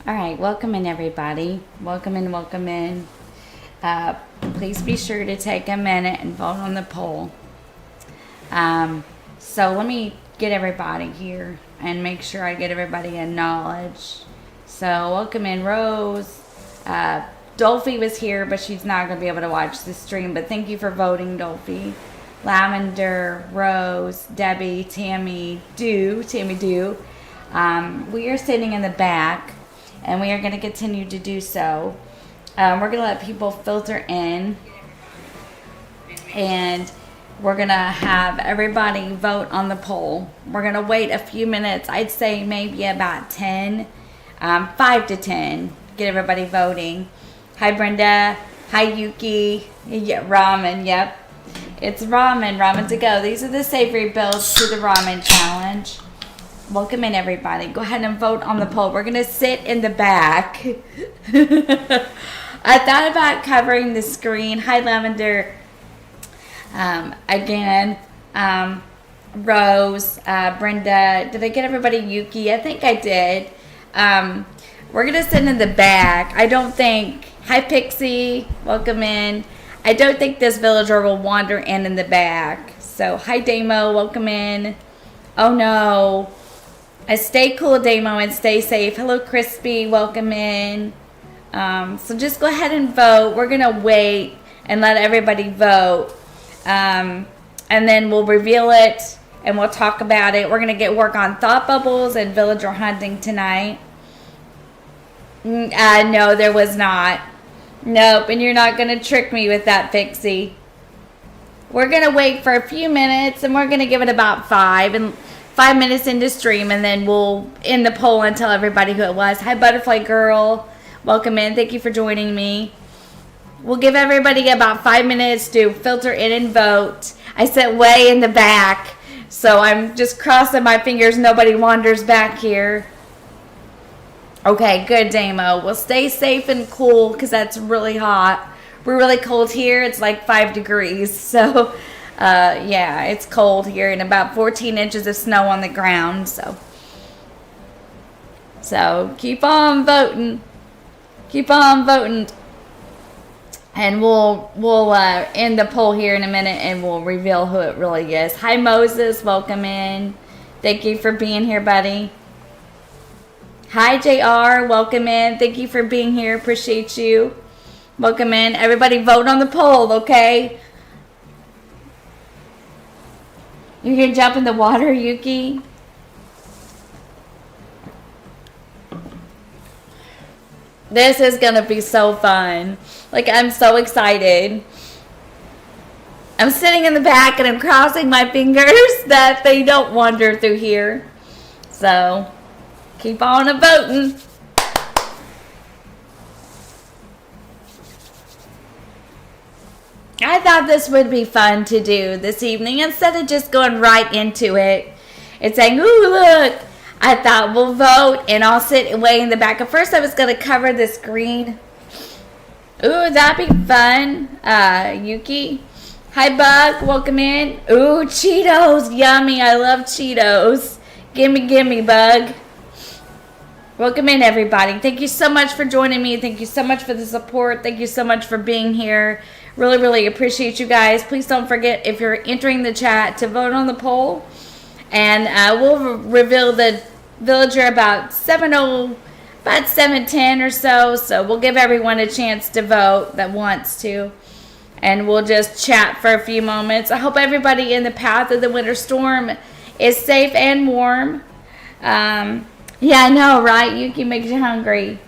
All right, welcome in everybody. Welcome in, welcome in. Please be sure to take a minute and vote on the poll. So let me get everybody here and make sure I get everybody acknowledged. So welcome in Rose. Dolphy was here, but she's not going to be able to watch the stream. But thank you for voting, Dolphy. Lavender, Rose, Debbie, Tammy Dew. We are sitting in the back, and we are going to continue to do so. We're going to let people filter in, and we're going to have everybody vote on the poll. We're going to wait a few minutes. I'd say maybe about 10, 5 to 10. Get everybody voting. Hi, Brenda. Hi, Yuki. Yeah, ramen. Yep. It's Ramen2Go. These are the savory builds to the ramen challenge. Welcome in, everybody. Go ahead and vote on the poll. We're going to sit in the back. I thought about covering the screen. Hi, Lavender. Again, Rose, Brenda. Did I get everybody? Yuki? I think I did. We're going to sit in the back. I don't think... Hi, Pixie. Welcome in. I don't think this villager will wander in the back. So, hi, Damo. Welcome in. Oh, no. Stay cool, Damo, and stay safe. Hello, Crispy. Welcome in. So just go ahead and vote. We're going to wait and let everybody vote. And then we'll reveal it, and we'll talk about it. We're going to work on thought bubbles and villager hunting tonight. No, there was not. Nope, and you're not going to trick me with that, Pixie. We're going to wait for a few minutes, and we're going to give it about 5 minutes into stream, and then we'll end the poll and tell everybody who it was. Hi, Butterfly Girl. Welcome in. Thank you for joining me. We'll give everybody about 5 minutes to filter in and vote. I sit way in the back, so I'm just crossing my fingers nobody wanders back here. Okay, good, Damo. We'll stay safe and cool because that's really hot. We're really cold here. It's like 5 degrees. So, yeah, it's cold here and about 14 inches of snow on the ground. So keep on voting. Keep on voting. And we'll end the poll here in a minute and we'll reveal who it really is. Hi, Moses. Welcome in. Thank you for being here, buddy. Hi, JR. Welcome in. Thank you for being here. Appreciate you. Welcome in. Everybody vote on the poll, okay? You're going to jump in the water, Yuki? This is going to be so fun. Like, I'm so excited. I'm sitting in the back and I'm crossing my fingers that they don't wander through here. So... keep on voting. I thought this would be fun to do this evening instead of just going right into it and saying, ooh, look. I thought we'll vote and I'll sit way in the back. At first I was going to cover the screen. Ooh, that'd be fun. Yuki. Hi, Bug. Welcome in. Ooh, Cheetos. Yummy. I love Cheetos. Gimme, Bug. Welcome in, everybody. Thank you so much for joining me. Thank you so much for the support. Thank you so much for being here. Really, really appreciate you guys. Please don't forget, if you're entering the chat, to vote on the poll. And we'll reveal the villager about 7:10 or so. So we'll give everyone a chance to vote that wants to. And we'll just chat for a few moments. I hope everybody in the path of the winter storm is safe and warm. Yeah, I know, right? Yuki makes you hungry.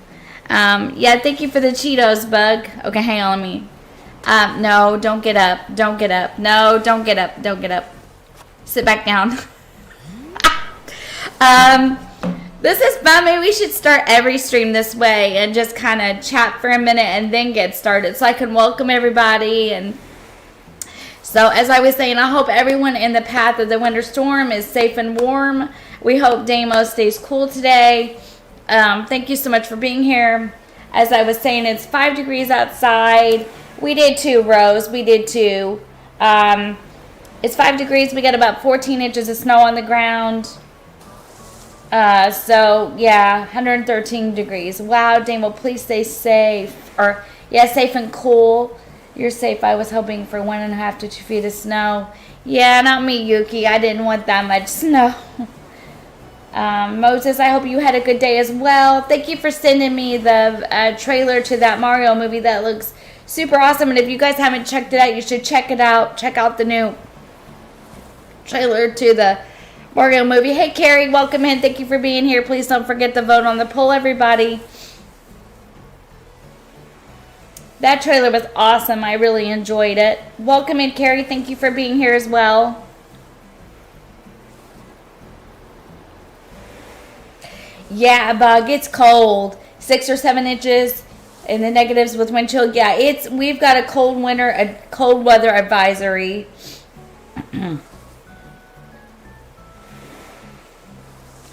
Yeah, thank you for the Cheetos, Bug. Okay, hang on, let me. No, don't get up. Don't get up. No, don't get up. Don't get up. Sit back down. This is fun. Maybe we should start every stream this way and just kind of chat for a minute and then get started so I can welcome everybody. And so, as I was saying, I hope everyone in the path of the winter storm is safe and warm. We hope Damo stays cool today. Thank you so much for being here. As I was saying, it's 5 degrees outside. We did too, Rose. We did too. It's 5 degrees. We got about 14 inches of snow on the ground. So yeah, 113 degrees. Wow, Dane, well, please stay safe. Or, yeah, safe and cool. You're safe. I was hoping for 1.5 to 2 feet of snow. Yeah, not me, Yuki. I didn't want that much snow. Moses, I hope you had a good day as well. Thank you for sending me the trailer to that Mario movie. That looks super awesome. And if you guys haven't checked it out, you should check it out. Check out the new trailer to the Mario movie. Hey, Carrie, welcome in. Thank you for being here. Please don't forget to vote on the poll, everybody. That trailer was awesome. I really enjoyed it. Welcome in, Carrie. Thank you for being here as well. Yeah, Bug, it's cold. 6 or 7 inches in the negatives with wind chill. Yeah, we've got a cold winter, a cold weather advisory.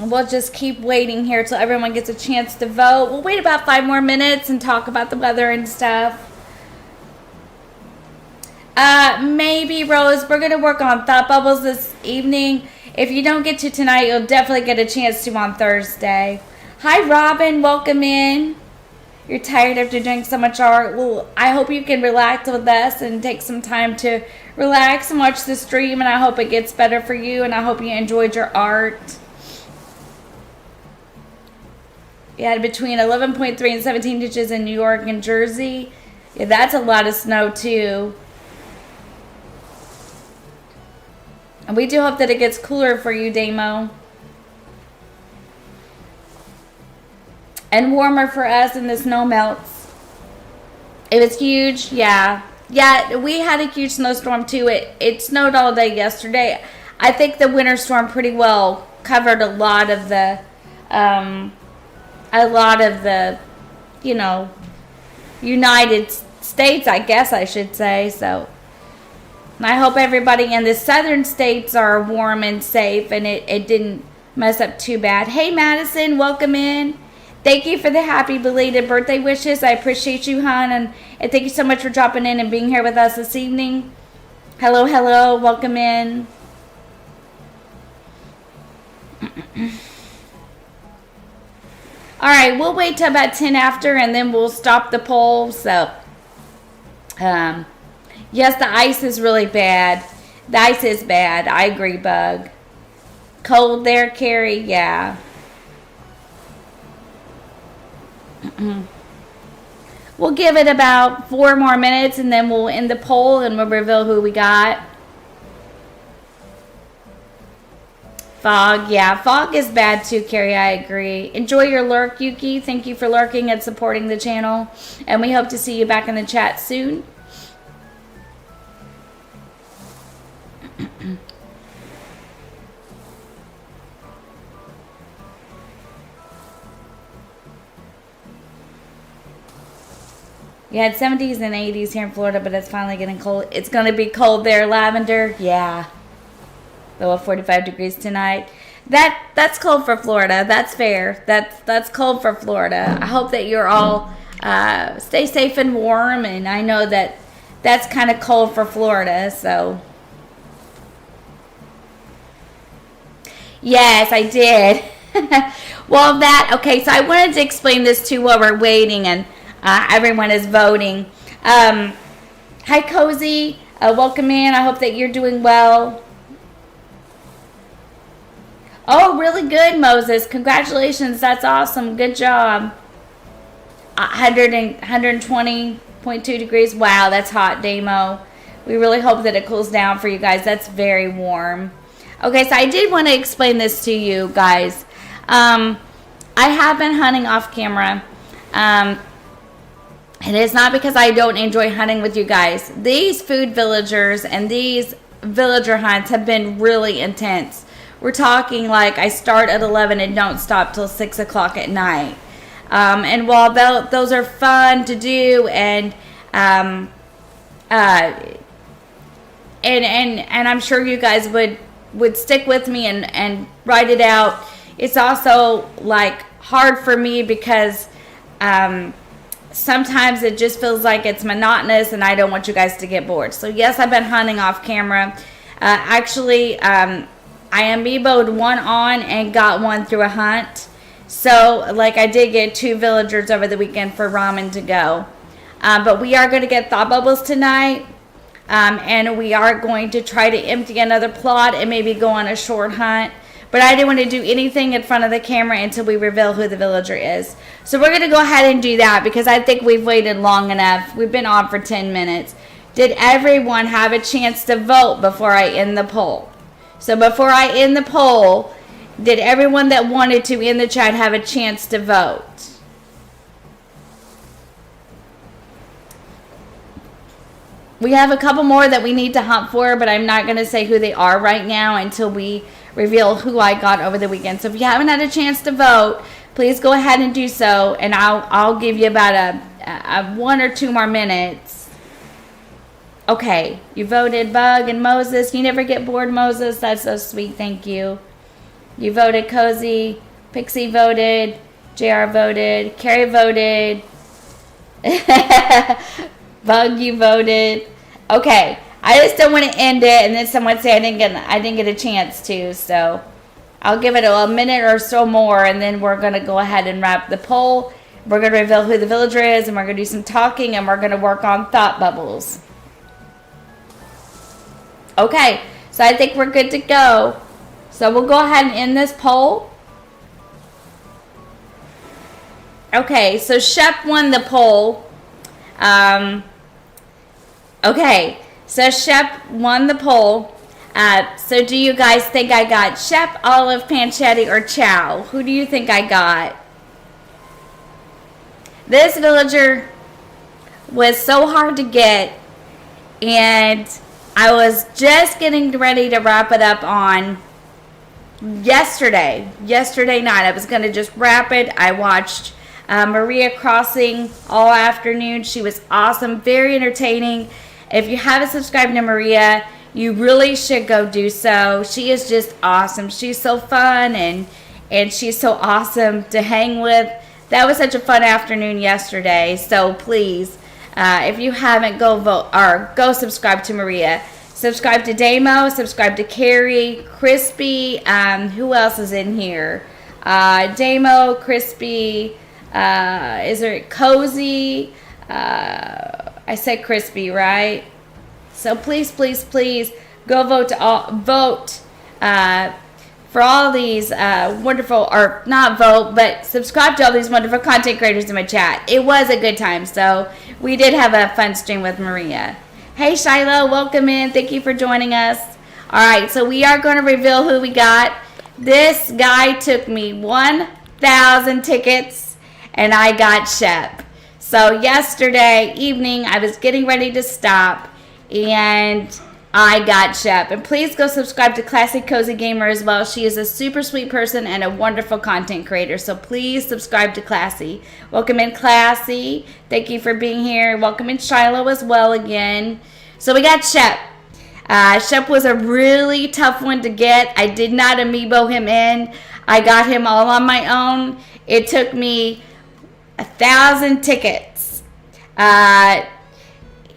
We'll just keep waiting here till everyone gets a chance to vote. We'll wait about 5 more minutes and talk about the weather and stuff. Maybe, Rose, we're going to work on thought bubbles this evening. If you don't get to tonight, you'll definitely get a chance to on Thursday. Hi, Robin. Welcome in. You're tired after doing so much art. Well, I hope you can relax with us and take some time to relax and watch the stream. And I hope it gets better for you. And I hope you enjoyed your art. You had between 11.3 and 17 inches in New York and Jersey. Yeah, that's a lot of snow, too. And we do hope that it gets cooler for you, Damo. And warmer for us and the snow melts. It was huge, yeah. Yeah, we had a huge snowstorm too. It snowed all day yesterday. I think the winter storm pretty well covered a lot of the, you know, United States, I guess I should say, so. I hope everybody in the southern states are warm and safe and it didn't mess up too bad. Hey, Madison, welcome in. Thank you for the happy belated birthday wishes. I appreciate you, hon. And thank you so much for dropping in and being here with us this evening. Hello, hello. Welcome in. All right, we'll wait till about 10 after and then we'll stop the poll. So, yes, the ice is really bad. The ice is bad. I agree, Bug. Cold there, Carrie? Yeah. We'll give it about 4 more minutes and then we'll end the poll and we'll reveal who we got. Fog, yeah. Fog is bad too, Carrie. I agree. Enjoy your lurk, Yuki. Thank you for lurking and supporting the channel. And we hope to see you back in the chat soon. You had 70s and 80s here in Florida, but it's finally getting cold. It's going to be cold there, Lavender. Yeah. Though at 45 degrees tonight. That's cold for Florida. That's fair. That's cold for Florida. I hope that you're all stay safe and warm. And I know that that's kind of cold for Florida. So, yes, I did. Well, okay. So I wanted to explain this too while we're waiting and everyone is voting. Hi, Cozy. Welcome in. I hope that you're doing well. Oh, really good, Moses. Congratulations. That's awesome. Good job. 120.2 degrees. Wow, that's hot, Damo. We really hope that it cools down for you guys. That's very warm. Okay, so I did want to explain this to you guys. I have been hunting off camera. And it's not because I don't enjoy hunting with you guys. These food villagers and these villager hunts have been really intense. We're talking like I start at 11 and don't stop till 6 o'clock at night. And while those are fun to do and I'm sure you guys would stick with me and write it out, it's also like hard for me because sometimes it just feels like it's monotonous and I don't want you guys to get bored. So yes, I've been hunting off camera. Actually, I amiiboed one on and got one through a hunt. So, like, I did get 2 villagers over the weekend for Ramen2Go. But we are going to get thought bubbles tonight. And we are going to try to empty another plot and maybe go on a short hunt. But I didn't want to do anything in front of the camera until we reveal who the villager is. So we're going to go ahead and do that because I think we've waited long enough. We've been on for 10 minutes. Did everyone have a chance to vote before I end the poll? So before I end the poll, did everyone that wanted to in the chat have a chance to vote? We have a couple more that we need to hunt for, but I'm not going to say who they are right now until we reveal who I got over the weekend. So if you haven't had a chance to vote, please go ahead and do so, and I'll give you about a 1 or 2 more minutes. Okay, you voted Bug and Moses. You never get bored, Moses. That's so sweet. Thank you. You voted Cozy. Pixie voted. JR voted. Carrie voted. Bug, you voted. Okay, I just don't want to end it and then someone say I didn't get a chance to. So I'll give it a minute or so more, and then we're gonna go ahead and wrap the poll. We're gonna reveal who the villager is, and we're gonna do some talking, and we're gonna work on thought bubbles. Okay, so I think we're good to go. So we'll go ahead and end this poll. Okay, so Shep won the poll. Okay, so Shep won the poll. So do you guys think I got Shep, Olive, Panchetti, or Chow? Who do you think I got? This villager was so hard to get, and I was just getting ready to wrap it up on yesterday night. I was going to just wrap it. I watched Maria Crossing all afternoon. She was awesome, very entertaining. If you haven't subscribed to Maria, you really should go do so. She is just awesome. She's so fun and she's so awesome to hang with. That was such a fun afternoon yesterday. So please, if you haven't, go vote or go subscribe to Maria. Subscribe to Damo, subscribe to Carrie, Crispy, who else is in here? Damo, Crispy, is there Cozy? I said Crispy, right? So please, please, please go vote for all these wonderful, or not vote, but subscribe to all these wonderful content creators in my chat. It was a good time, so we did have a fun stream with Maria. Hey Shiloh, welcome in. Thank you for joining us. All right, so we are going to reveal who we got. This guy took me 1,000 tickets, and I got Shep. So yesterday evening, I was getting ready to stop, and I got Shep. And please go subscribe to Classy Cozy Gamer as well. She is a super sweet person and a wonderful content creator. So please subscribe to Classy. Welcome in, Classy. Thank you for being here. Welcome in, Shiloh, as well again. So we got Shep. Shep was a really tough one to get. I did not amiibo him in. I got him all on my own. It took me 1,000 tickets.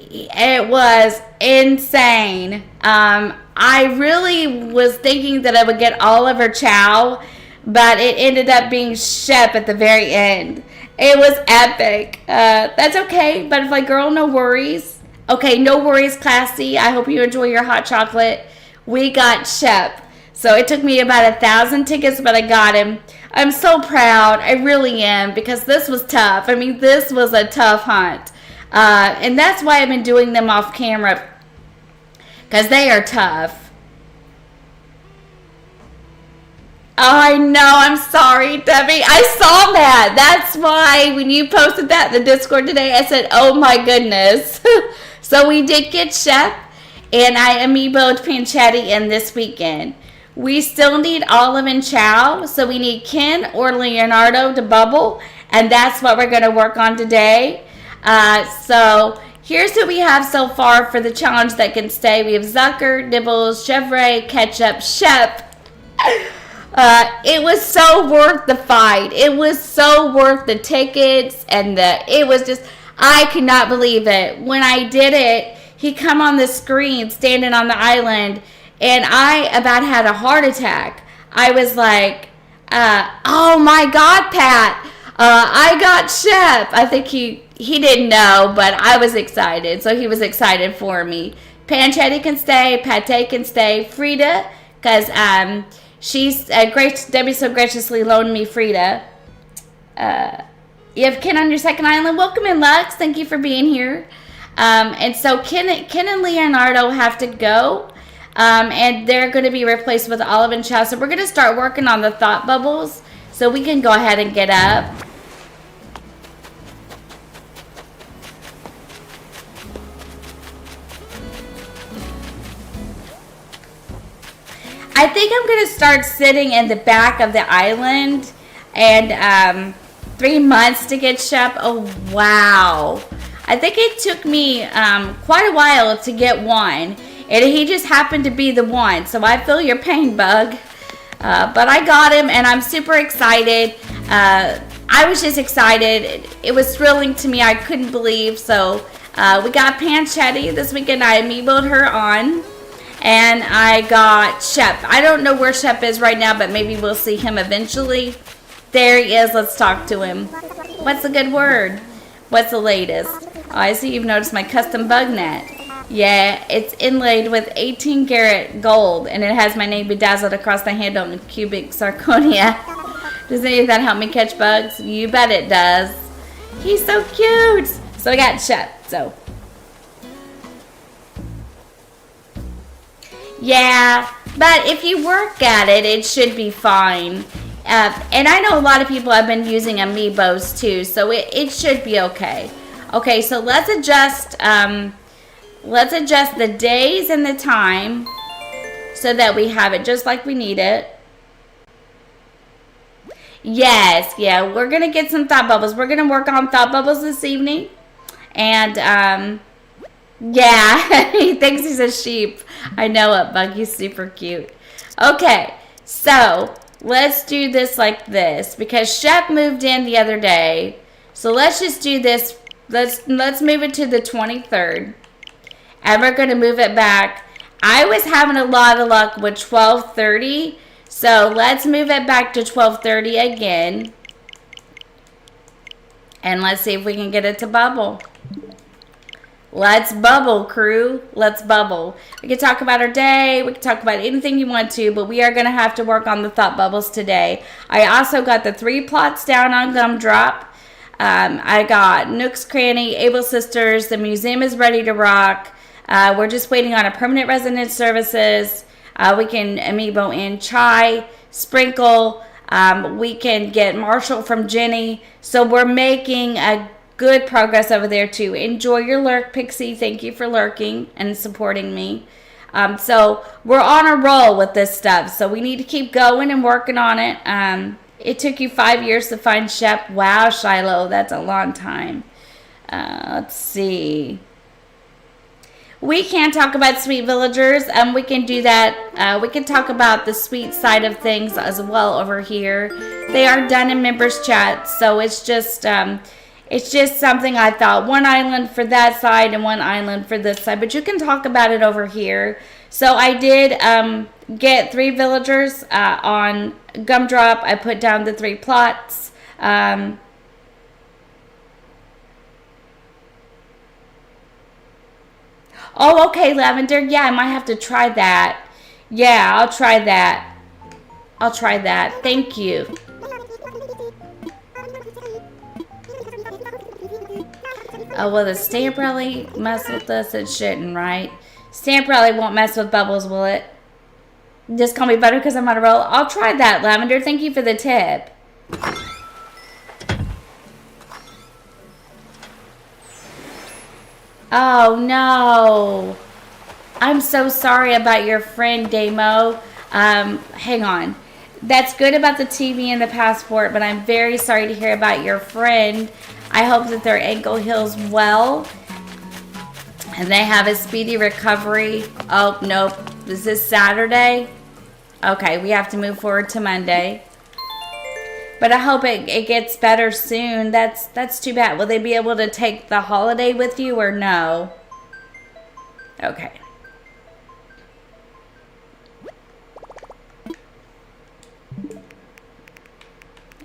It was insane. I really was thinking that I would get Oliver Chow, but it ended up being Shep at the very end. It was epic. That's okay, butterfly girl, no worries. Okay, no worries, Classy. I hope you enjoy your hot chocolate. We got Shep. So it took me about 1,000 tickets, but I got him. I'm so proud. I really am, because this was tough. I mean, this was a tough hunt. And that's why I've been doing them off camera, because they are tough. Oh, I know. I'm sorry, Debbie. I saw that. That's why when you posted that in the Discord today, I said, oh my goodness. So we did get Shep, and I amiiboed Panchetti in this weekend. We still need Olive and Chow, so we need Ken or Leonardo to bubble, and that's what we're going to work on today. So here's who we have so far for the challenge that can stay. We have Zucker, Nibbles, Chevrolet, Ketchup, Shep. It was so worth the fight. It was so worth the tickets, and it was just, I could not believe it. When I did it, he come on the screen standing on the island, and I about had a heart attack. I was like, oh my God, Pat, I got Shep. I think he didn't know, but I was excited, so he was excited for me. Pancetta can stay, Pate can stay, Frida, because she's Debbie so graciously loaned me Frida. You have Ken on your second island. Welcome in, Lux. Thank you for being here. And so Ken and Leonardo have to go. And they're going to be replaced with Olive and Chow. So we're going to start working on the thought bubbles so we can go ahead and get up. I think I'm going to start sitting in the back of the island. And 3 months to get Shep. Oh, wow. I think it took me quite a while to get one. And he just happened to be the one. So I feel your pain, Bug. But I got him, and I'm super excited. I was just excited. It was thrilling to me. I couldn't believe. So we got Panchetti this weekend. I amiiboed her on. And I got Shep. I don't know where Shep is right now, but maybe we'll see him eventually. There he is. Let's talk to him. What's a good word? What's the latest? Oh, I see you've noticed my custom bug net. Yeah, it's inlaid with 18 karat gold, and it has my name bedazzled across the handle in cubic zirconia. Does any of that help me catch bugs? You bet it does. He's so cute. So I got Shep. So yeah, but if you work at it, it should be fine. And I know a lot of people have been using amiibos too, so it should be okay. Okay, so let's adjust the days and the time so that we have it just like we need it. Yes, yeah, we're going to get some thought bubbles. We're going to work on thought bubbles this evening. And, yeah, he thinks he's a sheep. I know it, Bug. He's super cute. Okay, so let's do this like this because Shep moved in the other day. So let's just do this. Let's move it to the 23rd. And we're going to move it back. I was having a lot of luck with 12:30. So let's move it back to 12:30 again. And let's see if we can get it to bubble. Let's bubble, crew. Let's bubble. We can talk about our day. We can talk about anything you want to, but we are going to have to work on the thought bubbles today. I also got the 3 plots down on Gumdrop. I got Nook's Cranny, Able Sisters. The museum is ready to rock. We're just waiting on a permanent resident services. We can amiibo in Chai, Sprinkle. We can get Marshall from Jenny. So we're making a good progress over there too. Enjoy your lurk, Pixie. Thank you for lurking and supporting me. So we're on a roll with this stuff. So we need to keep going and working on it. It took you 5 years to find Shep. Wow, Shiloh, that's a long time. Let's see. We can talk about Sweet Villagers. We can do that. We can talk about the sweet side of things as well over here. They are done in members chat, so it's just something I thought. One island for that side and one island for this side, but you can talk about it over here. So I did get 3 villagers on Gumdrop. I put down the 3 plots. Oh, okay, Lavender. Yeah, I might have to try that. Yeah, I'll try that. I'll try that. Thank you. Oh, will the stamp rally mess with us? It shouldn't, right? Stamp rally won't mess with bubbles, will it? Just call me better because I'm on a roll. I'll try that, Lavender. Thank you for the tip. Oh, no. I'm so sorry about your friend, Damo. Hang on. That's good about the TV and the passport, but I'm very sorry to hear about your friend. I hope that their ankle heals well and they have a speedy recovery. Oh, nope. Is this Saturday? Okay, we have to move forward to Monday. But I hope it gets better soon. That's too bad. Will they be able to take the holiday with you or no? Okay.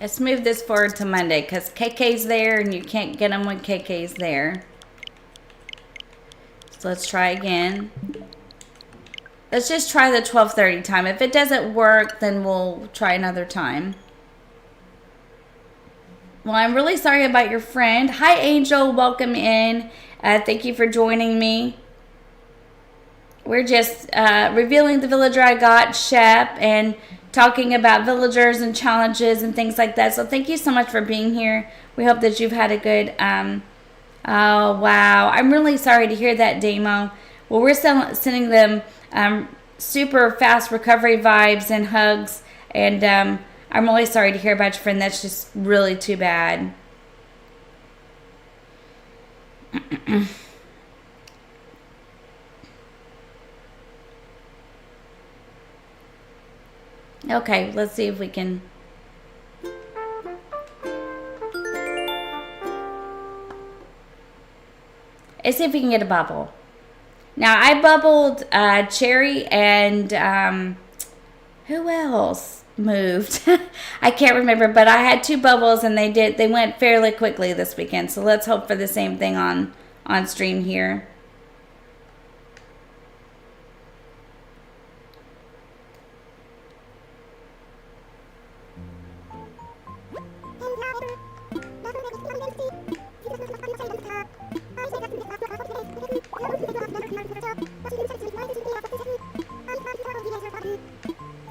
Let's move this forward to Monday because KK's there and you can't get them when KK's there. So let's try again. Let's just try the 12:30 time. If it doesn't work, then we'll try another time. Well, I'm really sorry about your friend. Hi, Angel. Welcome in. Thank you for joining me. We're just revealing the villager I got, Shep, and talking about villagers and challenges and things like that. So thank you so much for being here. We hope that you've had a good... oh, wow. I'm really sorry to hear that, Damo. Well, we're sending them super fast recovery vibes and hugs. And I'm really sorry to hear about your friend. That's just really too bad. Okay, let's see if we can... Let's see if we can get a bubble. Now, I bubbled Cherry and who else moved? I can't remember, but I had 2 bubbles and they went fairly quickly this weekend. So let's hope for the same thing on stream here.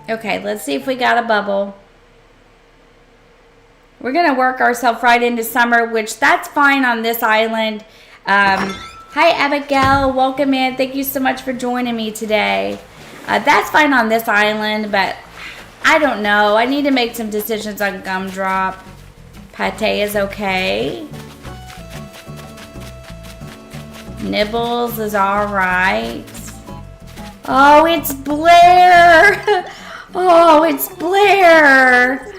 Okay, let's see if we got a bubble. We're going to work ourselves right into summer, which that's fine on this island. Hi, Abigail. Welcome in. Thank you so much for joining me today. That's fine on this island, but I don't know. I need to make some decisions on Gumdrop. Pate is okay. Nibbles is all right. Oh, it's Blair. Oh, it's Blair.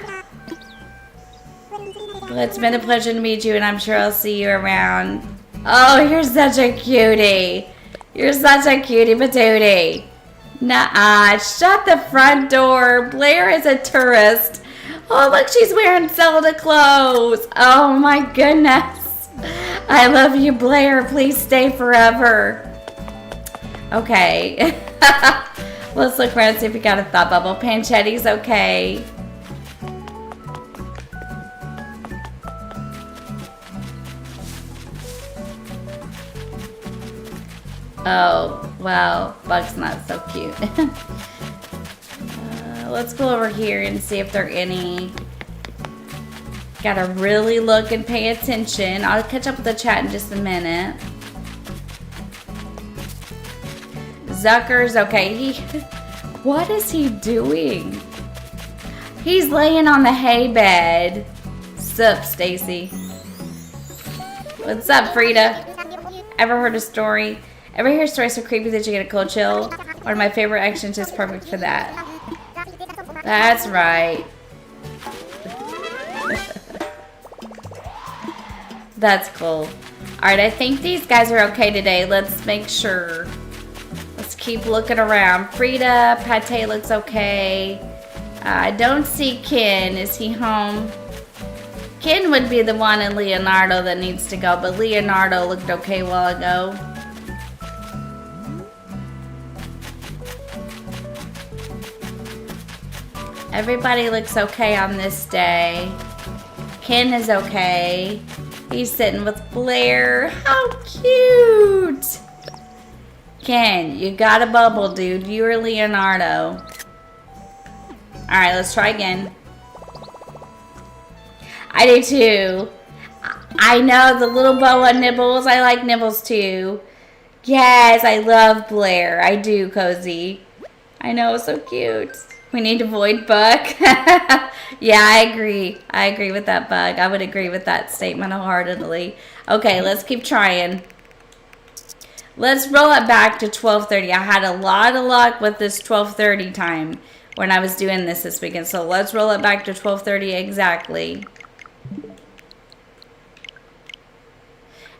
Well, it's been a pleasure to meet you, and I'm sure I'll see you around. Oh, you're such a cutie. You're such a cutie patootie. Nuh-uh. Shut the front door. Blair is a tourist. Oh, look, she's wearing Zelda clothes. Oh, my goodness. I love you, Blair. Please stay forever. Okay. Let's look around and see if we got a thought bubble. Panchetti's okay. Oh, well, Bug's not so cute. Let's go over here and see if there are any. Gotta really look and pay attention. I'll catch up with the chat in just a minute. Zucker's okay. What is he doing? He's laying on the hay bed. Sup, Stacy? What's up, Frida? Ever heard a story? Ever hear a story so creepy that you get a cold chill? One of my favorite actions is perfect for that. That's right. That's cool. Alright, I think these guys are okay today. Let's make sure. Let's keep looking around. Frida, Pate looks okay. I don't see Ken. Is he home? Ken would be the one in Leonardo that needs to go, but Leonardo looked okay a while ago. Everybody looks okay on this day. Ken is okay. He's sitting with Blair. How cute! Ken, you got a bubble, dude. You are Leonardo. Alright, let's try again. I do too. I know the little boa Nibbles. I like Nibbles too. Yes, I love Blair. I do, Cozy. I know, so cute. We need to avoid Buck. Yeah, I agree. I agree with that, Bug. I would agree with that statement wholeheartedly. Okay, let's keep trying. Let's roll it back to 12:30. I had a lot of luck with this 12:30 time when I was doing this weekend. So let's roll it back to 12:30 exactly.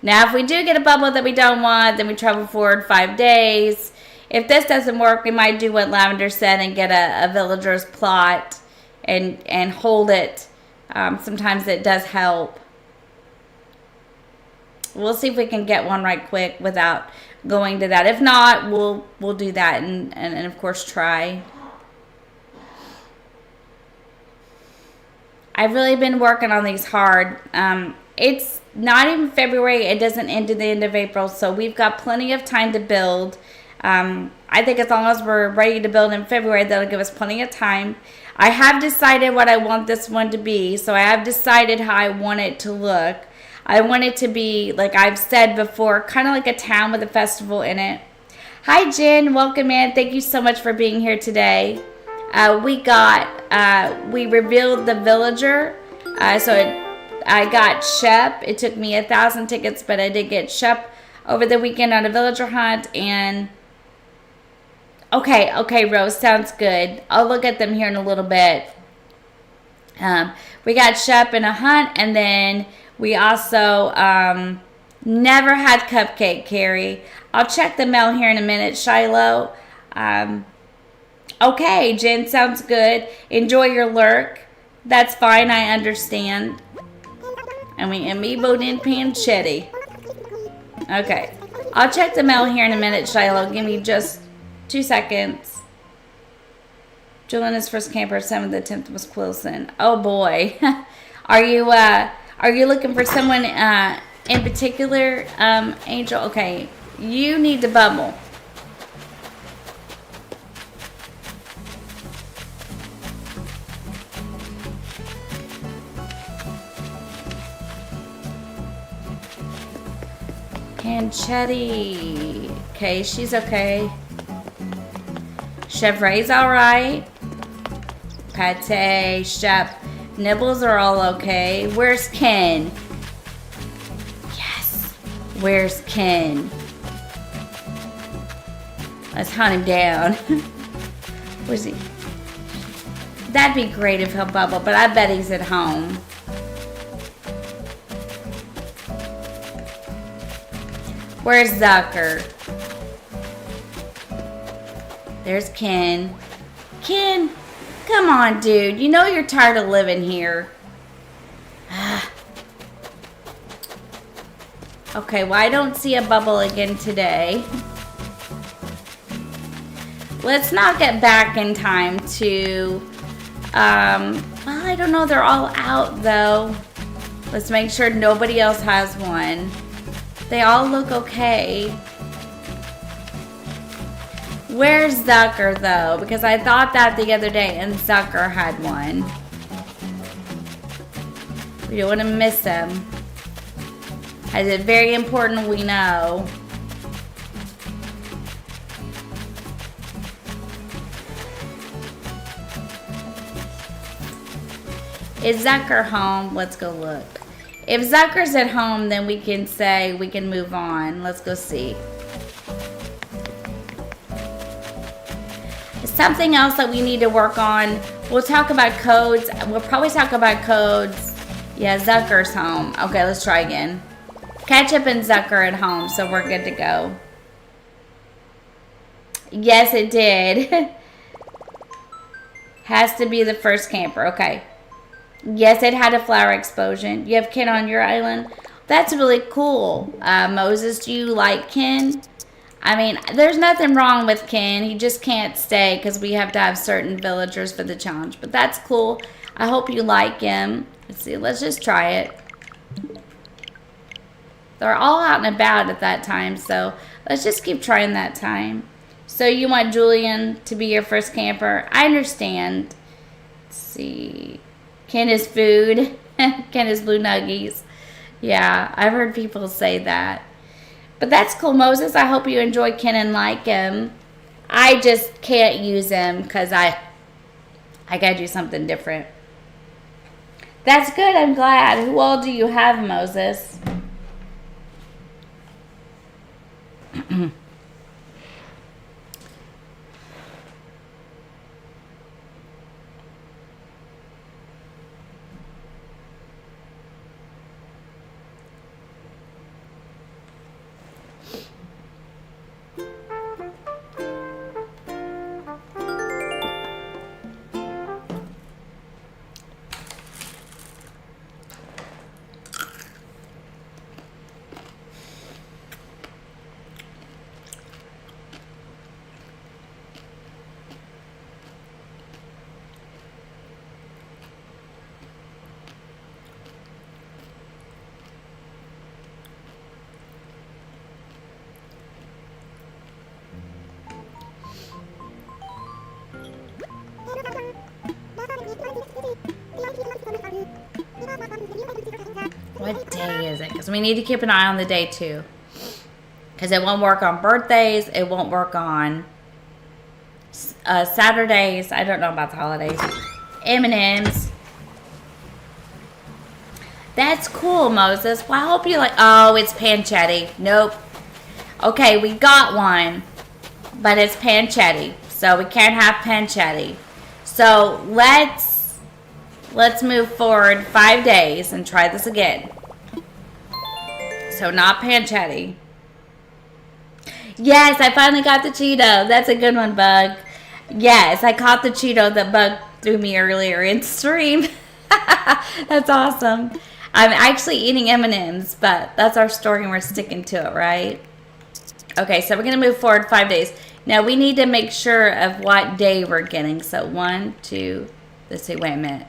Now, if we do get a bubble that we don't want, then we travel forward 5 days. If this doesn't work, we might do what Lavender said and get a villager's plot and hold it Sometimes it does help. We'll see if we can get one right quick without going to that. If not, we'll do that and of course try. I've really been working on these hard. It's not even February. It doesn't end at the end of April, so we've got plenty of time to build. I think as long as we're ready to build in February, that'll give us plenty of time. I have decided what I want this one to be, so I have decided how I want it to look. I want it to be, like I've said before, kind of like a town with a festival in it. Hi, Jen. Welcome in. Thank you so much for being here today. We revealed the villager. I got Shep. It took me 1,000 tickets, but I did get Shep over the weekend on a villager hunt. And okay, Rose, sounds good. I'll look at them here in a little bit. We got Shep in a hunt, and then we also never had Cupcake, Carrie. I'll check the mail here in a minute, Shiloh. Okay, Jen, sounds good. Enjoy your lurk. That's fine, I understand. And we amiiboed in pancetta. Okay, I'll check the mail here in a minute, Shiloh. Give me just 2 seconds. Juliana's first camper, 7th to 10th was Quilson. Oh boy. Are you looking for someone in particular, Angel? Okay, you need to bubble. Pancetta. Okay, she's okay. Chevrolet's alright. Pate, Shep, Nibbles are all okay. Where's Ken? Yes. Where's Ken? Let's hunt him down. Where's he? That'd be great if he'll bubble, but I bet he's at home. Where's Zucker? There's Ken. Ken, come on, dude. You know you're tired of living here. Okay, well, I don't see a bubble again today. Let's not get back in time to, well, I don't know. They're all out, though. Let's make sure nobody else has one. They all look okay. Where's Zucker, though? Because I thought that the other day, and Zucker had one. We don't want to miss him. As it's very important we know. Is Zucker home? Let's go look. If Zucker's at home, then we can say we can move on. Let's go see. Something else that we need to work on. We'll talk about codes. We'll probably talk about codes. Yeah, Zucker's home. Okay, let's try again. Ketchup and Zucker at home, so we're good to go. Yes, it did. Has to be the first camper. Okay. Yes, it had a flower explosion. You have Ken on your island? That's really cool. Moses, do you like Ken? I mean, there's nothing wrong with Ken. He just can't stay because we have to have certain villagers for the challenge. But that's cool. I hope you like him. Let's see. Let's just try it. They're all out and about at that time. So let's just keep trying that time. So you want Julian to be your first camper? I understand. Let's see. Ken is food. Ken is blue nuggies. Yeah, I've heard people say that. But that's cool, Moses. I hope you enjoy Ken and like him. I just can't use him because I got to do something different. That's good. I'm glad. Who all do you have, Moses? What day is it? Because we need to keep an eye on the day too. Because it won't work on birthdays. It won't work on Saturdays. I don't know about the holidays. M&M's. That's cool, Moses. Well, I hope you like... Oh, it's pancetta. Nope. Okay, we got one. But it's pancetta. So we can't have pancetta. So let's move forward 5 days and try this again. So not pancetta. Yes, I finally got the Cheeto. That's a good one, Bug. Yes, I caught the Cheeto that Bug threw me earlier in stream. That's awesome. I'm actually eating M&M's, but that's our story and we're sticking to it, right? Okay, so we're going to move forward 5 days. Now, we need to make sure of what day we're getting. So, 1, 2, let's see, wait a minute.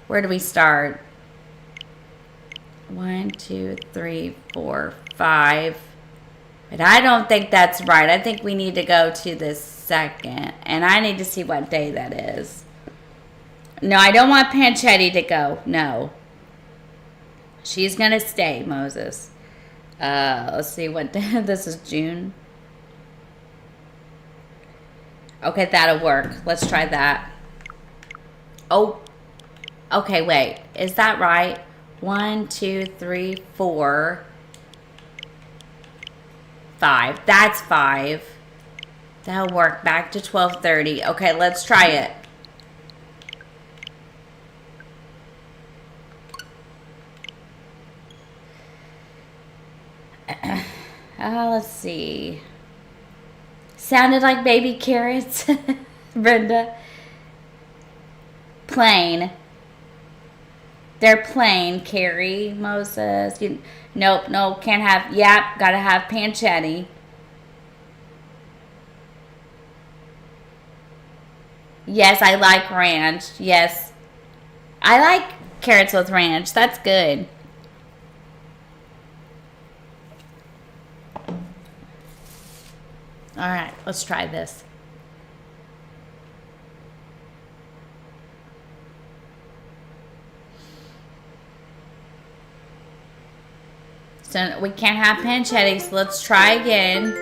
Where do we start? 1, 2, 3, 4, 5. But I don't think that's right. I think we need to go to the 2nd. And I need to see what day that is. No, I don't want pancetta to go. No. She's going to stay, Moses. Let's see what day. This is June. Okay, that'll work. Let's try that. Oh. Okay, wait. Is that right? 1, 2, 3, 4, 5. That's 5. That'll work. Back to 12:30. Okay, let's try it. Let's see. Sounded like baby carrots, Brenda. Plain. They're plain, Carrie, Moses. Nope, no, can't have. Yep, gotta have pancetta. Yes, I like ranch. Yes. I like carrots with ranch. That's good. All right, let's try this. So we can't have pancetta, so let's try again.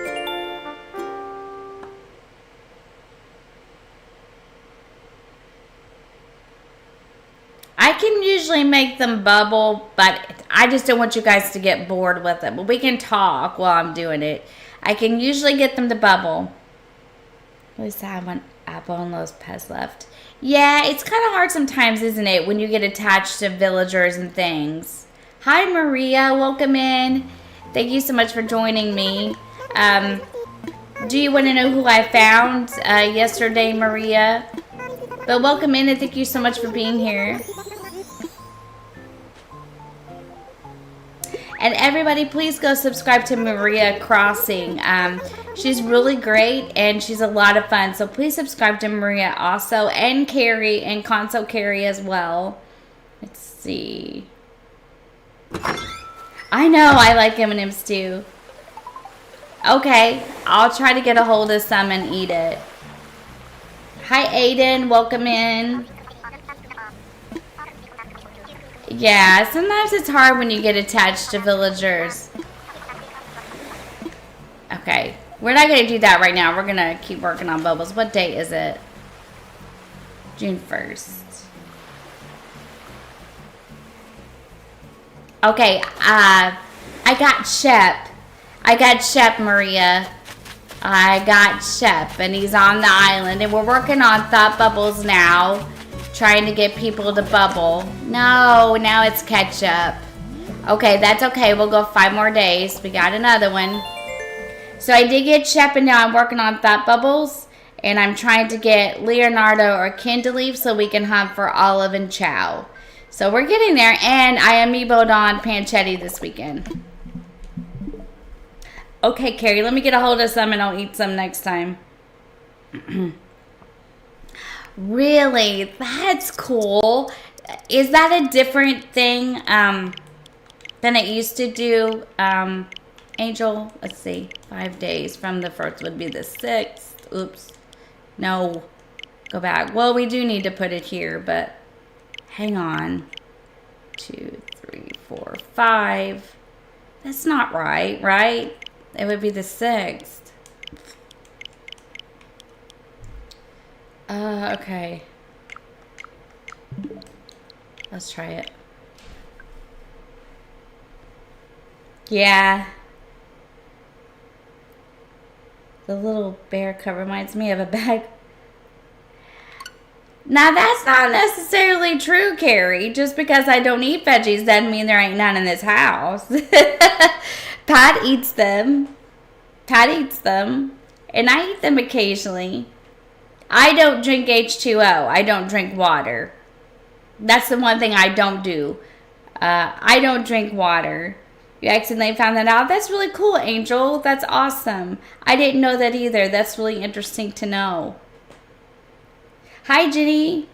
I can usually make them bubble, but I just don't want you guys to get bored with it. But we can talk while I'm doing it. I can usually get them to bubble. At least I have one apple and those pests left. Yeah, it's kind of hard sometimes, isn't it, when you get attached to villagers and things. Hi, Maria. Welcome in. Thank you so much for joining me. Do you want to know who I found yesterday, Maria? But welcome in and thank you so much for being here. And everybody, please go subscribe to Maria Crossing. She's really great and she's a lot of fun. So please subscribe to Maria also, and Carrie, and Console Carrie as well. Let's see. I know, I like M&M's too. Okay, I'll try to get a hold of some and eat it. Hi, Aiden. Welcome in. Yeah, sometimes it's hard when you get attached to villagers. Okay, we're not going to do that right now. We're going to keep working on bubbles. What date is it? June 1st. Okay, I got Shep. I got Shep, Maria. I got Shep, and he's on the island. And we're working on thought bubbles now. Trying to get people to bubble. No, now it's ketchup. Okay, that's okay. We'll go 5 more days. We got another one. So I did get Shep, and now I'm working on thought bubbles. And I'm trying to get Leonardo or Kindleaf so we can hunt for Olive and Chow. So we're getting there. And I amiiboed on pancetta this weekend. Okay, Carrie, let me get a hold of some and I'll eat some next time. Really? That's cool. Is that a different thing than it used to do? Angel, let's see. 5 days from the 1st would be the 6th. Oops. No. Go back. Well, we do need to put it here, but hang on. 2, 3, 4, 5. That's not right, right? It would be the 6th. Okay. Let's try it. Yeah. The little bear cup reminds me of a bag. Now, that's not necessarily true, Carrie. Just because I don't eat veggies doesn't mean there ain't none in this house. Pat eats them. Pat eats them. And I eat them occasionally. I don't drink H2O. I don't drink water. That's the one thing I don't do. I don't drink water. You accidentally found that out? That's really cool, Angel. That's awesome. I didn't know that either. That's really interesting to know. Hi, Jenny.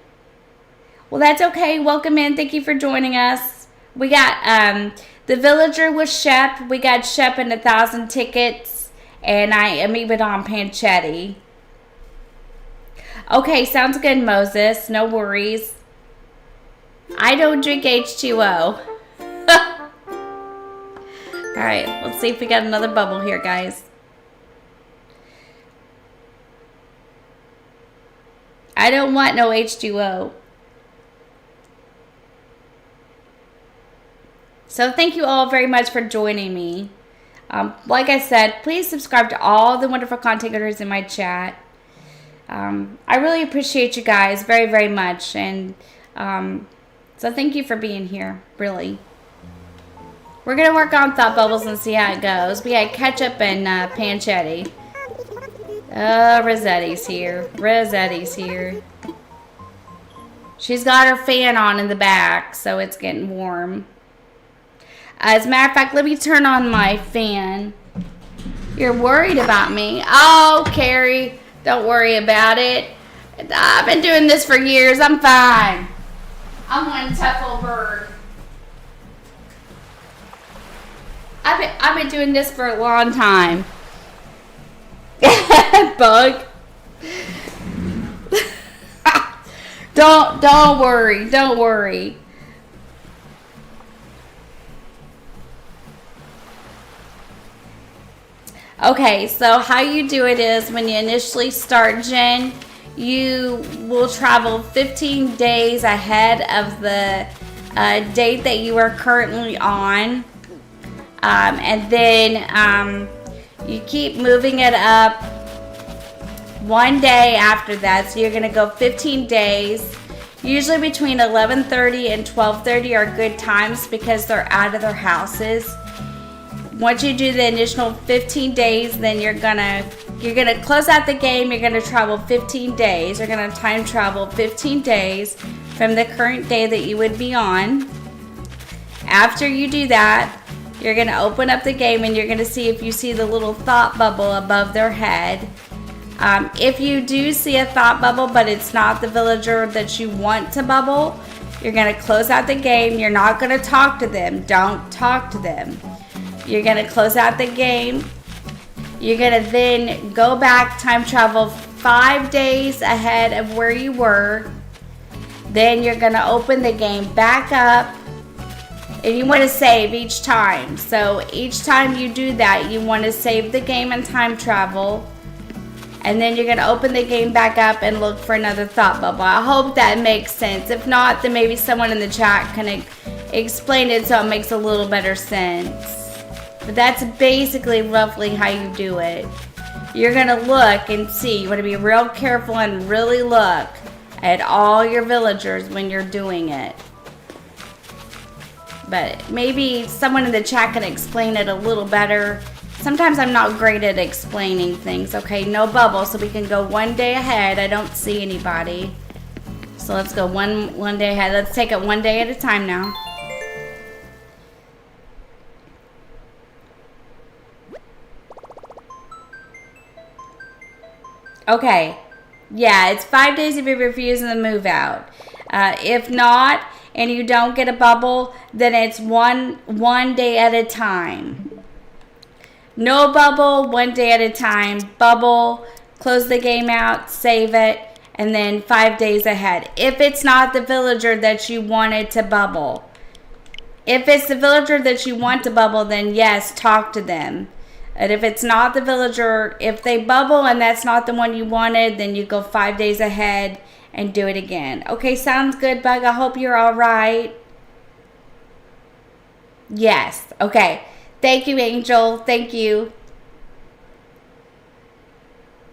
Well, that's okay. Welcome in. Thank you for joining us. We got the villager with Shep. We got Shep and 1,000 tickets. And I am even on Panchetti. Okay, sounds good, Moses. No worries. I don't drink H2O. Alright, let's see if we got another bubble here, guys. I don't want no H2O. So thank you all very much for joining me. Like I said, please subscribe to all the wonderful content creators in my chat. I really appreciate you guys very, very much. And so thank you for being here, really. We're going to work on thought bubbles and see how it goes. We had ketchup and Panchetti. Oh, Rosetti's here. Rosetti's here. She's got her fan on in the back, so it's getting warm. As a matter of fact, let me turn on my fan. You're worried about me. Oh, Carrie, don't worry about it. I've been doing this for years. I'm fine. I'm one tough old bird. I've been doing this for a long time. Bug. Don't worry. Don't worry. Okay, so how you do it is when you initially start Jen, you will travel 15 days ahead of the date that you are currently on. And then you keep moving it up one day after that. So you're going to go 15 days. Usually between 11:30 and 12:30 are good times because they're out of their houses. Once you do the initial 15 days, then you're gonna close out the game. You're gonna travel 15 days. You're gonna time travel 15 days from the current day that you would be on. After you do that, you're going to open up the game and you're going to see if you see the little thought bubble above their head. If you do see a thought bubble, but it's not the villager that you want to bubble, you're going to close out the game. You're not going to talk to them. Don't talk to them. You're going to close out the game. You're going to then go back, time travel 5 days ahead of where you were. Then you're going to open the game back up. And you want to save each time. So each time you do that, you want to save the game and time travel. And then you're going to open the game back up and look for another thought bubble. I hope that makes sense. If not, then maybe someone in the chat can explain it so it makes a little better sense. But that's basically roughly how you do it. You're going to look and see. You want to be real careful and really look at all your villagers when you're doing it. But maybe someone in the chat can explain it a little better. Sometimes I'm not great at explaining things. Okay, no bubble, so we can go one day ahead. I don't see anybody. So let's go one day ahead. Let's take it one day at a time now. Okay. Yeah, it's 5 days if you're refusing the move out. If not, and you don't get a bubble, then it's one day at a time. No bubble, 1 day at a time. Bubble, close the game out, save it, and then 5 days ahead. If it's not the villager that you wanted to bubble. If it's the villager that you want to bubble, then yes, talk to them. And if it's not the villager, if they bubble and that's not the one you wanted, then you go 5 days ahead and do it again. Okay, sounds good, Bug. I hope you're all right. Yes. Okay. Thank you, Angel. Thank you.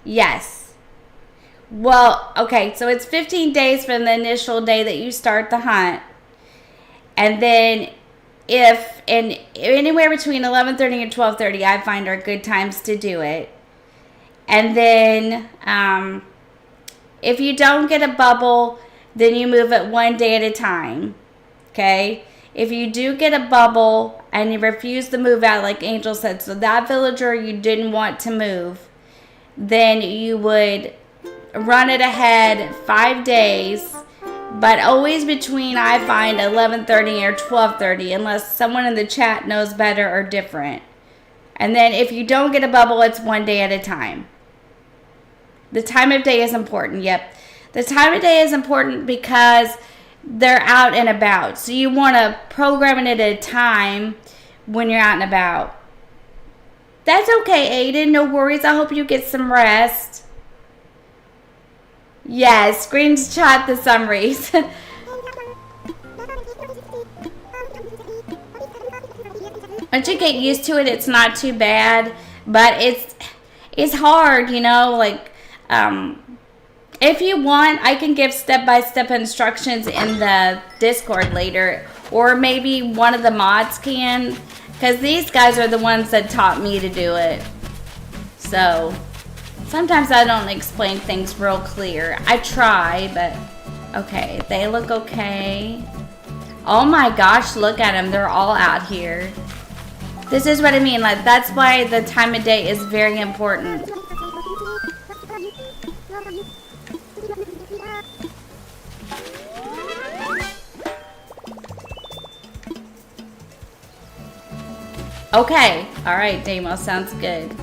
Yes. Well, okay, so it's 15 days from the initial day that you start the hunt. And then anywhere between 11:30 and 12:30, I find are good times to do it. And then if you don't get a bubble, then you move it 1 day at a time. Okay? If you do get a bubble and you refuse to move out, like Angel said, so that villager you didn't want to move, then you would run it ahead 5 days, but always between, I find, 11:30 or 12:30, unless someone in the chat knows better or different. And then if you don't get a bubble, it's 1 day at a time. The time of day is important. Yep. The time of day is important because they're out and about. So you want to program it at a time when you're out and about. That's okay, Aiden. No worries. I hope you get some rest. Yes, screenshot the summaries. Once you get used to it, it's not too bad. But it's hard, you know, like if you want, I can give step-by-step instructions in the Discord later, or maybe one of the mods can, because these guys are the ones that taught me to do it. So sometimes I don't explain things real clear. I try, but okay, they look okay. Oh my gosh, look at them. They're all out here. This is what I mean. Like, that's why the time of day is very important. Okay. All right, Damo. Sounds good.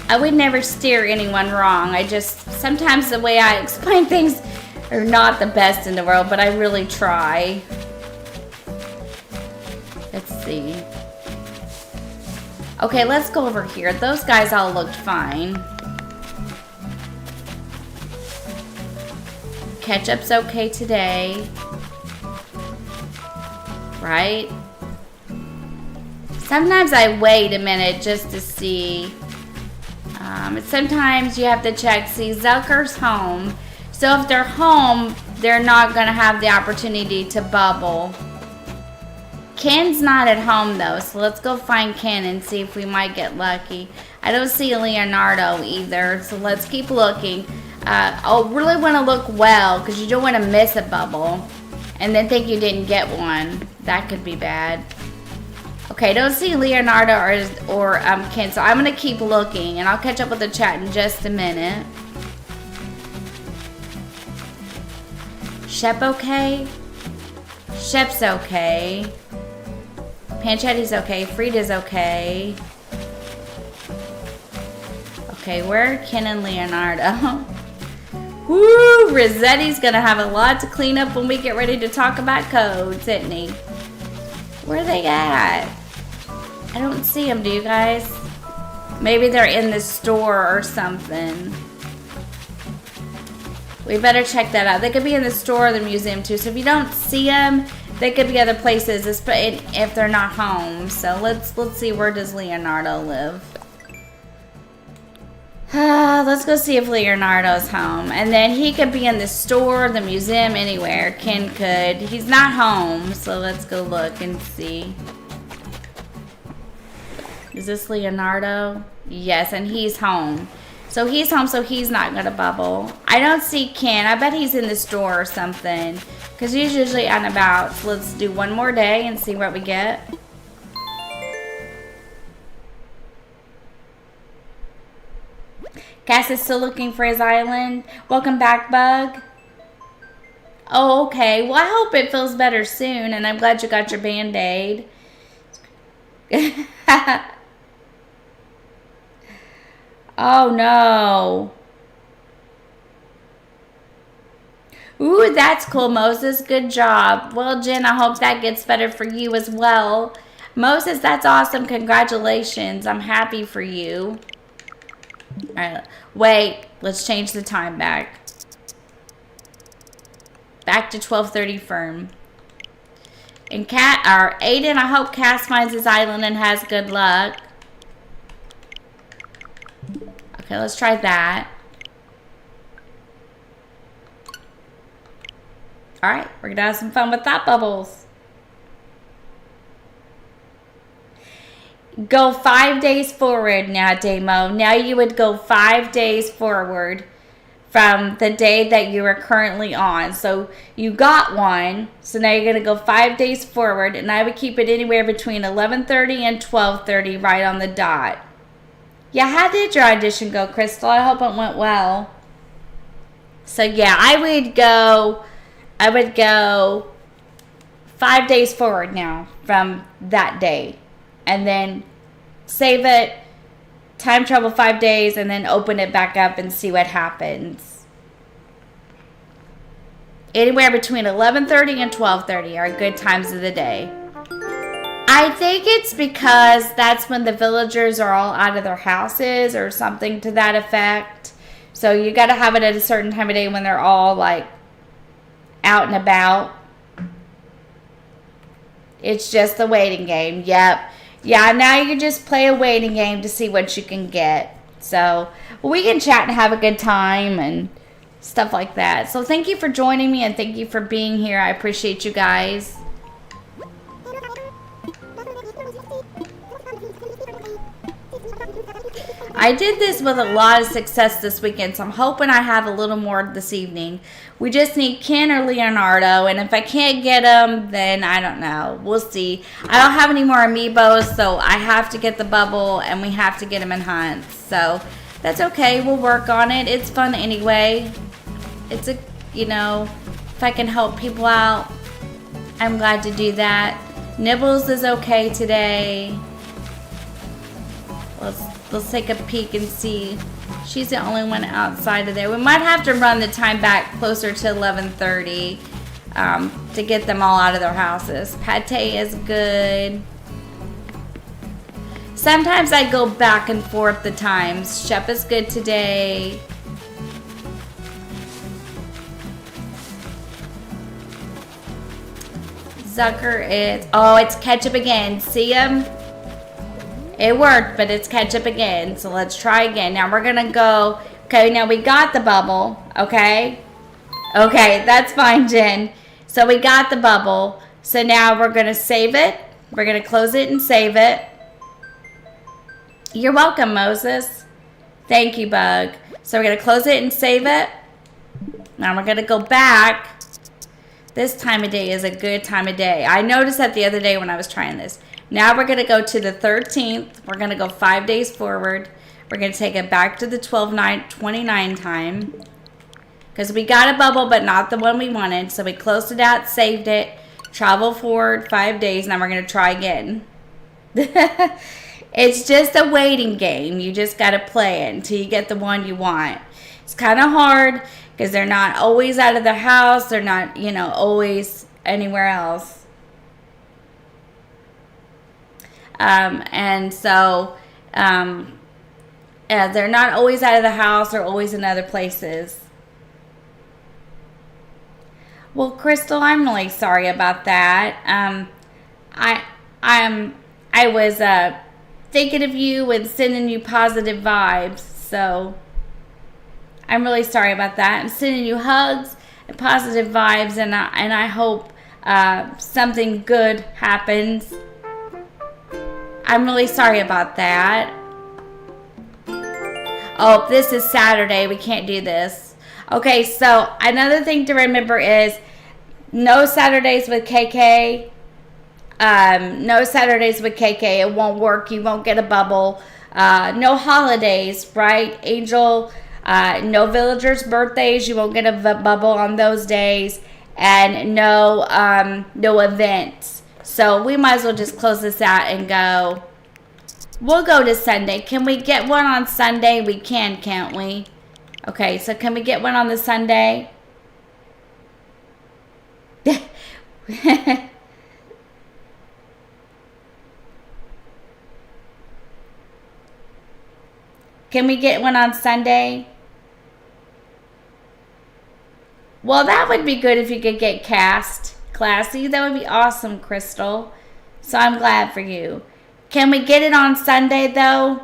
I would never steer anyone wrong. I just, sometimes the way I explain things are not the best in the world, but I really try. Let's see. Okay, let's go over here. Those guys all looked fine. Ketchup's okay today. Right? Sometimes I wait a minute just to see. Sometimes you have to check. See, Zucker's home. So if they're home, they're not going to have the opportunity to bubble. Ken's not at home though, so let's go find Ken and see if we might get lucky. I don't see Leonardo either, so let's keep looking. I really want to look well because you don't want to miss a bubble and then think you didn't get one. That could be bad. Okay, don't see Leonardo or Ken, so I'm going to keep looking and I'll catch up with the chat in just a minute. Shep okay? Shep's okay. Panchetti's okay. Frida's okay. Okay, where are Ken and Leonardo? Woo! Rossetti's gonna have a lot to clean up when we get ready to talk about codes, isn't he? Where are they at? I don't see them, do you guys? Maybe they're in the store or something. We better check that out. They could be in the store or the museum too. So if you don't see them, they could be other places if they're not home. So let's see, where does Leonardo live? Let's go see if Leonardo's home. And then he could be in the store, the museum, anywhere. Ken could. He's not home, so let's go look and see. Is this Leonardo? Yes, and he's home. So he's home, so he's not going to bubble. I don't see Ken. I bet he's in the store or something, because he's usually out and about. So let's do one more day and see what we get. Cass is still looking for his island. Welcome back, Bug. Oh, okay. Well, I hope it feels better soon, and I'm glad you got your Band-Aid. Oh, no. Ooh, that's cool, Moses. Good job. Well, Jen, I hope that gets better for you as well. Moses, that's awesome. Congratulations. I'm happy for you. All right. Wait, let's change the time back. Back to 12:30 firm. And Aiden, I hope Cass finds his island and has good luck. Okay, let's try that. Alright, we're gonna have some fun with thought bubbles. Go 5 days forward now, Damo. Now you would go 5 days forward from the day that you are currently on. So you got one. So now you're going to go 5 days forward. And I would keep it anywhere between 11:30 and 12:30 right on the dot. Yeah, how did your audition go, Crystal? I hope it went well. So yeah, I would go 5 days forward now from that day. And then save it, time travel 5 days, and then open it back up and see what happens. Anywhere between 11:30 and 12:30 are good times of the day. I think it's because that's when the villagers are all out of their houses or something to that effect. So you got to have it at a certain time of day when they're all like out and about. It's just a waiting game. Yep. Yeah, now you just play a waiting game to see what you can get. So we can chat and have a good time and stuff like that. So thank you for joining me and thank you for being here. I appreciate you guys. I did this with a lot of success this weekend, so I'm hoping I have a little more this evening. We just need Ken or Leonardo, and if I can't get them, then I don't know. We'll see. I don't have any more amiibos, so I have to get the bubble, and we have to get them in hunts. So that's okay. We'll work on it. It's fun anyway. It's a, you know, if I can help people out, I'm glad to do that. Nibbles is okay today. Let's take a peek and see. She's the only one outside of there. We might have to run the time back closer to 11:30 to get them all out of their houses. Pate is good. Sometimes I go back and forth the times. Shep is good today. Zucker is... Oh, it's ketchup again. See him? It worked, but it's ketchup again. So let's try again. Now we're going to go... Okay, now we got the bubble. Okay? Okay, that's fine, Jen. So we got the bubble. So now we're going to save it. We're going to close it and save it. You're welcome, Moses. Thank you, Bug. So we're going to close it and save it. Now we're going to go back. This time of day is a good time of day. I noticed that the other day when I was trying this. Now we're going to go to the 13th. We're going to go 5 days forward. We're going to take it back to the 12:29 time. Because we got a bubble, but not the one we wanted. So we closed it out, saved it, travel forward 5 days. Now we're going to try again. It's just a waiting game. You just got to play it until you get the one you want. It's kind of hard because they're not always out of the house. They're not, you know, always anywhere else. And so they're not always out of the house. They're always in other places. Well, Crystal, I'm really sorry about that. I was thinking of you and sending you positive vibes. So I'm really sorry about that. I'm sending you hugs and positive vibes, and I hope something good happens. I'm really sorry about that. Oh, this is Saturday. We can't do this. Okay, so another thing to remember is no Saturdays with KK. No Saturdays with KK. It won't work. You won't get a bubble. No holidays, right? Angel, no villagers' birthdays. You won't get a bubble on those days. And no events. So we might as well just close this out and go. We'll go to Sunday. Can we get one on Sunday? We can, can't we? Okay, so can we get one on the Sunday? Can we get one on Sunday? Well, that would be good if you could get cast. Classy. That would be awesome, Crystal. So I'm glad for you. Can we get it on Sunday, though?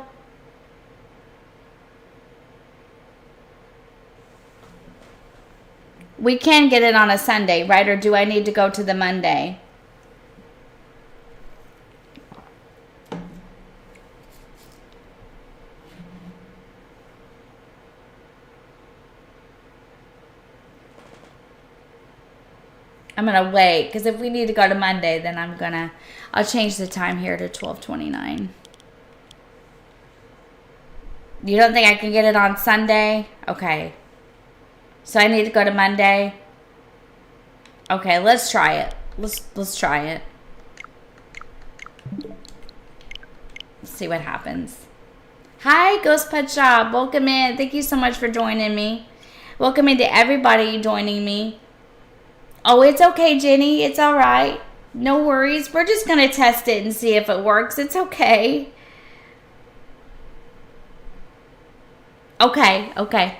We can get it on a Sunday, right? Or do I need to go to the Monday? I'm going to wait, because if we need to go to Monday, then I'll change the time here to 12:29. You don't think I can get it on Sunday? Okay. So I need to go to Monday? Okay, let's try it. Let's try it. Let's see what happens. Hi, Ghost Pet Shop. Welcome in. Thank you so much for joining me. Welcome in to everybody joining me. Oh, it's okay, Jenny. It's all right. No worries. We're just going to test it and see if it works. It's okay. Okay.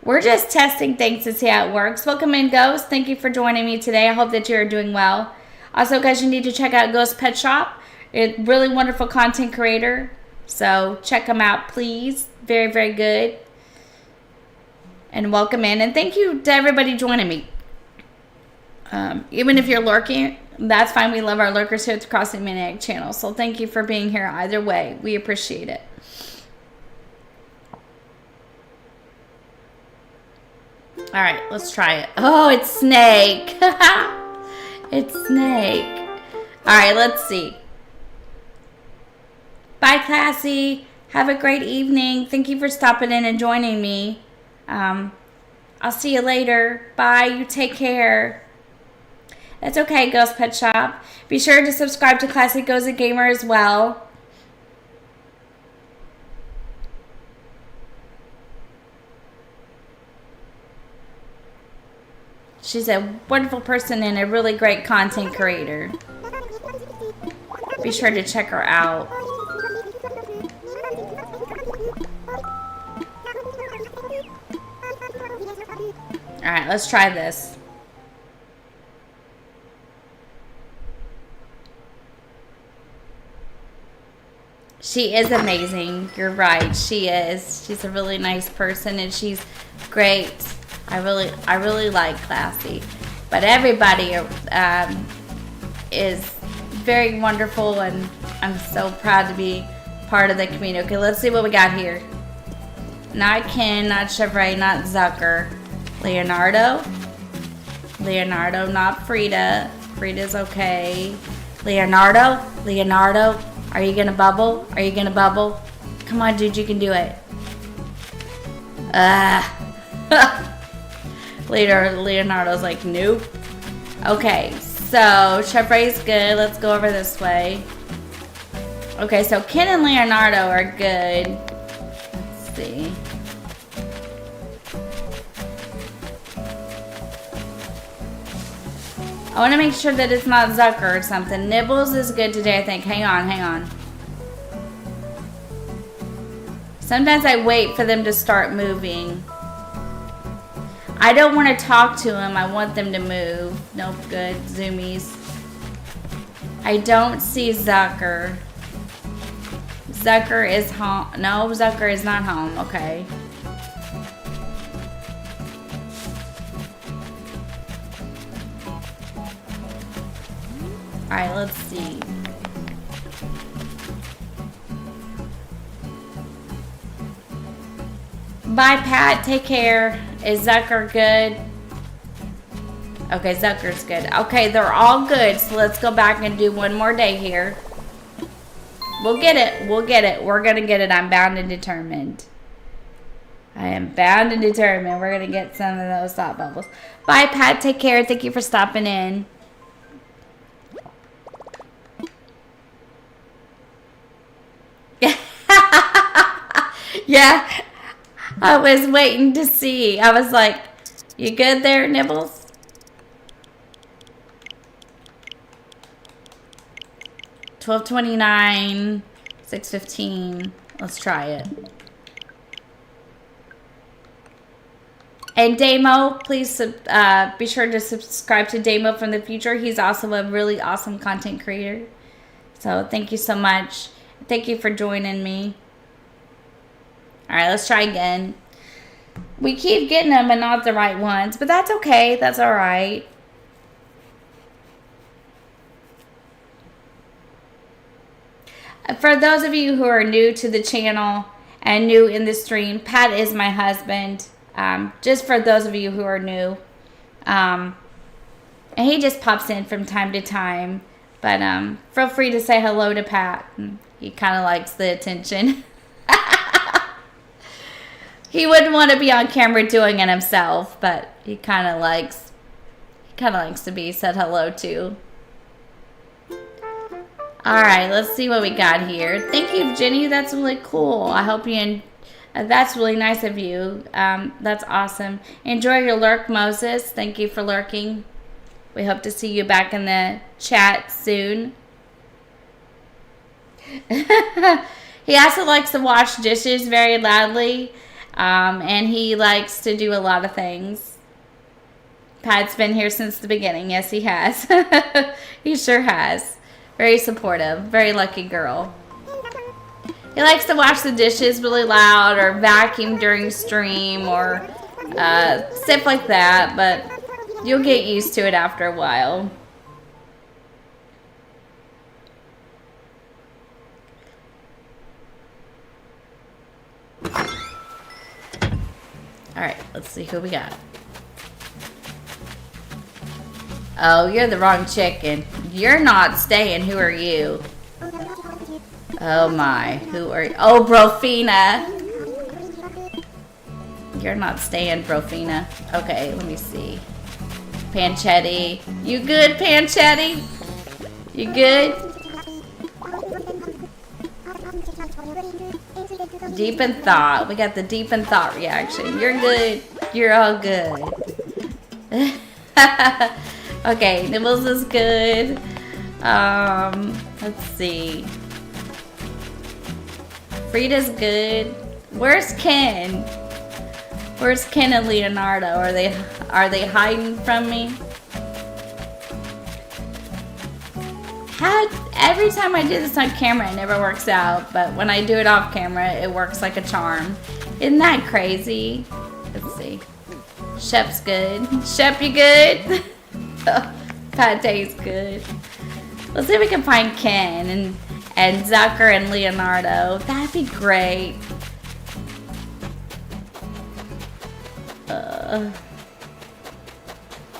We're just testing things to see how it works. Welcome in, Ghost. Thank you for joining me today. I hope that you're doing well. Also, guys, you need to check out Ghost Pet Shop. It's a really wonderful content creator. So check them out, please. Very, very good. And welcome in. And thank you to everybody joining me. Even if you're lurking, that's fine. We love our lurkers here at the CrossingManiac channel. So thank you for being here either way. We appreciate it. All right, let's try it. Oh, it's Snake. It's Snake. All right, let's see. Bye, Classy. Have a great evening. Thank you for stopping in and joining me. I'll see you later. Bye. You take care. That's okay, Ghost Pet Shop. Be sure to subscribe to Classic Goes a Gamer as well. She's a wonderful person and a really great content creator. Be sure to check her out. Alright, let's try this. She is amazing. You're right. She is. She's a really nice person and she's great. I really like Classy. But everybody is very wonderful and I'm so proud to be part of the community. Okay, let's see what we got here. Not Ken, not Savory, not Zucker. Leonardo, not Frida. Frida's okay. Leonardo, are you gonna bubble? Come on, dude, you can do it. Leonardo's like, nope. Okay, so Savory's good. Let's go over this way. Okay, so Ken and Leonardo are good. Let's see. I want to make sure that it's not Zucker or something. Nibbles is good today, I think. Hang on. Sometimes I wait for them to start moving. I don't want to talk to them. I want them to move. Nope, good. Zoomies. I don't see Zucker. Zucker is home. No, Zucker is not home. Okay. Alright, let's see. Bye, Pat. Take care. Is Zucker good? Okay, Zucker's good. Okay, they're all good. So let's go back and do one more day here. We'll get it. We're going to get it. I'm bound and determined. I am bound and determined. We're going to get some of those thought bubbles. Bye, Pat. Take care. Thank you for stopping in. Yeah, I was waiting to see. I was like, you good there, Nibbles? 12:29, 6:15. Let's try it. And Damo, please be sure to subscribe to Damo from the future. He's also a really awesome content creator. So thank you so much. Thank you for joining me. All right, let's try again. We keep getting them and not the right ones, but that's okay. That's all right. For those of you who are new to the channel and new in the stream, Pat is my husband. Just for those of you who are new. And he just pops in from time to time. But feel free to say hello to Pat. He kind of likes the attention. He wouldn't want to be on camera doing it himself, but he kind of likes to be said hello to. All right, let's see what we got here. Thank you, Jenny. That's really cool. I hope you. That's really nice of you. That's awesome. Enjoy your lurk, Moses. Thank you for lurking. We hope to see you back in the chat soon. He also likes to wash dishes very loudly. And he likes to do a lot of things. Pat's been here since the beginning. Yes, he has. He sure has. Very supportive. Very lucky girl. He likes to wash the dishes really loud or vacuum during stream or stuff like that, but you'll get used to it after a while. All right, let's see who we got. Oh, you're the wrong chicken. You're not staying. Who are you? Oh my, who are you? Oh, Brofina. You're not staying, Brofina. Okay, let me see. Panchetti. You good, Panchetti? You good? Deep in thought. We got the deep in thought reaction. You're good. You're all good. Okay, Nibbles is good. Let's see. Frida's good. Where's Ken? Where's Ken and Leonardo? Are they hiding from me? Every time I do this on camera, it never works out. But when I do it off camera, it works like a charm. Isn't that crazy? Let's see. Shep's good. Shep, you good? Pate's good. Let's see if we can find Ken and Zucker and Leonardo. That'd be great.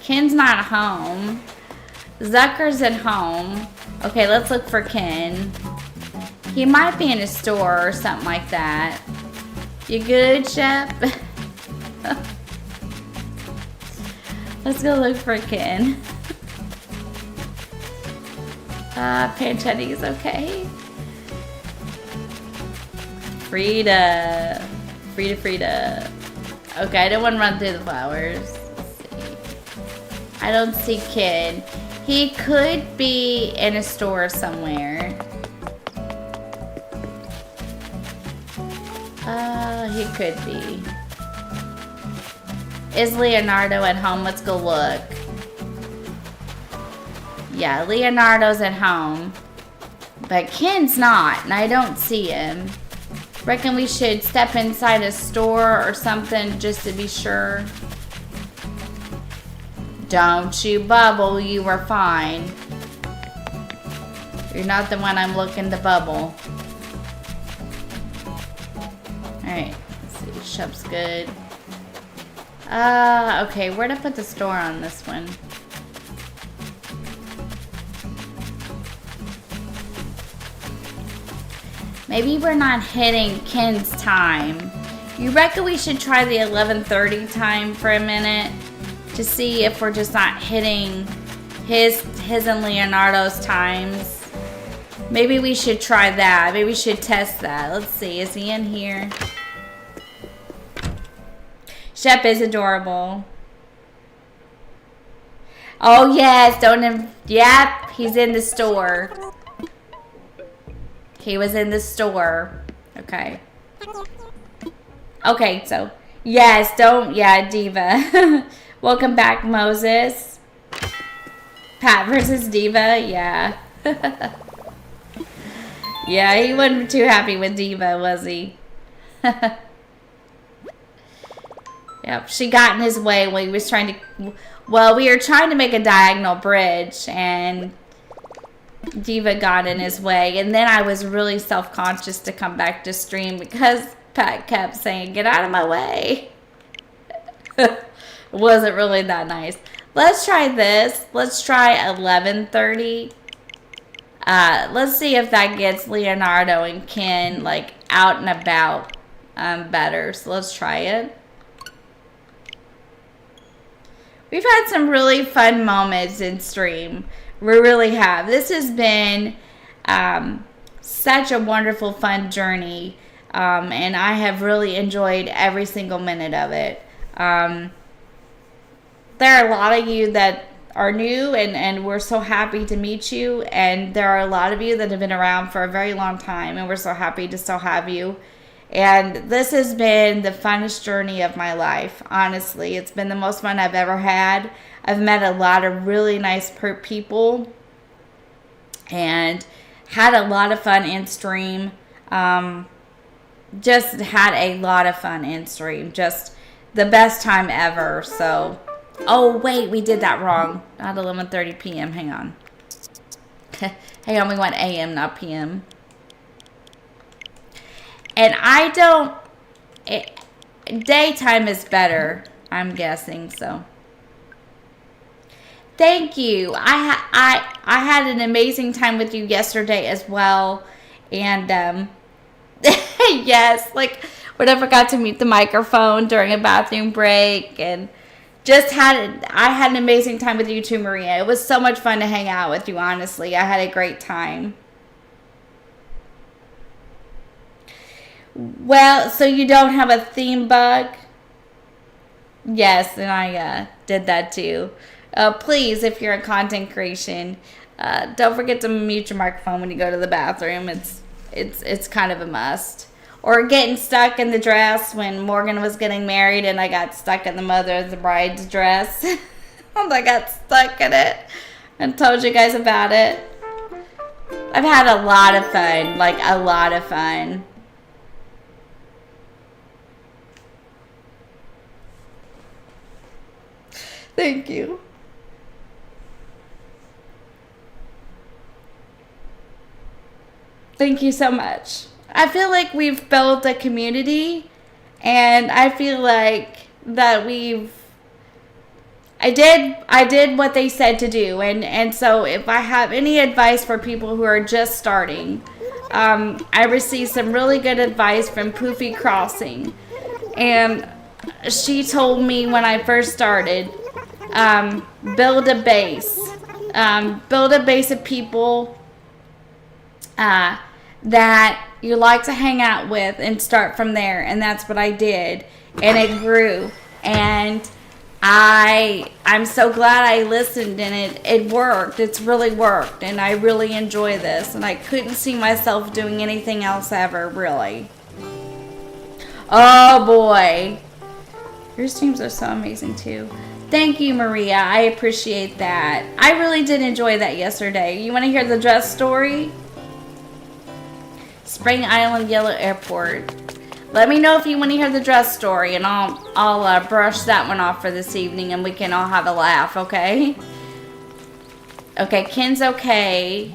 Ken's not home. Zucker's at home. Okay, let's look for Ken. He might be in a store or something like that. You good, Shep? Let's go look for Ken. Panchetti's okay. Frida. Okay, I don't want to run through the flowers. Let's see. I don't see Ken. He could be in a store somewhere. He could be. Is Leonardo at home? Let's go look. Yeah, Leonardo's at home. But Ken's not, and I don't see him. Reckon we should step inside a store or something just to be sure. Don't you bubble, you were fine. You're not the one I'm looking to bubble. Alright, let's see, Shep's good. Okay, where'd I put the store on this one? Maybe we're not hitting Ken's time. You reckon we should try the 11:30 time for a minute to see if we're just not hitting his and Leonardo's times? Maybe we should try that. Maybe we should test that. Let's see. Is he in here? Shep is adorable. Oh yes, don't. Yep, he's in the store. He was in the store. Okay. Okay, so yes, yeah, Diva. Welcome back, Moses. Pat versus Diva, yeah. Yeah, he wasn't too happy with Diva, was he? Yep, she got in his way when he was trying to... Well, we were trying to make a diagonal bridge, and Diva got in his way. And then I was really self-conscious to come back to stream because Pat kept saying, get out of my way. It wasn't really that nice. Let's try this. Let's try 11:30. Let's see if that gets Leonardo and Ken, like, out and about better. So let's try it. We've had some really fun moments in stream. We really have. This has been such a wonderful, fun journey. And I have really enjoyed every single minute of it. There are a lot of you that are new, and we're so happy to meet you. And there are a lot of you that have been around for a very long time, and we're so happy to still have you. And this has been the funnest journey of my life, honestly. It's been the most fun I've ever had. I've met a lot of really nice people and had a lot of fun in stream. Just had a lot of fun in stream. Just the best time ever. So, oh, wait, we did that wrong. Not 11:30 p.m. Hang on. Hang on, we went a.m., not p.m. And I don't... daytime is better, I'm guessing, so... Thank you. I had an amazing time with you yesterday as well. And, yes, like, when I forgot to mute the microphone during a bathroom break. And I had an amazing time with you too, Maria. It was so much fun to hang out with you, honestly. I had a great time. Well, so you don't have a theme bug? Yes, and I did that too. Please, if you're in content creation, don't forget to mute your microphone when you go to the bathroom. It's kind of a must. Or getting stuck in the dress when Morgan was getting married and I got stuck in the mother of the bride's dress. I got stuck in it and told you guys about it. I've had a lot of fun, like a lot of fun. Thank you. Thank you so much. I feel like we've built a community, and I feel like that I did what they said to do, and so if I have any advice for people who are just starting, I received some really good advice from Poofy Crossing, and she told me when I first started, build a base of people that you like to hang out with and start from there. And that's what I did, and it grew, and I'm so glad I listened, and it worked. It's really worked, and I really enjoy this, and I couldn't see myself doing anything else ever, really. Oh boy, your streams are so amazing too. Thank you, Maria. I appreciate that. I really did enjoy that yesterday. You want to hear the dress story? Spring Island Yellow Airport. Let me know if you want to hear the dress story, and I'll brush that one off for this evening, and we can all have a laugh, okay? Okay, Ken's okay.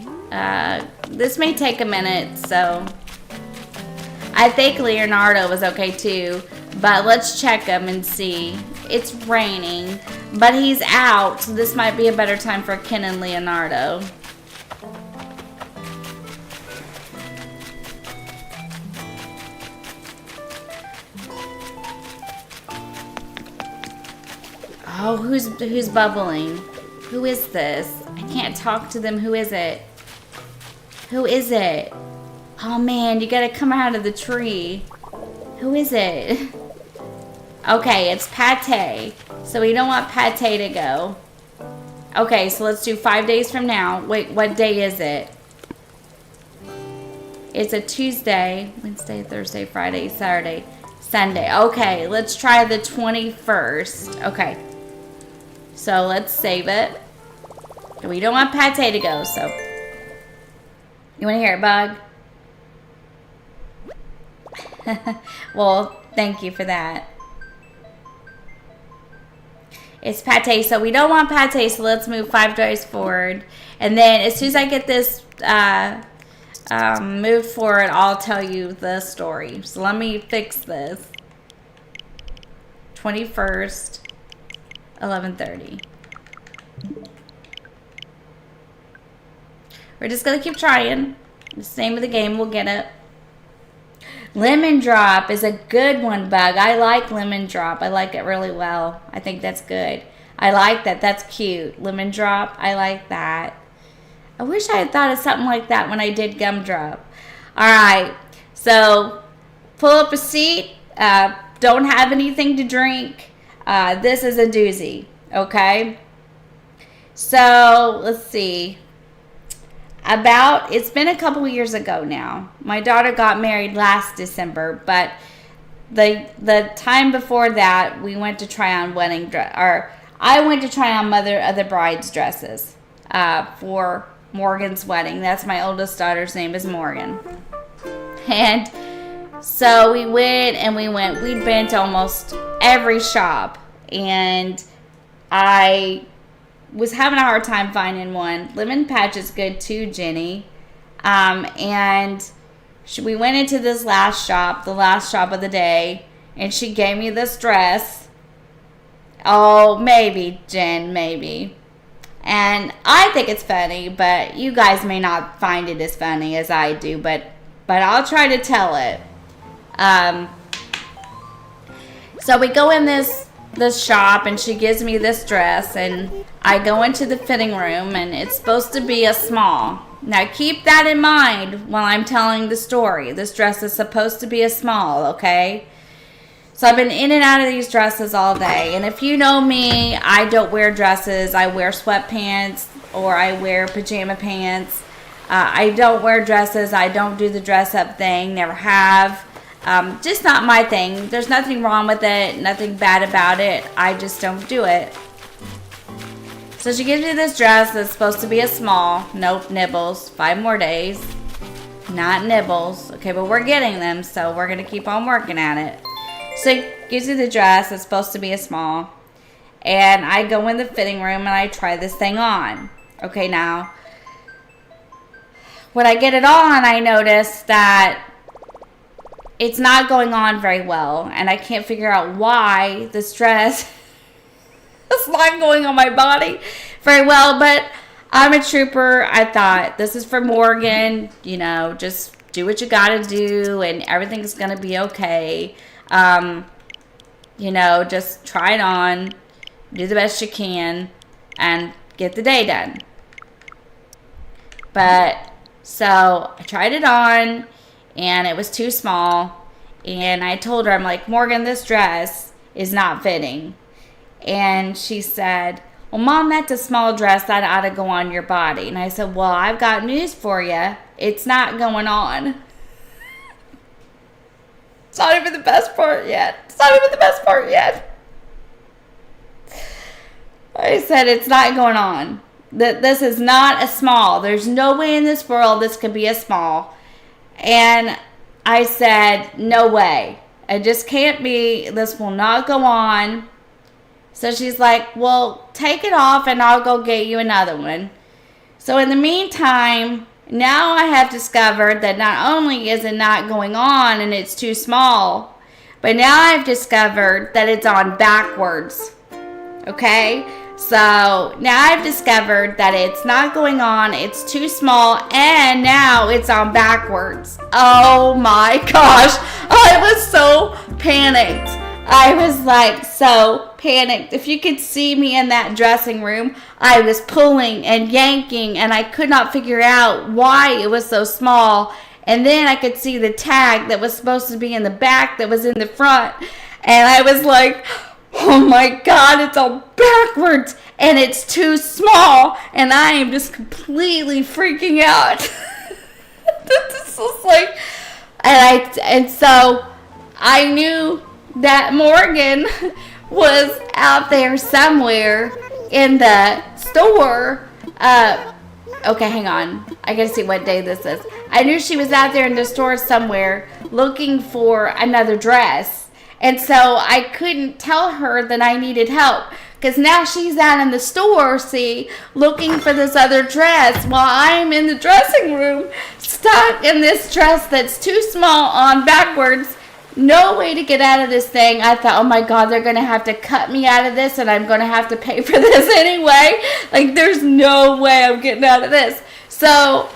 This may take a minute, so... I think Leonardo was okay too, but let's check him and see. It's raining, but he's out, so this might be a better time for Ken and Leonardo. Oh, who's bubbling? Who is this? I can't talk to them. Who is it? Who is it? Oh man, you gotta come out of the tree. Who is it? Okay, it's Pate. So we don't want Pate to go. Okay, so let's do 5 days from now. Wait, what day is it? It's a Tuesday, Wednesday, Thursday, Friday, Saturday, Sunday. Okay, let's try the 21st. Okay. So let's save it. We don't want pate to go, so. You want to hear it, Bug? Well, thank you for that. It's pate, so we don't want pate, so let's move 5 days forward. And then as soon as I get this moved forward, I'll tell you the story. So let me fix this. 21st, 11:30. We're just going to keep trying. It's the name of the game. We'll get it. Lemon drop is a good one, Bug. I like lemon drop. I like it really well. I think that's good. I like that. That's cute. Lemon drop. I like that. I wish I had thought of something like that when I did gumdrop. All right. So pull up a seat. Don't have anything to drink. This is a doozy. Okay. So let's see. It's been a couple years ago now. My daughter got married last December, but the time before that, we went to try on I went to try on other brides' dresses for Morgan's wedding. That's my oldest daughter's name is Morgan. And so we went. We'd been to almost every shop, and I was having a hard time finding one. Lemon Patch is good too, Jenny. And we went into this last shop, the last shop of the day, and she gave me this dress. Oh, maybe, Jen, maybe. And I think it's funny, but you guys may not find it as funny as I do, but I'll try to tell it. So we go in this shop, and she gives me this dress, and I go into the fitting room, and it's supposed to be a small. Now keep that in mind while I'm telling the story. This dress is supposed to be a small, okay? So I've been in and out of these dresses all day, and if you know me, I don't wear dresses. I wear sweatpants, or I wear pajama pants. I don't wear dresses. I don't do the dress up thing, never have. Just not my thing. There's nothing wrong with it, nothing bad about it. I just don't do it. So she gives me this dress that's supposed to be a small. Nope, nibbles. 5 more days. Not nibbles. Okay, but we're getting them, so we're going to keep on working at it. So she gives me the dress that's supposed to be a small. And I go in the fitting room and I try this thing on. Okay, now, when I get it on, I notice that it's not going on very well, and I can't figure out why this dress is not going on my body very well, but I'm a trooper. I thought, this is for Morgan, you know, just do what you gotta do, and everything's gonna be okay. You know, just try it on, do the best you can, and get the day done. But, so, I tried it on, and it was too small, and I told her, I'm like, Morgan, this dress is not fitting. And she said, well, Mom, that's a small dress that ought to go on your body. And I said, well, I've got news for you. It's not going on. It's not even the best part yet. It's not even the best part yet. I said, it's not going on. This is not a small. There's no way in this world this could be a small. And I said, no way. It just can't be. This will not go on. So she's like, well, take it off and I'll go get you another one. So in the meantime, now I have discovered that not only is it not going on and it's too small, but now I've discovered that it's on backwards. Okay? So now I've discovered that it's not going on, it's too small, and now it's on backwards. Oh my gosh. I was so panicked. I was like so panicked. If you could see me in that dressing room, I was pulling and yanking, and I could not figure out why it was so small. And then I could see the tag that was supposed to be in the back that was in the front. And I was like, oh my God, it's all backwards and it's too small. And I am just completely freaking out. This is It's just like, and so I knew that Morgan was out there somewhere in the store. Okay, hang on. I gotta see what day this is. I knew she was out there in the store somewhere looking for another dress. And so I couldn't tell her that I needed help. Because now she's out in the store, see, looking for this other dress while I'm in the dressing room stuck in this dress that's too small on backwards. No way to get out of this thing. I thought, oh my God, they're going to have to cut me out of this and I'm going to have to pay for this anyway. Like, there's no way I'm getting out of this. So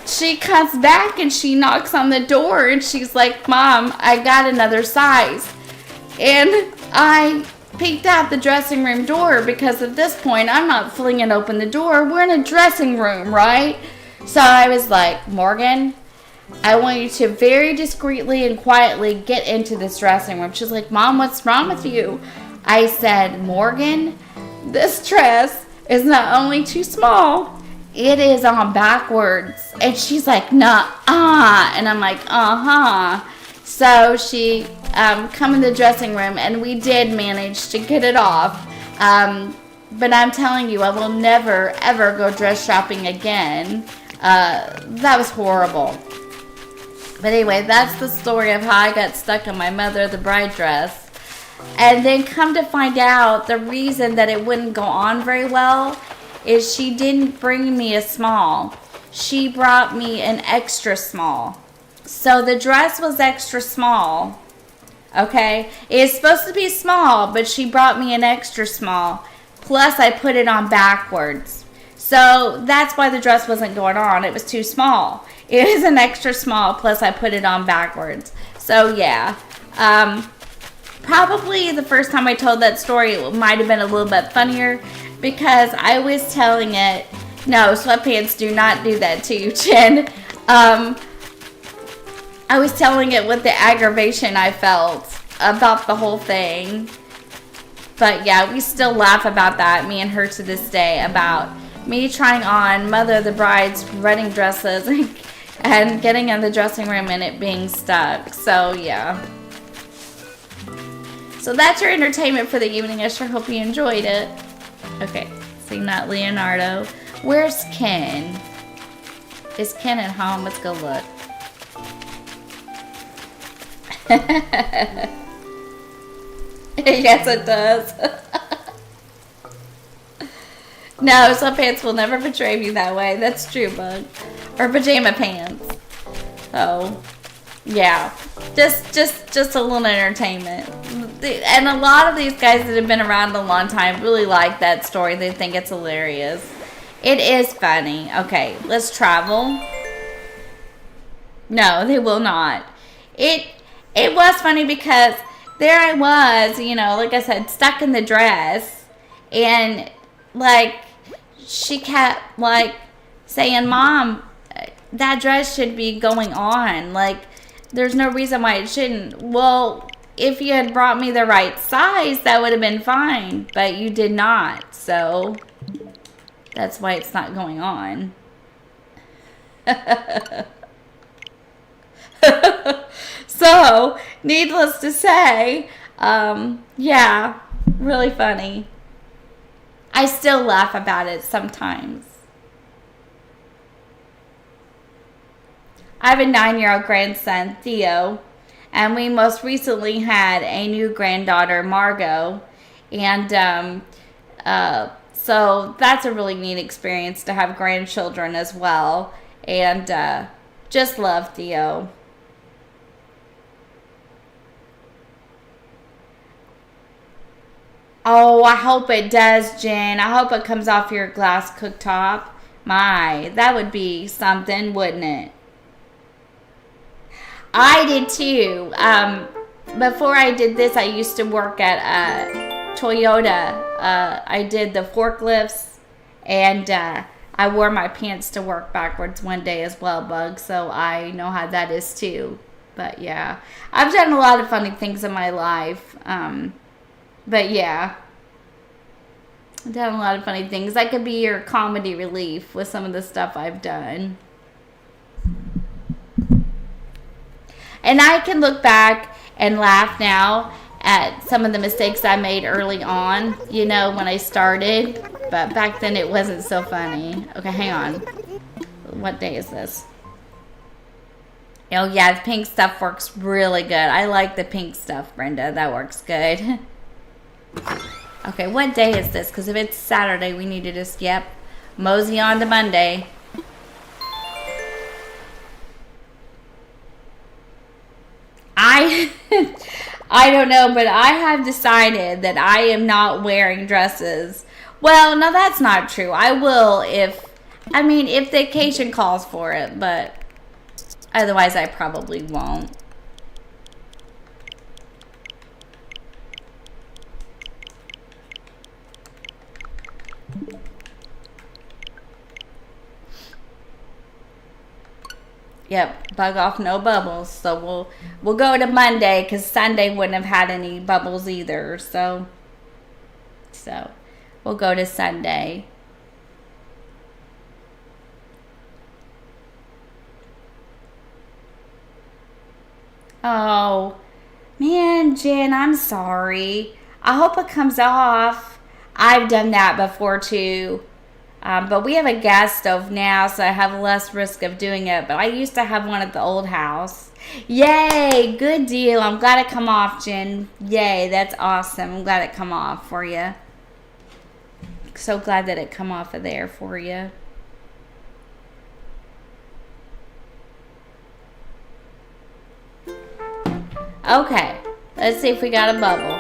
she comes back and she knocks on the door and she's like, Mom, I got another size. And I peeked out the dressing room door because at this point, I'm not flinging open the door. We're in a dressing room, right? So I was like, Morgan, I want you to very discreetly and quietly get into this dressing room. She's like, Mom, what's wrong with you? I said, Morgan, this dress is not only too small, it is on backwards. And she's like, nuh-uh. And I'm like, uh-huh. So she come in the dressing room, and we did manage to get it off. But I'm telling you, I will never, ever go dress shopping again. That was horrible. But anyway, that's the story of how I got stuck in my Mother the Bride dress. And then come to find out, the reason that it wouldn't go on very well is she didn't bring me a small. She brought me an extra small. So the dress was extra small. Okay? It's supposed to be small, but she brought me an extra small. Plus, I put it on backwards. So that's why the dress wasn't going on. It was too small. It was an extra small, plus I put it on backwards. So, yeah. Probably the first time I told that story, it might have been a little bit funnier because I was telling it. No, sweatpants do not do that to you, Jen. I was telling it with the aggravation I felt about the whole thing. But yeah, we still laugh about that, me and her to this day, about me trying on Mother of the Bride's wedding dresses and getting in the dressing room and it being stuck. So yeah. So that's your entertainment for the evening. I sure hope you enjoyed it. Okay, see, not Leonardo. Where's Ken? Is Ken at home? Let's go look. Yes, it does. No, sweatpants will never betray me that way. That's true, bug. Or pajama pants. So, yeah. Just a little entertainment. And a lot of these guys that have been around a long time really like that story. They think it's hilarious. It is funny. Okay, let's travel. No, they will not. It was funny because there I was, you know, like I said, stuck in the dress. And, like, she kept, like, saying, Mom, that dress should be going on. Like, there's no reason why it shouldn't. Well, if you had brought me the right size, that would have been fine. But you did not. So, that's why it's not going on. So, needless to say, yeah, really funny. I still laugh about it sometimes. I have a 9-year-old grandson, Theo, and we most recently had a new granddaughter, Margot, and so that's a really neat experience to have grandchildren as well, and just love Theo. Oh, I hope it does, Jen. I hope it comes off your glass cooktop. My, that would be something, wouldn't it? I did too. Before I did this, I used to work at Toyota. I did the forklifts, and I wore my pants to work backwards one day as well, Bug. So I know how that is too. But yeah, I've done a lot of funny things in my life. But yeah, I've done a lot of funny things. That could be your comedy relief with some of the stuff I've done. And I can look back and laugh now at some of the mistakes I made early on, you know, when I started. But back then it wasn't so funny. Okay, hang on. What day is this? Oh, yeah, the pink stuff works really good. I like the pink stuff, Brenda. That works good. Okay, what day is this? Because if it's Saturday, we need to just, yep, mosey on to Monday. I don't know, but I have decided that I am not wearing dresses. Well, no, that's not true. I will if the occasion calls for it, but otherwise I probably won't. Yep, bug off, no bubbles. So we'll go to Monday because Sunday wouldn't have had any bubbles either. So we'll go to Sunday. Oh, man, Jen, I'm sorry. I hope it comes off. I've done that before too. But we have a gas stove now, so I have less risk of doing it. But I used to have one at the old house. Yay! Good deal. I'm glad it come off, Jen. Yay, that's awesome. I'm glad it come off for you. So glad that it come off of there for you. Okay, let's see if we got a bubble.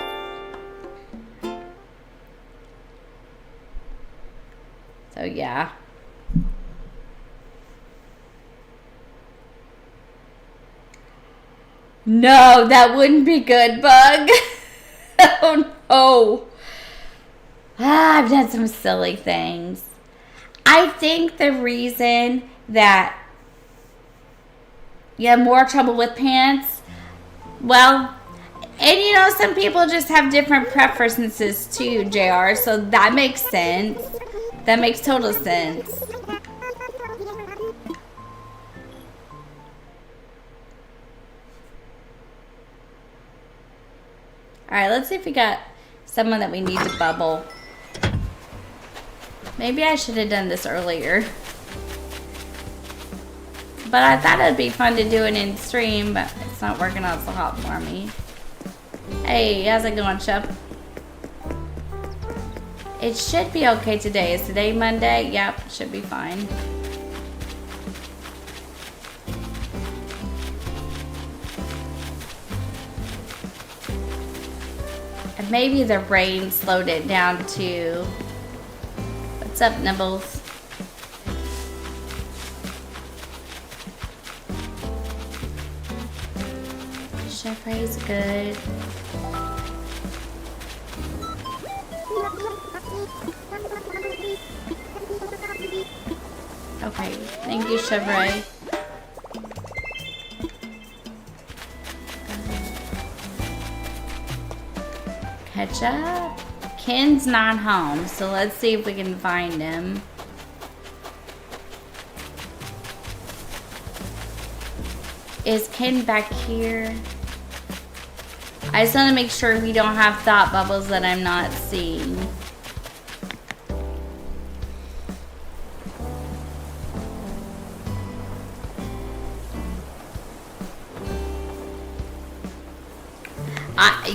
So yeah. No, that wouldn't be good, Bug. Oh no. I've done some silly things. I think the reason that you have more trouble with pants, well, and you know, some people just have different preferences too, JR, so that makes sense. That makes total sense. Alright, let's see if we got someone that we need to bubble. Maybe I should have done this earlier. But I thought it'd be fun to do it in stream, but it's not working out so hot for me. Hey, how's it going, Chup? It should be okay today. Is today Monday? Yep, should be fine. And maybe the rain slowed it down too. What's up, Nibbles? Chef Ray's good. Okay, thank you, Savory. Ketchup? Ken's not home, so let's see if we can find him. Is Ken back here? I just want to make sure we don't have thought bubbles that I'm not seeing.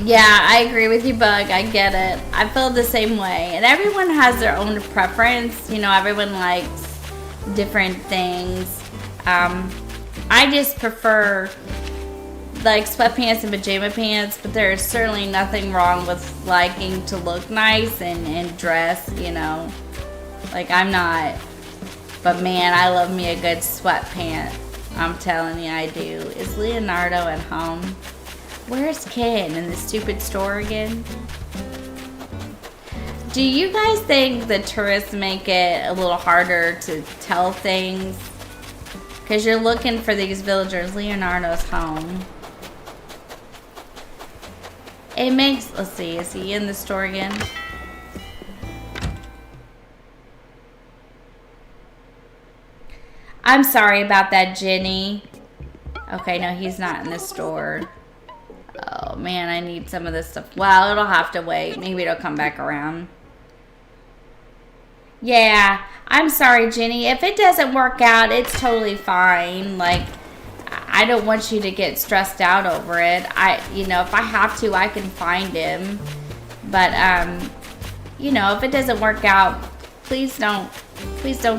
Yeah, I agree with you, Bug. I get it. I feel the same way. And everyone has their own preference. You know, everyone likes different things. I just prefer like sweatpants and pajama pants, but there's certainly nothing wrong with liking to look nice and dress, you know. Like, I'm not. But man, I love me a good sweatpant. I'm telling you, I do. Is Leonardo at home? Where's Ken? In the stupid store again? Do you guys think the tourists make it a little harder to tell things? Because you're looking for these villagers. Leonardo's home. It makes... Let's see. Is he in the store again? I'm sorry about that, Jenny. Okay, no, he's not in the store. Oh man, I need some of this stuff. Well, it'll have to wait. Maybe it'll come back around. Yeah, I'm sorry, Jenny. If it doesn't work out, it's totally fine. Like, I don't want you to get stressed out over it. You know, if I have to, I can find him. But, you know, if it doesn't work out, please don't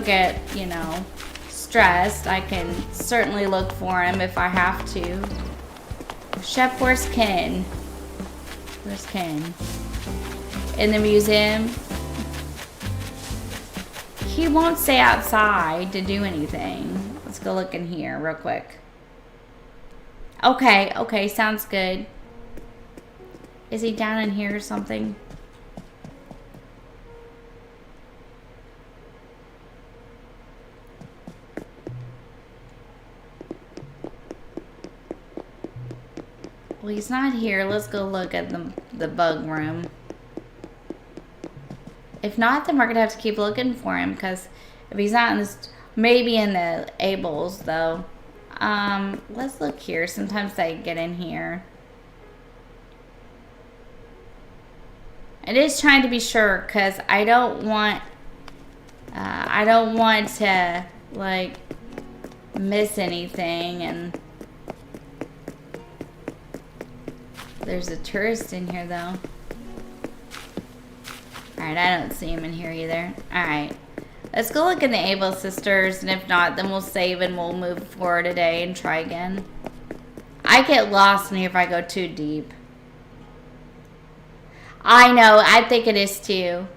get, you know, stressed. I can certainly look for him if I have to. Chef, where's Ken? Where's Ken? In the museum? He won't stay outside to do anything. Let's go look in here real quick. Okay, okay, sounds good. Is he down in here or something? Well, he's not here. Let's go look at the bug room. If not, then we're going to have to keep looking for him, because if he's not in this, maybe in the Abel's, though. Let's look here. Sometimes they get in here. It is trying to be sure, because I don't want to, like, miss anything. And there's a tourist in here, though. Alright, I don't see him in here either. Alright. Let's go look in the Abel sisters, and if not, then we'll save and we'll move forward today and try again. I get lost in here if I go too deep. I know, I think it is too.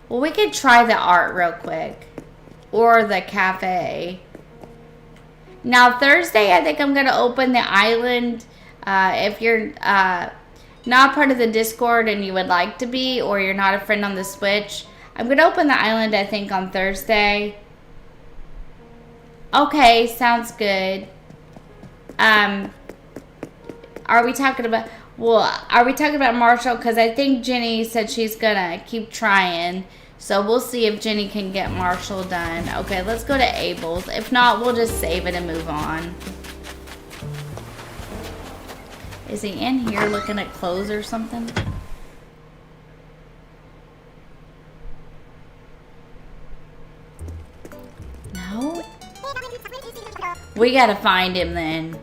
Well, we could try the art real quick. Or the cafe. Now, Thursday, I think I'm going to open the island. If you're not part of the Discord and you would like to be, or you're not a friend on the Switch, I'm going to open the island, I think, on Thursday. Okay, sounds good. Are we talking about... Well, are we talking about Marshall? Because I think Jenny said she's going to keep trying. So we'll see if Jenny can get Marshall done. Okay, let's go to Abel's. If not, we'll just save it and move on. Is he in here looking at clothes or something? No? We gotta find him then.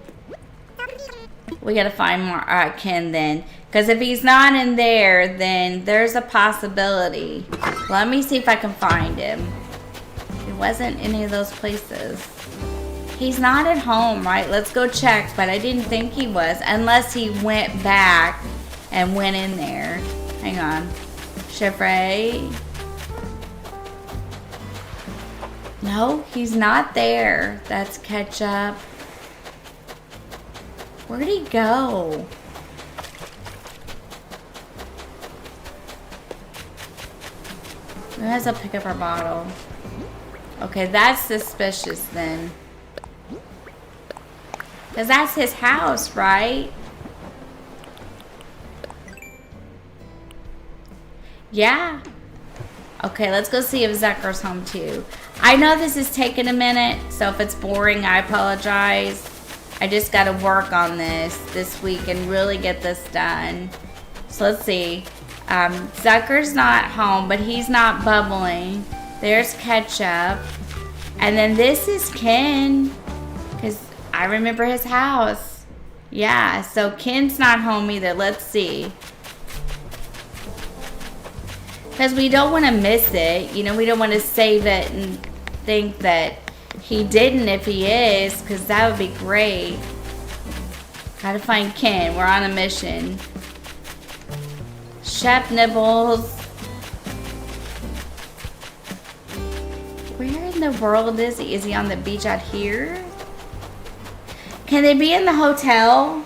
We gotta find Ken then. Because if he's not in there, then there's a possibility. Let me see if I can find him. He wasn't any of those places. He's not at home, right? Let's go check, but I didn't think he was. Unless he went back and went in there. Hang on. Chevrolet. No, he's not there. That's ketchup. Where'd he go? We might as well pick up our bottle. Okay, that's suspicious then. Because that's his house, right? Yeah. Okay, let's go see if Zucker's home too. I know this is taking a minute, so if it's boring, I apologize. I just got to work on this week and really get this done. So let's see. Zucker's not home, but he's not bubbling. There's ketchup. And then this is Ken. Because I remember his house. Yeah, so Ken's not home either. Let's see. Because we don't want to miss it. You know, we don't want to save it and think that he didn't if he is. Because that would be great. Gotta find Ken. We're on a mission. Chef Nibbles. Where in the world is he? Is he on the beach out here? Can they be in the hotel?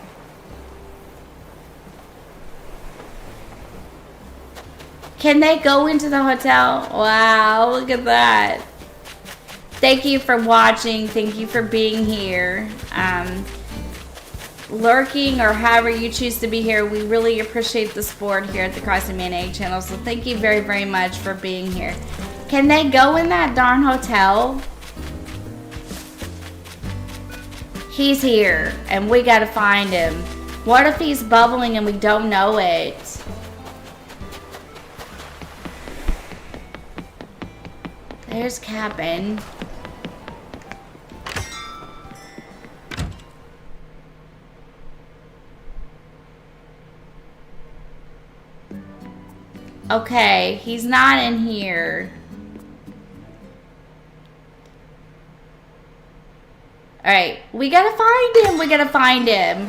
Can they go into the hotel? Wow, look at that. Thank you for watching. Thank you for being here. Lurking or however you choose to be here. We really appreciate the support here at the CrossingManiac channel. So thank you very, very much for being here. Can they go in that darn hotel? He's here, and we gotta find him. What if he's bubbling and we don't know it? There's cabin. Okay, he's not in here. Alright, we gotta find him. We gotta find him.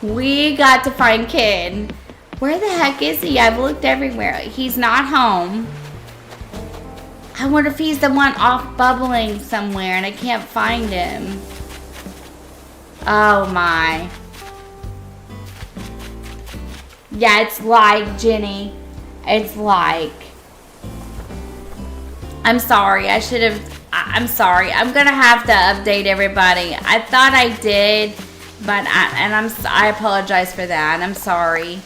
We got to find Ken. Where the heck is he? I've looked everywhere. He's not home. I wonder if he's the one off bubbling somewhere and I can't find him. Oh my. Yeah, it's like, Jenny. It's like. I'm sorry. I'm sorry. I'm gonna have to update everybody. I thought I did, but I apologize for that. I'm sorry.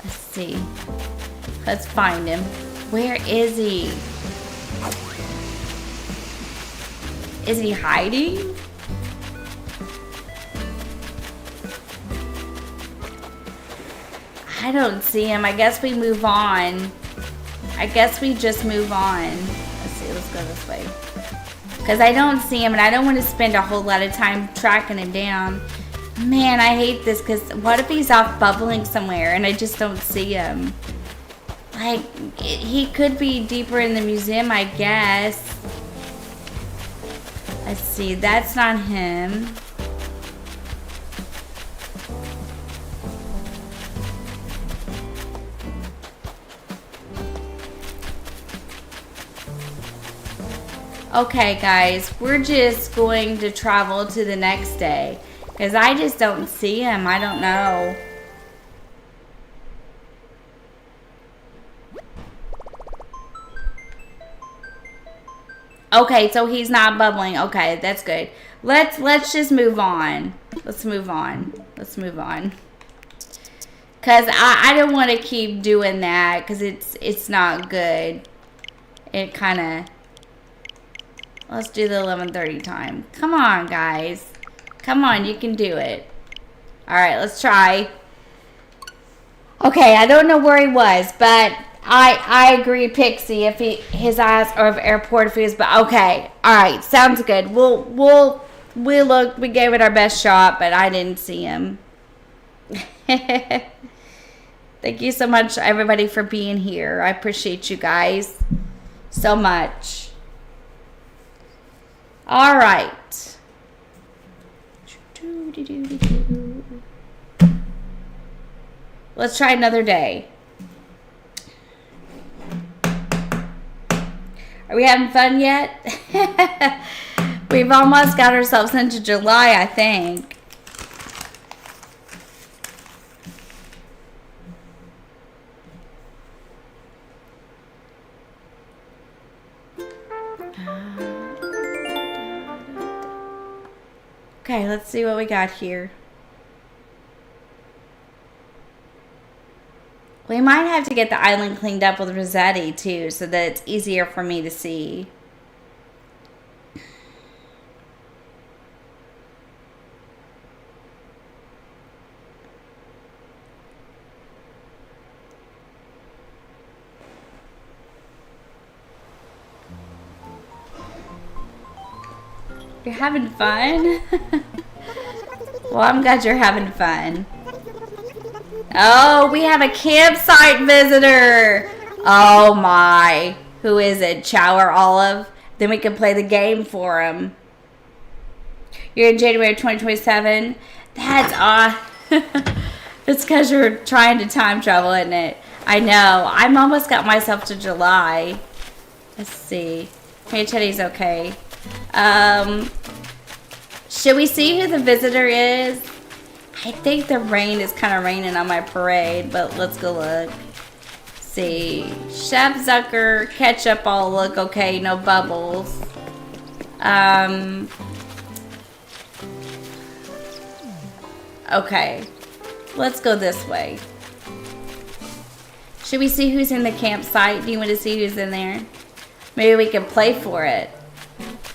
Let's see. Let's find him. Where is he? Is he hiding? I don't see him. I guess we move on. I guess we just move on. Let's see. Let's go this way. Because I don't see him and I don't want to spend a whole lot of time tracking him down. Man, I hate this because what if he's off bubbling somewhere and I just don't see him? Like, he could be deeper in the museum, I guess. Let's see. That's not him. Okay, guys, we're just going to travel to the next day because I just don't see him. I don't know. Okay, so he's not bubbling. Okay, that's good. Let's just move on. Let's move on. Let's move on. Cause I don't want to keep doing that because it's not good. It kind of. Let's do the 11:30 time. Come on, guys. Come on, you can do it. All right, let's try. Okay, I don't know where he was, but I agree, Pixie. If his eyes or if airport if he was, but okay. All right, sounds good. We looked. We gave it our best shot, but I didn't see him. Thank you so much, everybody, for being here. I appreciate you guys so much. All right. Let's try another day. Are we having fun yet? We've almost got ourselves into July, I think. Okay, let's see what we got here. We might have to get the island cleaned up with Rossetti too, so that it's easier for me to see. You're having fun? Well, I'm glad you're having fun. Oh, we have a campsite visitor. Oh my. Who is it? Chow or Olive? Then we can play the game for him. You're in January 2027. That's odd. It's because you're trying to time travel, isn't it? I know. I'm almost got myself to July. Let's see. Hey, Teddy's okay. Should we see who the visitor is? I think the rain is kind of raining on my parade, but let's go look. See. Chef Zucker, ketchup all look okay, no bubbles. Okay. Let's go this way. Should we see who's in the campsite? Do you want to see who's in there? Maybe we can play for it.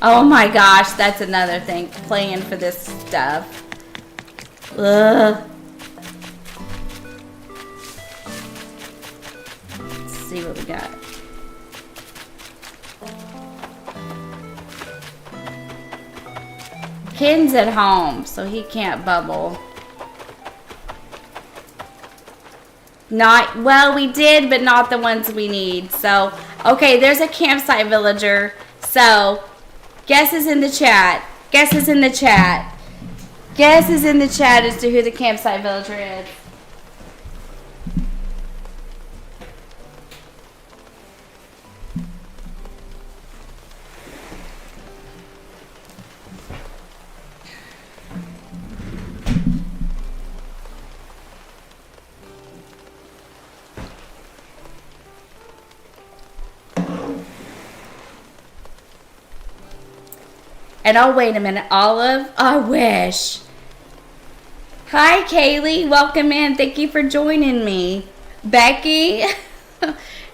Oh my gosh, that's another thing. Playing for this stuff. Ugh. Let's see what we got. Ken's at home, so he can't bubble. Not, well, we did, but not the ones we need. So, okay, there's a campsite villager. So, guess is in the chat. Guess is in the chat. Guess is in the chat as to who the campsite villager is. And oh, wait a minute, Olive, I wish. Hi, Kaylee, welcome in. Thank you for joining me. Becky,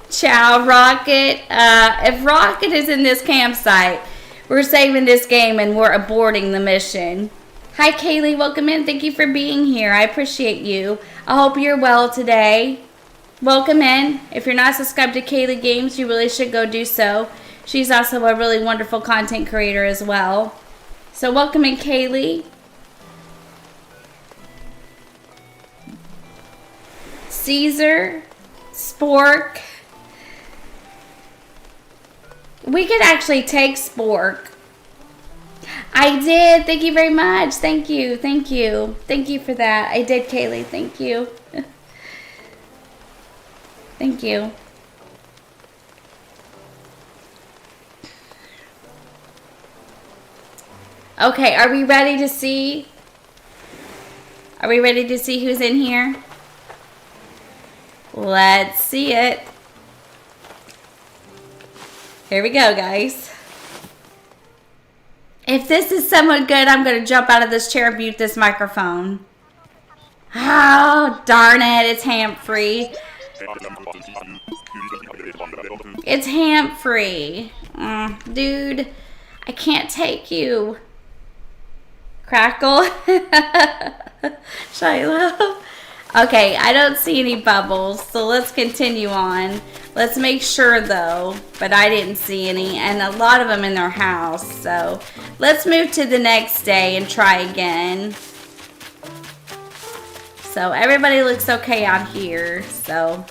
ciao, Rocket. If Rocket is in this campsite, we're saving this game and we're aborting the mission. Hi, Kaylee, welcome in. Thank you for being here. I appreciate you. I hope you're well today. Welcome in. If you're not subscribed to Kaylee Games, you really should go do so. She's also a really wonderful content creator as well. So welcome in, Kaylee. Caesar, Spork. We could actually take Spork. I did. Thank you very much. Thank you. Thank you. Thank you for that. I did, Kaylee. Thank you. Thank you. Okay, are we ready to see? Are we ready to see who's in here? Let's see it. Here we go, guys. If this is someone good, I'm going to jump out of this chair and mute this microphone. Oh, darn it. It's ham-free. It's ham-free. Dude, I can't take you. Crackle. Shiloh. Okay, I don't see any bubbles, so let's continue on. Let's make sure though, but I didn't see any, and a lot of them in their house, so let's move to the next day and try again. So everybody looks okay out here, so.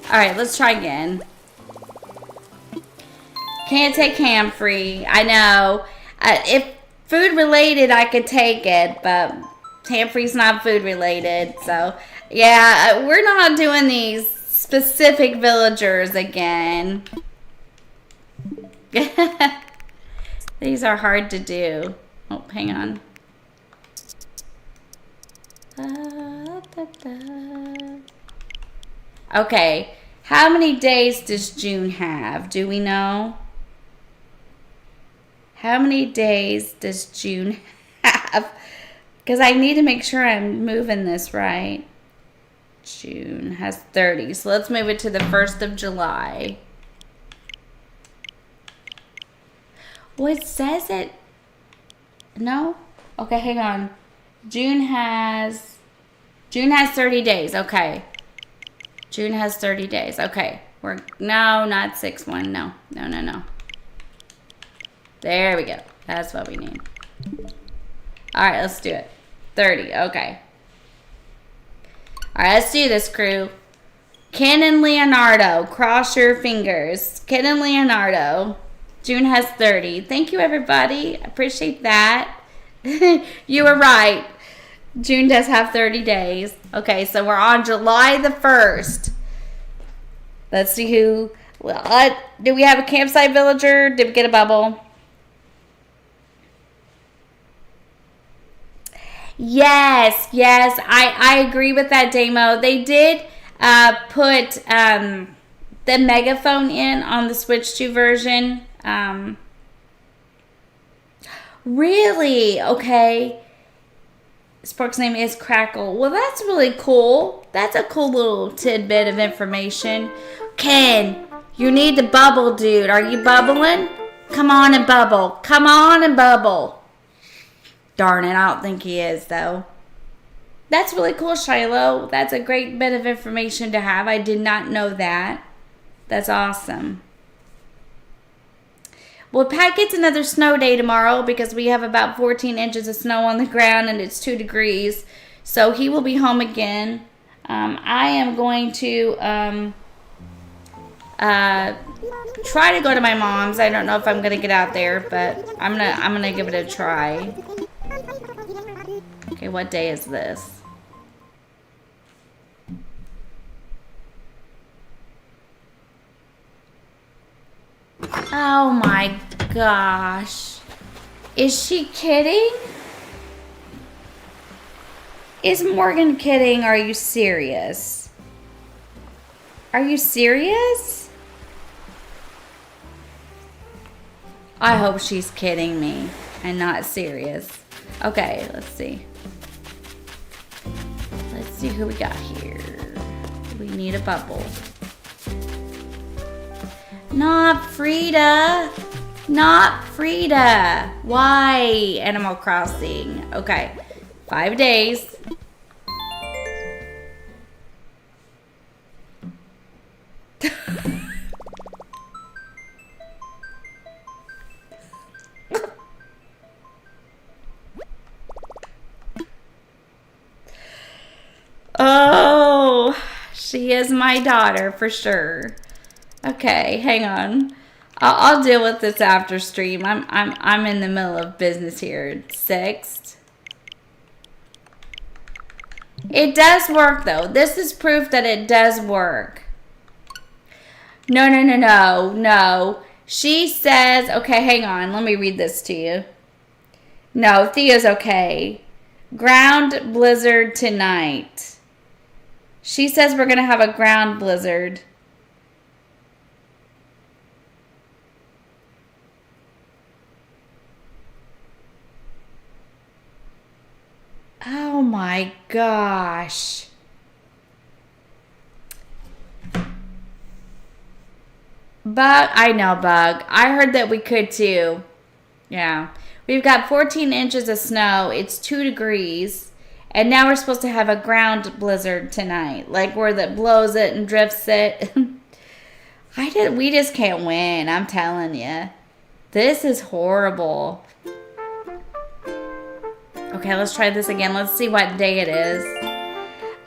Alright, let's try again. Can't take ham free, I know. If food related, I could take it, but ham free's not food related. So, yeah, we're not doing these specific villagers again. These are hard to do. Oh, hang on. Okay, how many days does June have? Do we know? How many days does June have? Because I need to make sure I'm moving this right. June has 30. So let's move it to the 1st of July. Well, it says it. No? Okay, hang on. June has 30 days. Okay. June has 30 days. Okay. No, not 6-1. No. No. There we go. That's what we need. All right, let's do it. 30, okay. All right, let's do this, crew. Ken and Leonardo, cross your fingers. Ken and Leonardo. June has 30. Thank you, everybody. Appreciate that. You were right. June does have 30 days. Okay, so we're on July the 1st. Let's see who. Well, do we have a campsite villager? Did we get a bubble? Yes, I agree with that, Damo. They did put the megaphone in on the Switch 2 version. Really? Okay. Spork's name is Crackle. Well, that's really cool. That's a cool little tidbit of information. Ken, you need to bubble, dude. Are you bubbling? Come on and bubble. Come on and bubble. Darn it, I don't think he is, though. That's really cool, Shiloh. That's a great bit of information to have. I did not know that. That's awesome. Well, Pat gets another snow day tomorrow because we have about 14 inches of snow on the ground and it's 2 degrees. So he will be home again. I am going to try to go to my mom's. I don't know if I'm gonna get out there, but I'm gonna give it a try. Okay, what day is this? Oh my gosh. Is she kidding? Is Morgan kidding? Are you serious? Are you serious? I hope she's kidding me and not serious. Okay, let's see. Let's see who we got here. We need a bubble. Not Frida. Not Frida. Why? Animal Crossing. Okay. 5 days. Oh, she is my daughter for sure. Okay, hang on. I'll deal with this after stream. I'm in the middle of business here. 6th. It does work though. This is proof that it does work. No. She says, okay, hang on. Let me read this to you. No, Thea's okay. Ground blizzard tonight. She says we're going to have a ground blizzard. Oh my gosh. Bug, I know, Bug. I heard that we could too. Yeah. We've got 14 inches of snow. It's 2 degrees. And now we're supposed to have a ground blizzard tonight. Like where that blows it and drifts it. We just can't win. I'm telling you. This is horrible. Okay, let's try this again. Let's see what day it is.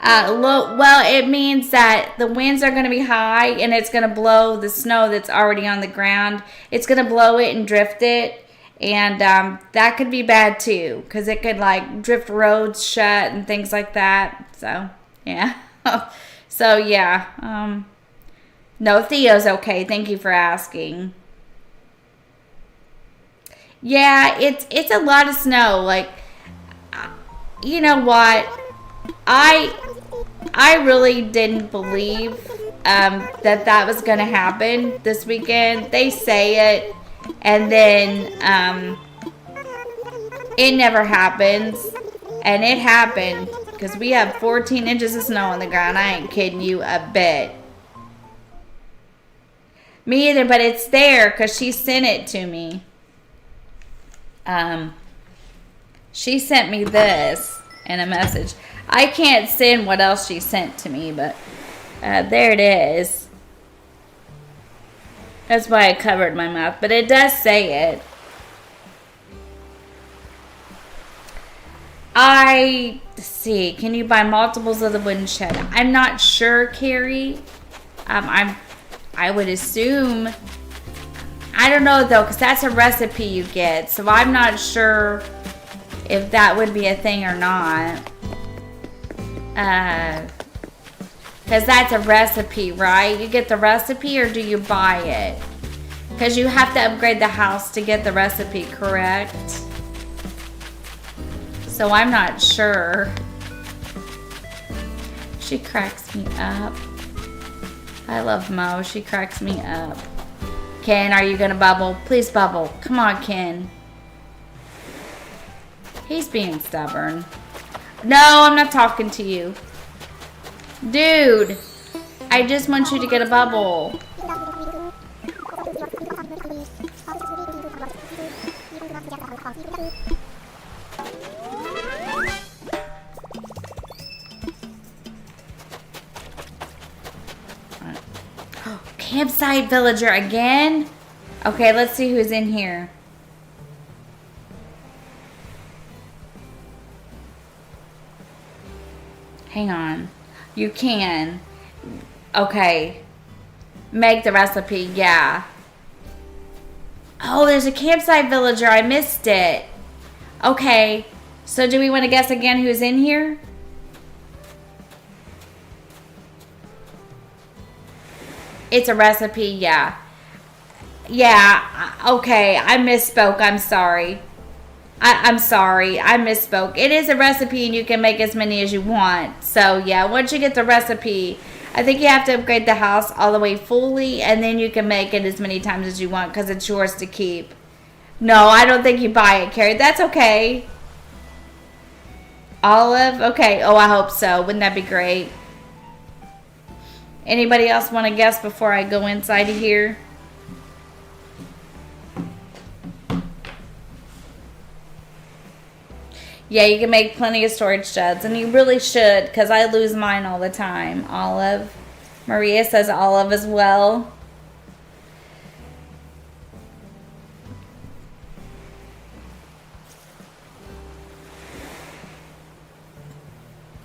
Well, it means that the winds are going to be high and it's going to blow the snow that's already on the ground. It's going to blow it and drift it. And that could be bad too because it could like drift roads shut and things like that. So, yeah. So, yeah. No, Theo's okay. Thank you for asking. Yeah, it's a lot of snow. Like, you know what? I really didn't believe that was going to happen this weekend. They say it, and then it never happens. And it happened because we have 14 inches of snow on the ground. I ain't kidding you a bit. Me either, but it's there because she sent it to me. She sent me this in a message. I can't send what else she sent to me, but there it is. That's why I covered my mouth, but it does say it. Let's see, can you buy multiples of the wooden shed? I'm not sure, Carrie. I would assume. I don't know though, because that's a recipe you get, so I'm not sure if that would be a thing or not. Because that's a recipe, right? You get the recipe or do you buy it? Because you have to upgrade the house to get the recipe, correct? So I'm not sure. She cracks me up. I love Mo. She cracks me up. Ken, are you gonna bubble? Please bubble. Come on, Ken. He's being stubborn. No, I'm not talking to you. Dude, I just want you to get a bubble. Campsite villager again? Okay, let's see who's in here. Hang on. You can. Okay. Make the recipe, yeah. Oh, there's a campsite villager. I missed it. Okay. So do we want to guess again who's in here? It's a recipe, yeah. Yeah, okay. I misspoke. I'm sorry. I'm sorry. I misspoke. It is a recipe and you can make as many as you want. So, yeah, once you get the recipe, I think you have to upgrade the house all the way fully and then you can make it as many times as you want because it's yours to keep. No, I don't think you buy it, Carrie. That's okay. Olive? Okay. Oh, I hope so. Wouldn't that be great? Anybody else want to guess before I go inside of here? Yeah, you can make plenty of storage sheds, and you really should, because I lose mine all the time. Olive. Maria says olive as well.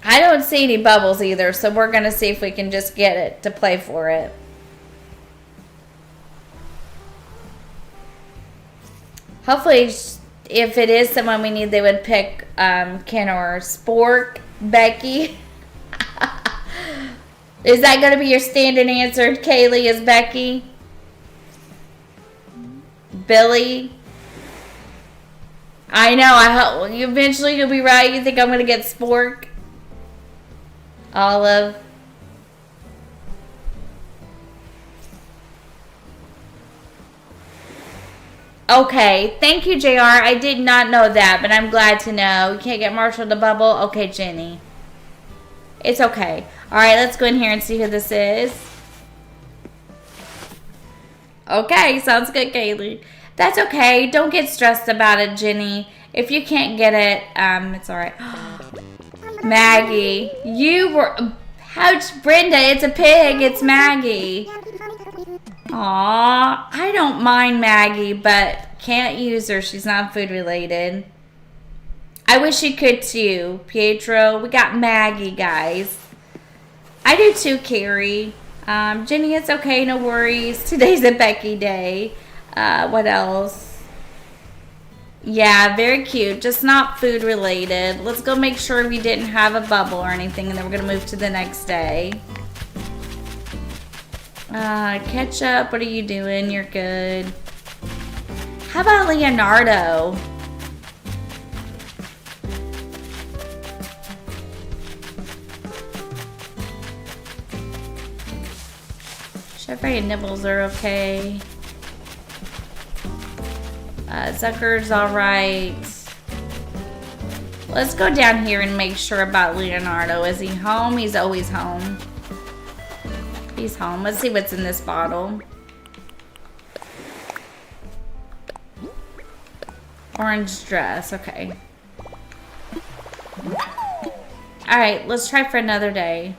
I don't see any bubbles either, so we're going to see if we can just get it to play for it. Hopefully, if it is someone we need, they would pick Ken or Spork. Becky. Is that going to be your standard answer, Kaylee, is Becky? Billy? I know. I hope eventually you'll be right. You think I'm going to get Spork? Olive? Okay, thank you, JR. I did not know that, but I'm glad to know. You can't get Marshall the bubble? Okay, Jenny. It's okay. Alright, let's go in here and see who this is. Okay, sounds good, Kaylee. That's okay. Don't get stressed about it, Jenny. If you can't get it, it's alright. Maggie. You were... How'd Brenda, it's a pig. It's Maggie. Aw, I don't mind Maggie, but can't use her. She's not food related. I wish you could too, Pietro. We got Maggie, guys. I do too, Carrie. Jenny, it's okay, no worries. Today's a Becky day. What else? Yeah, very cute. Just not food related. Let's go make sure we didn't have a bubble or anything, and then we're going to move to the next day. Ketchup, what are you doing? You're good. How about Leonardo? Chef Ray and Nibbles are okay. Zucker's alright. Let's go down here and make sure about Leonardo. Is he home? He's always home. He's home. Let's see what's in this bottle. Orange dress. Okay. Alright, let's try for another day.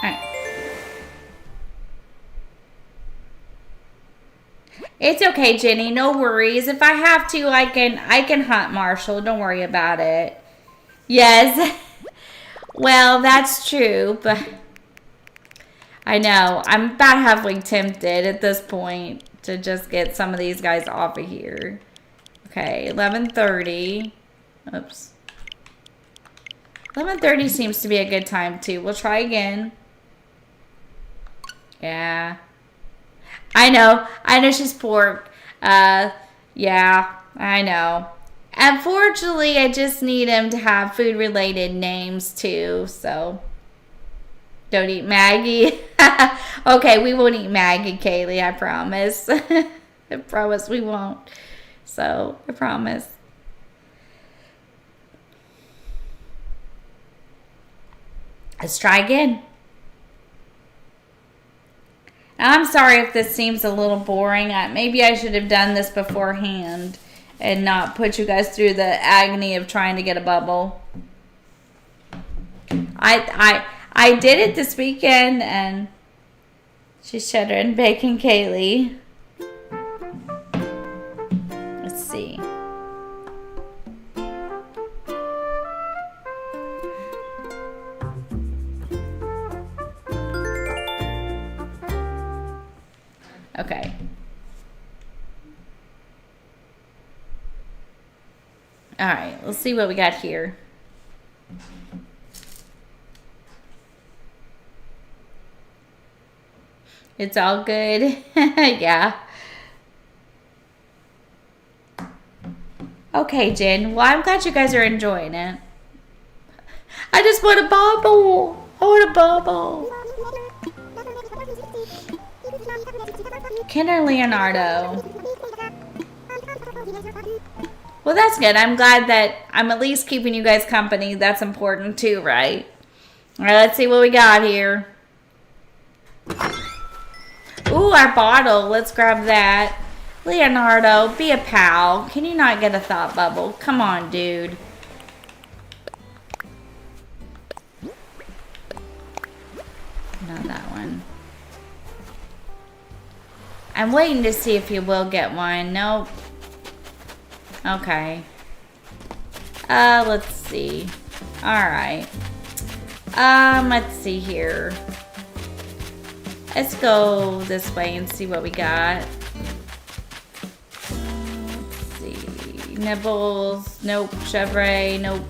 Alright. It's okay, Jenny. No worries. If I have to, I can hunt Marshall. Don't worry about it. Yes. Well, that's true, but I know. I'm about halfway tempted at this point to just get some of these guys off of here. Okay, 11:30. Oops. 11:30 seems to be a good time, too. We'll try again. Yeah. I know she's pork. Yeah, I know. Unfortunately, I just need him to have food-related names, too, so. Don't eat Maggie. Okay, we won't eat Maggie, Kaylee, I promise. I promise we won't. So, I promise. Let's try again. I'm sorry if this seems a little boring. Maybe I should have done this beforehand and not put you guys through the agony of trying to get a bubble. I did it this weekend, and she's cheddar and bacon Kaylee. Let's see. Okay. All right, let's see what we got here. It's all good. Yeah. Okay, Jen. Well, I'm glad you guys are enjoying it. I just want a bubble. I want a bubble. Ken or Leonardo? Well, that's good. I'm glad that I'm at least keeping you guys company. That's important too, right? All right, let's see what we got here. Ooh, our bottle. Let's grab that. Leonardo, be a pal. Can you not get a thought bubble? Come on, dude. Not that one. I'm waiting to see if you will get one. Nope. Okay. Let's see. Alright. Let's see here. Let's go this way and see what we got. Let's see. Nibbles. Nope. Chevrolet. Nope.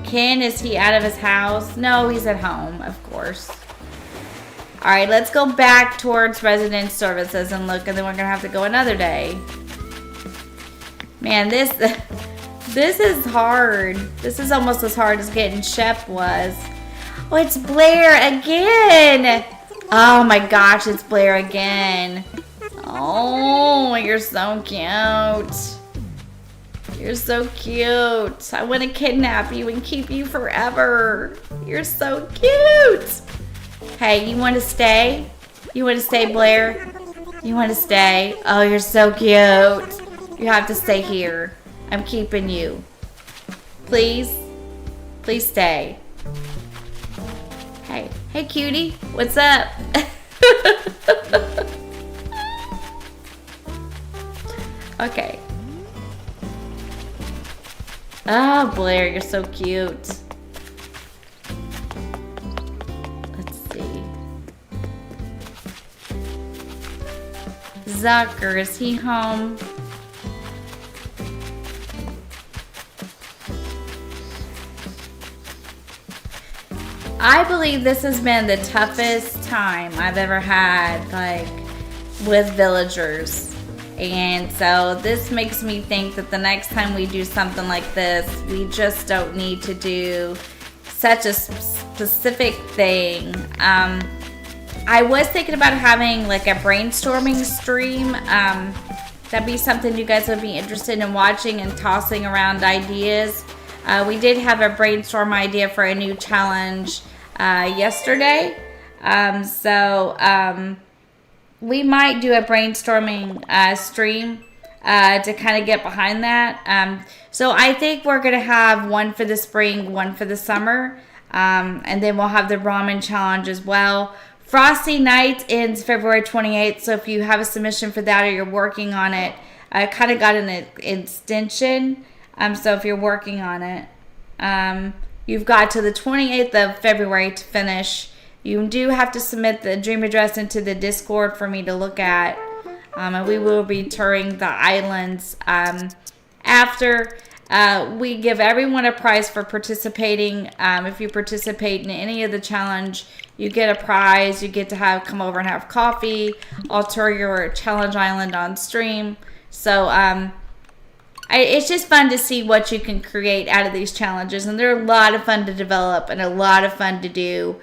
Ken, is he out of his house? No, he's at home, of course. Alright, let's go back towards resident services and look, and then we're going to have to go another day. Man, this is hard. This is almost as hard as getting Shep was. Oh, it's Blair again. Oh my gosh, it's Blair again. Oh, you're so cute. You're so cute. I want to kidnap you and keep you forever. You're so cute. Hey, you want to stay? You want to stay, Blair? You want to stay? Oh, you're so cute. You have to stay here. I'm keeping you. Please? Please stay. Hey. Hey, cutie. What's up? Okay. Oh, Blair, you're so cute. Let's see. Zucker, is he home? I believe this has been the toughest time I've ever had, like, with villagers. And so this makes me think that the next time we do something like this, we just don't need to do such a specific thing. I was thinking about having like a brainstorming stream. That'd be something you guys would be interested in watching and tossing around ideas. We did have a brainstorm idea for a new challenge yesterday. We might do a brainstorming stream to kind of get behind that. So I think we're going to have one for the spring, one for the summer. And then we'll have the ramen challenge as well. Frosty Nights ends February 28th. So if you have a submission for that or you're working on it, I kind of got an extension. So if you're working on it, you've got to the 28th of February to finish. You do have to submit the dream address into the Discord for me to look at. And we will be touring the islands after. We give everyone a prize for participating. If you participate in any of the challenge, you get a prize. You get to come over and have coffee. I'll tour your challenge island on stream. So it's just fun to see what you can create out of these challenges. And they're a lot of fun to develop and a lot of fun to do.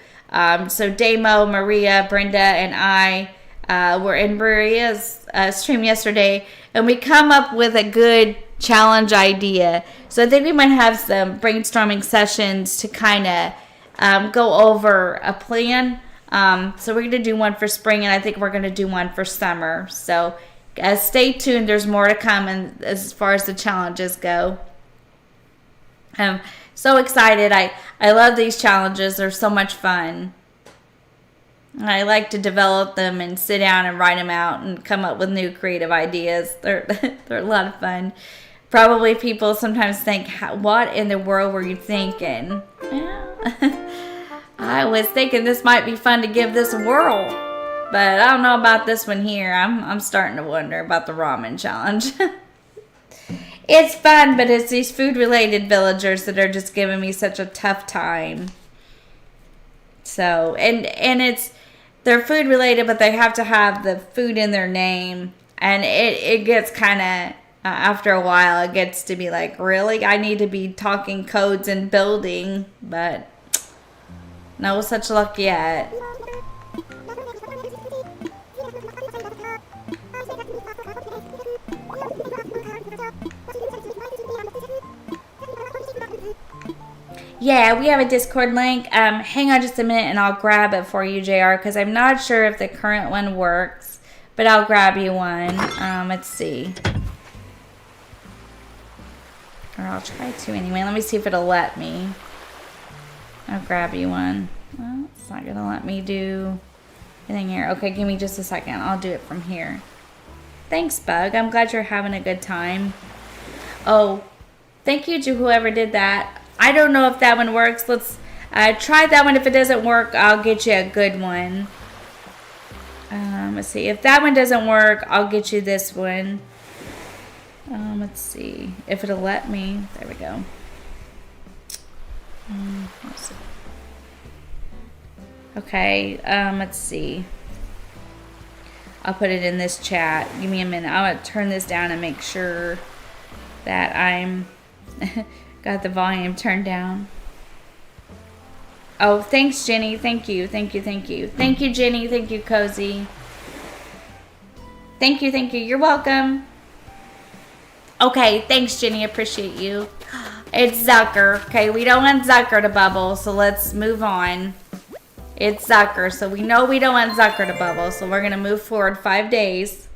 So Damo, Maria, Brenda, and I were in Maria's stream yesterday, and we come up with a good challenge idea. So I think we might have some brainstorming sessions to kind of go over a plan So we're going to do one for spring, and I think we're going to do one for summer. So stay tuned. There's more to come as far as the challenges go. So excited. I love these challenges. They're so much fun. I like to develop them and sit down and write them out and come up with new creative ideas. They're a lot of fun. Probably people sometimes think, what in the world were you thinking? Yeah. I was thinking this might be fun to give this a whirl. But I don't know about this one here. I'm starting to wonder about the ramen challenge. It's fun, but it's these food-related villagers that are just giving me such a tough time. So, and they're food-related, but they have to have the food in their name. And it gets kind of, after a while, it gets to be like, really? I need to be talking codes and building, but no such luck yet. Yeah, we have a Discord link. Hang on just a minute and I'll grab it for you, JR, because I'm not sure if the current one works, but I'll grab you one. Let's see. Or I'll try to anyway. Let me see if it'll let me. I'll grab you one. Well, it's not going to let me do anything here. Okay, give me just a second. I'll do it from here. Thanks, Bug. I'm glad you're having a good time. Oh, thank you to whoever did that. I don't know if that one works. Let's try that one. If it doesn't work, I'll get you a good one. Let's see. If that one doesn't work, I'll get you this one. Let's see. If it'll let me. There we go. Let's see. Okay. Let's see. I'll put it in this chat. Give me a minute. I'm going to turn this down and make sure that I'm... got the volume turned down. Oh, thanks, Jenny. Thank you. Thank you. Thank you. Thank you, Jenny. Thank you, Cozy. Thank you. Thank you. You're welcome. Okay. Thanks, Jenny. Appreciate you. It's Zucker. Okay. We don't want Zucker to bubble, so let's move on. It's Zucker, so we know we don't want Zucker to bubble, so we're going to move forward 5 days.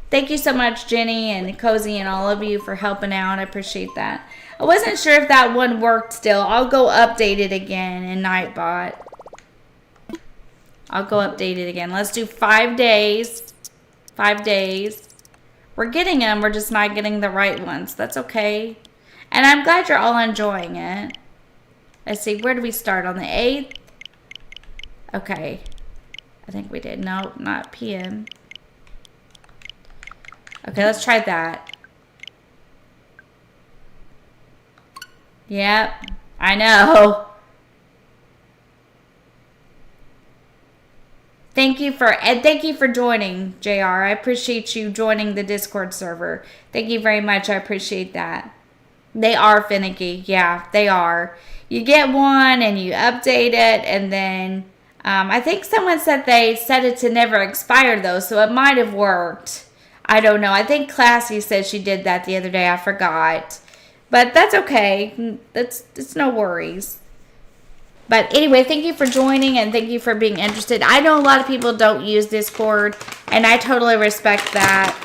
Thank you so much, Jenny and Cozy and all of you for helping out. I appreciate that. I wasn't sure if that one worked still. I'll go update it again in Nightbot. I'll go update it again. Let's do 5 days. 5 days. We're getting them. We're just not getting the right ones. That's okay. And I'm glad you're all enjoying it. Let's see. Where do we start? On the 8th? Okay. I think we did. No, not PM. Okay, let's try that. Yep, I know. Thank you for joining, JR. I appreciate you joining the Discord server. Thank you very much. I appreciate that. They are finicky. Yeah, they are. You get one and you update it, and then I think someone said they set it to never expire though, so it might have worked. I don't know. I think Classy said she did that the other day. I forgot. But that's okay. It's no worries. But anyway, thank you for joining and thank you for being interested. I know a lot of people don't use Discord, and I totally respect that.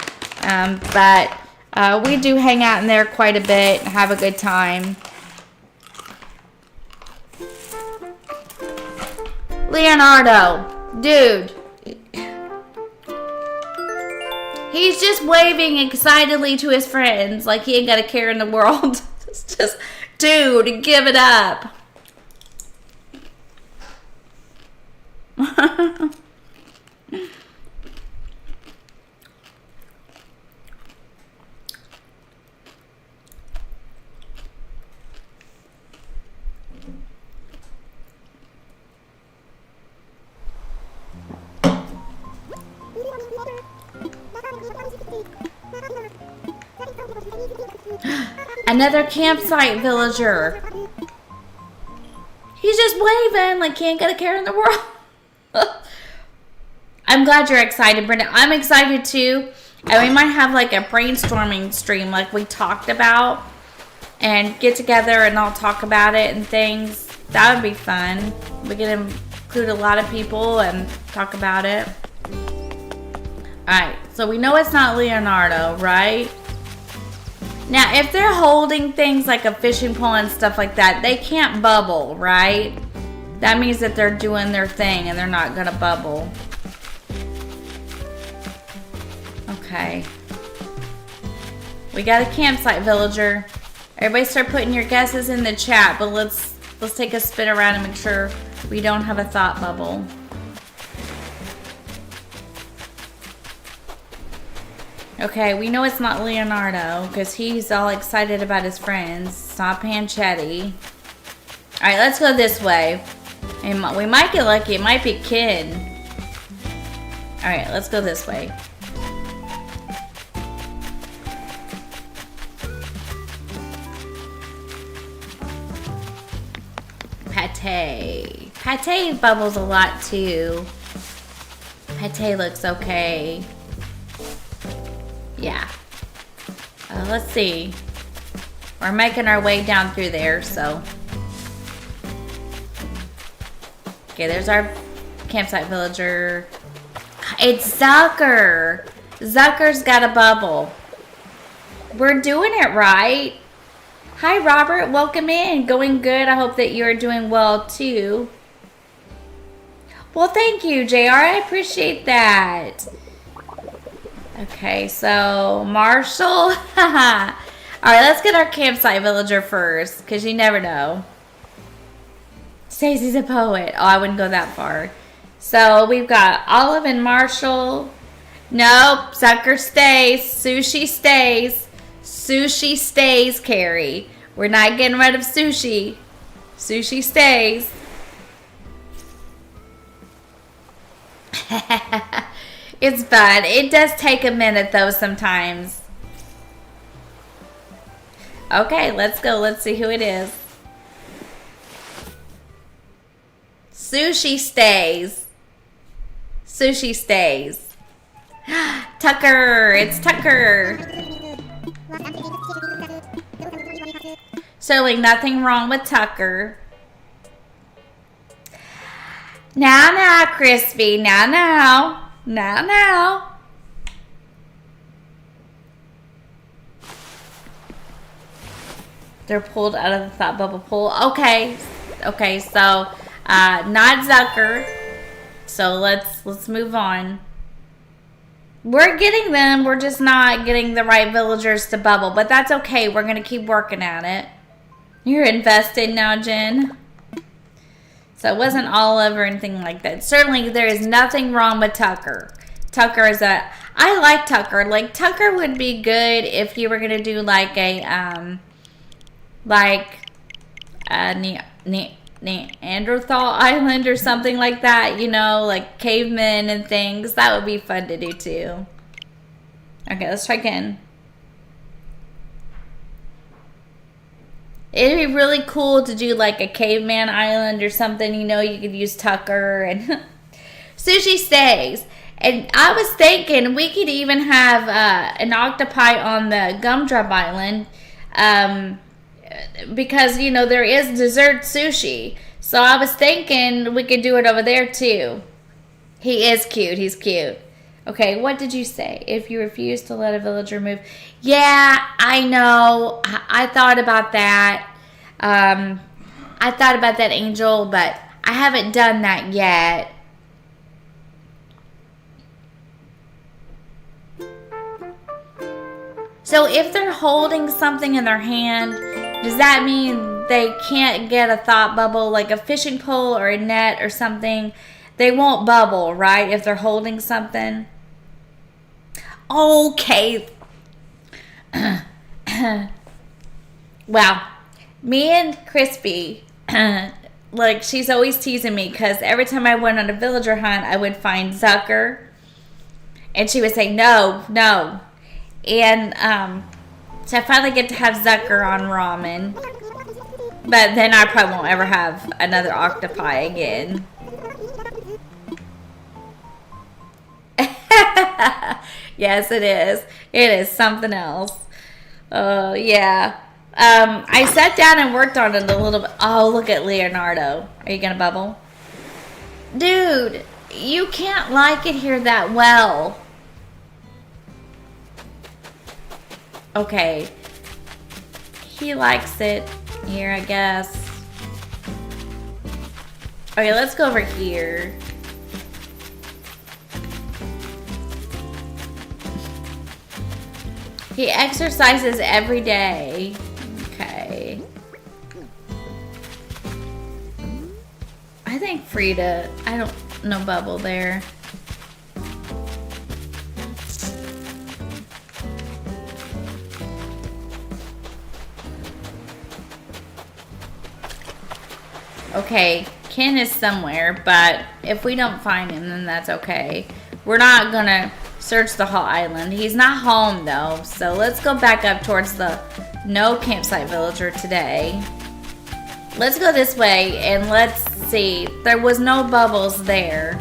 But we do hang out in there quite a bit and have a good time. Leonardo, dude. He's just waving excitedly to his friends like he ain't got a care in the world. It's just, dude, give it up. Another campsite villager. He's just waving like he ain't got a care in the world. I'm glad you're excited, Brenda. I'm excited too. And we might have like a brainstorming stream like we talked about. And get together and all talk about it and things. That would be fun. We get him include a lot of people and talk about it. Alright, so we know it's not Leonardo, right? Now, if they're holding things like a fishing pole and stuff like that, they can't bubble, right? That means that they're doing their thing and they're not gonna bubble. Okay. We got a campsite villager. Everybody start putting your guesses in the chat, but let's take a spin around and make sure we don't have a thought bubble. Okay, we know it's not Leonardo because he's all excited about his friends. It's not Panchetti. Alright, let's go this way. And we might get lucky. It might be Kid. Alright, let's go this way. Pate. Pate bubbles a lot too. Pate looks okay. Yeah. Let's see. We're making our way down through there, so. Okay, there's our campsite villager. It's Zucker. Zucker's got a bubble. We're doing it right. Hi, Robert. Welcome in. Going good. I hope that you're doing well, too. Well, thank you, JR. I appreciate that. Okay, so Marshall. All right, let's get our campsite villager first, because you never know. Stacey's a poet. Oh, I wouldn't go that far. So we've got Olive and Marshall. Nope, Zucker stays. Sushi stays. Sushi stays, Carrie. We're not getting rid of Sushi. Sushi stays. It's fun. It does take a minute, though, sometimes. Okay, let's go. Let's see who it is. Sushi stays. Sushi stays. Tucker. It's Tucker. Certainly nothing wrong with Tucker. Now, Crispy. Now. They're pulled out of the thought bubble pool. Okay, so not Zucker. So let's move on. We're getting them. We're just not getting the right villagers to bubble, but that's okay. We're gonna keep working at it. You're invested now, Jen. So it wasn't Olive or anything like that. Certainly, there is nothing wrong with Tucker. Tucker is I like Tucker. Like, Tucker would be good if you were going to do, like, a, Neanderthal island or something like that. You know, like cavemen and things. That would be fun to do, too. Okay, let's try again. It'd be really cool to do like a caveman island or something. You know, you could use Tucker and Sushi stays. And I was thinking we could even have an octopi on the Gumdrop Island because, you know, there is dessert sushi. So I was thinking we could do it over there too. He is cute. He's cute. Okay, what did you say? If you refuse to let a villager move. Yeah, I know. I thought about that. I thought about that, Angel, but I haven't done that yet. So if they're holding something in their hand, does that mean they can't get a thought bubble, like a fishing pole or a net or something? They won't bubble, right, if they're holding something? Okay. Wow. Me and Crispy, like, she's always teasing me because every time I went on a villager hunt, I would find Zucker. And she would say, no. And so I finally get to have Zucker on ramen. But then I probably won't ever have another octopi again. Yes, it is. It is something else. Oh, yeah. I sat down and worked on it a little bit. Oh, look at Leonardo. Are you going to bubble? Dude, you can't like it here that well. Okay. He likes it here, I guess. Okay, let's go over here. He exercises every day. Okay. I think Frida, I don't know Bubble there. Okay, Ken is somewhere, but if we don't find him, then that's okay. We're not gonna search the whole island. He's not home though, so let's go back up towards the no campsite villager today. Let's go this way and let's see. There was no bubbles there.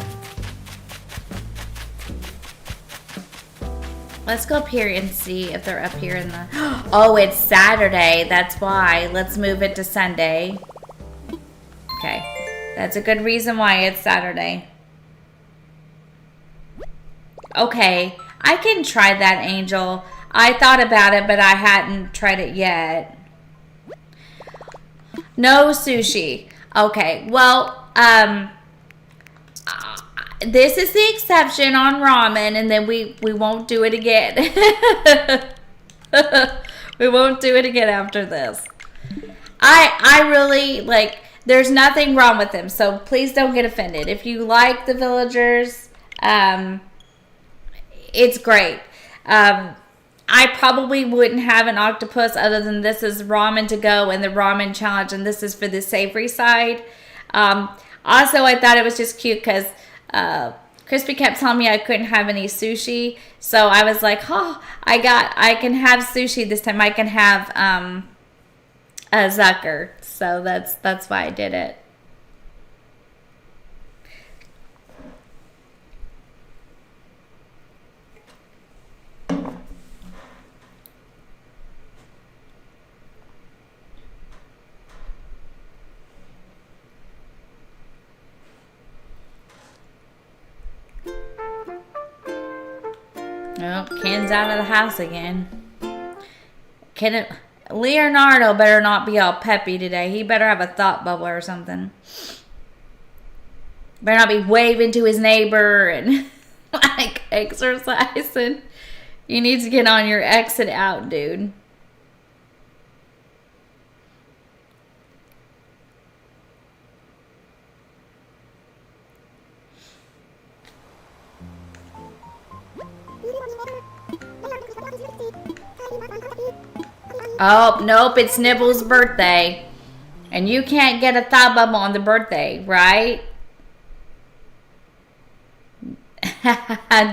Let's go up here and see if they're up here in the... Oh, it's Saturday. That's why. Let's move it to Sunday. Okay. That's a good reason why it's Saturday. Okay. I can try that, Angel. I thought about it, but I hadn't tried it yet. No sushi. Okay. Well, this is the exception on ramen, and then we won't do it again. We won't do it again after this. I really, like, there's nothing wrong with them, so please don't get offended. If you like the villagers, it's great. I probably wouldn't have an octopus other than this is Ramen2Go and the ramen challenge, and this is for the savory side. Also, I thought it was just cute because Crispy kept telling me I couldn't have any sushi, so I was like, oh, I can have sushi this time. I can have a Zucker, so that's why I did it. Oh, Ken's out of the house again. Leonardo better not be all peppy today. He better have a thought bubble or something. Better not be waving to his neighbor and like exercising. You need to get on your exit out, dude. Oh, nope, it's Nibble's birthday. And you can't get a thought bubble on the birthday, right?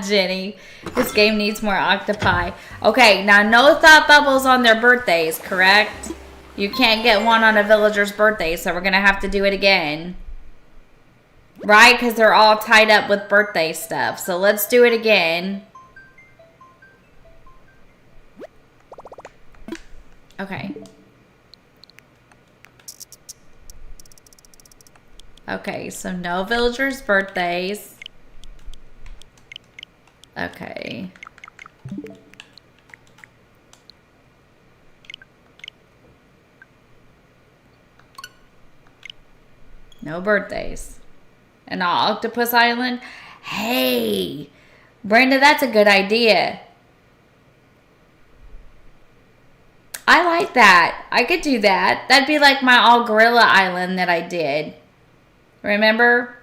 Jenny, this game needs more octopi. Okay, now no thought bubbles on their birthdays, correct? You can't get one on a villager's birthday, so we're going to have to do it again. Right? Because they're all tied up with birthday stuff. So let's do it again. Okay. Okay, so no villagers' birthdays. Okay. No birthdays. And Octopus Island? Hey! Brenda, that's a good idea. I like that. I could do that. That'd be like my all gorilla island that I did. Remember?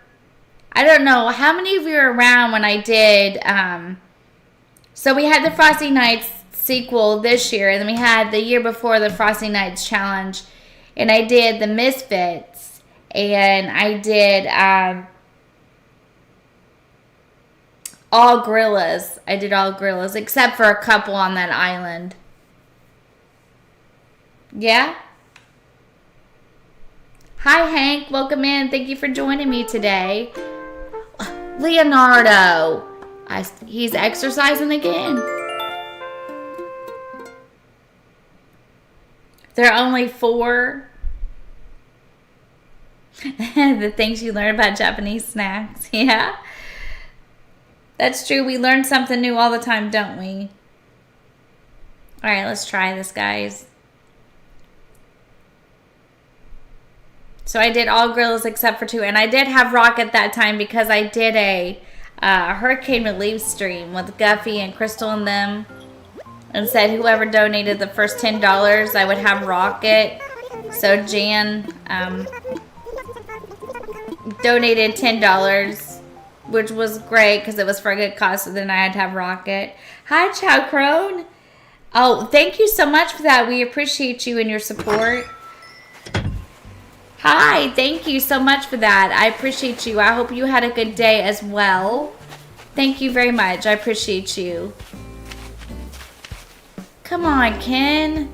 I don't know. How many of you were around when I did, so we had the Frosty Nights sequel this year, and then we had the year before the Frosty Nights challenge, and I did the Misfits, and I did, all gorillas. I did all gorillas, except for a couple on that island. Yeah? Hi, Hank. Welcome in. Thank you for joining me today. Leonardo. He's exercising again. There are only 4. The things you learn about Japanese snacks. Yeah. That's true. We learn something new all the time, don't we? All right, let's try this, guys. So I did all grills except for 2. And I did have Rocket that time because I did a hurricane relief stream with Guffy and Crystal and them. And said whoever donated the first $10, I would have Rocket. So Jan donated $10, which was great because it was for a good cause. So then I had to have Rocket. Hi, Chow Crone. Oh, thank you so much for that. We appreciate you and your support. Hi, thank you so much for that. I appreciate you. I hope you had a good day as well. Thank you very much. I appreciate you. Come on, Ken.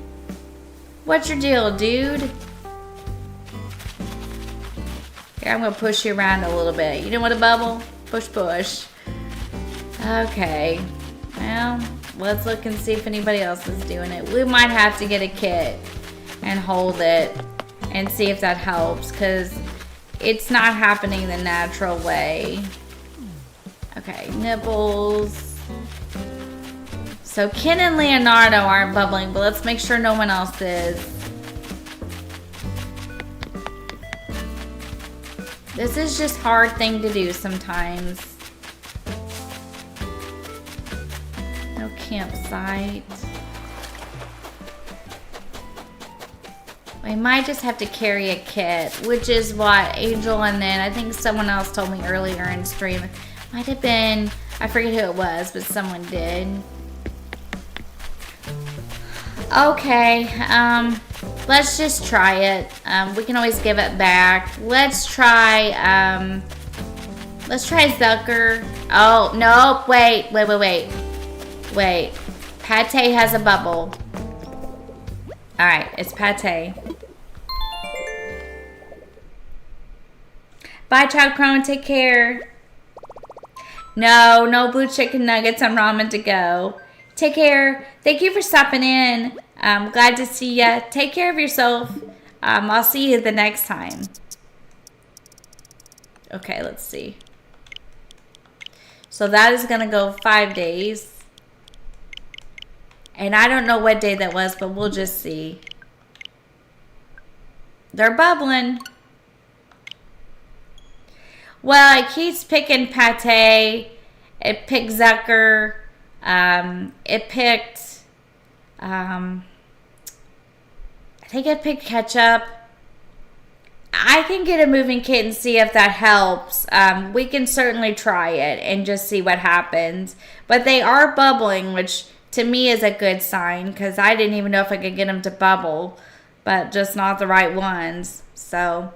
What's your deal, dude? Here, I'm going to push you around a little bit. You don't want to bubble? Push, push. Okay. Well, let's look and see if anybody else is doing it. We might have to get a kit and hold it and see if that helps because it's not happening the natural way. Okay, nipples. So Ken and Leonardo aren't bubbling, but let's make sure no one else is. This is just a hard thing to do sometimes. No campsite. We might just have to carry a kit, which is what Angel and then I think someone else told me earlier in stream. It might have been, I forget who it was, but someone did. Okay, let's just try it. We can always give it back. Let's try Zucker. Oh, no, wait. Wait, Pate has a bubble. Alright, it's Pate. Bye, Child Crone, take care. No blue chicken nuggets on Ramen2Go. Take care. Thank you for stopping in. I'm glad to see ya. Take care of yourself. I'll see you the next time. Okay, let's see. So that is going to go 5 days. And I don't know what day that was, but we'll just see. They're bubbling. Well, it keeps picking Pate. It picked Zucker. It picked, I think it picked ketchup. I can get a moving kit and see if that helps. We can certainly try it and just see what happens. But they are bubbling, which to me is a good sign because I didn't even know if I could get them to bubble, but just not the right ones. So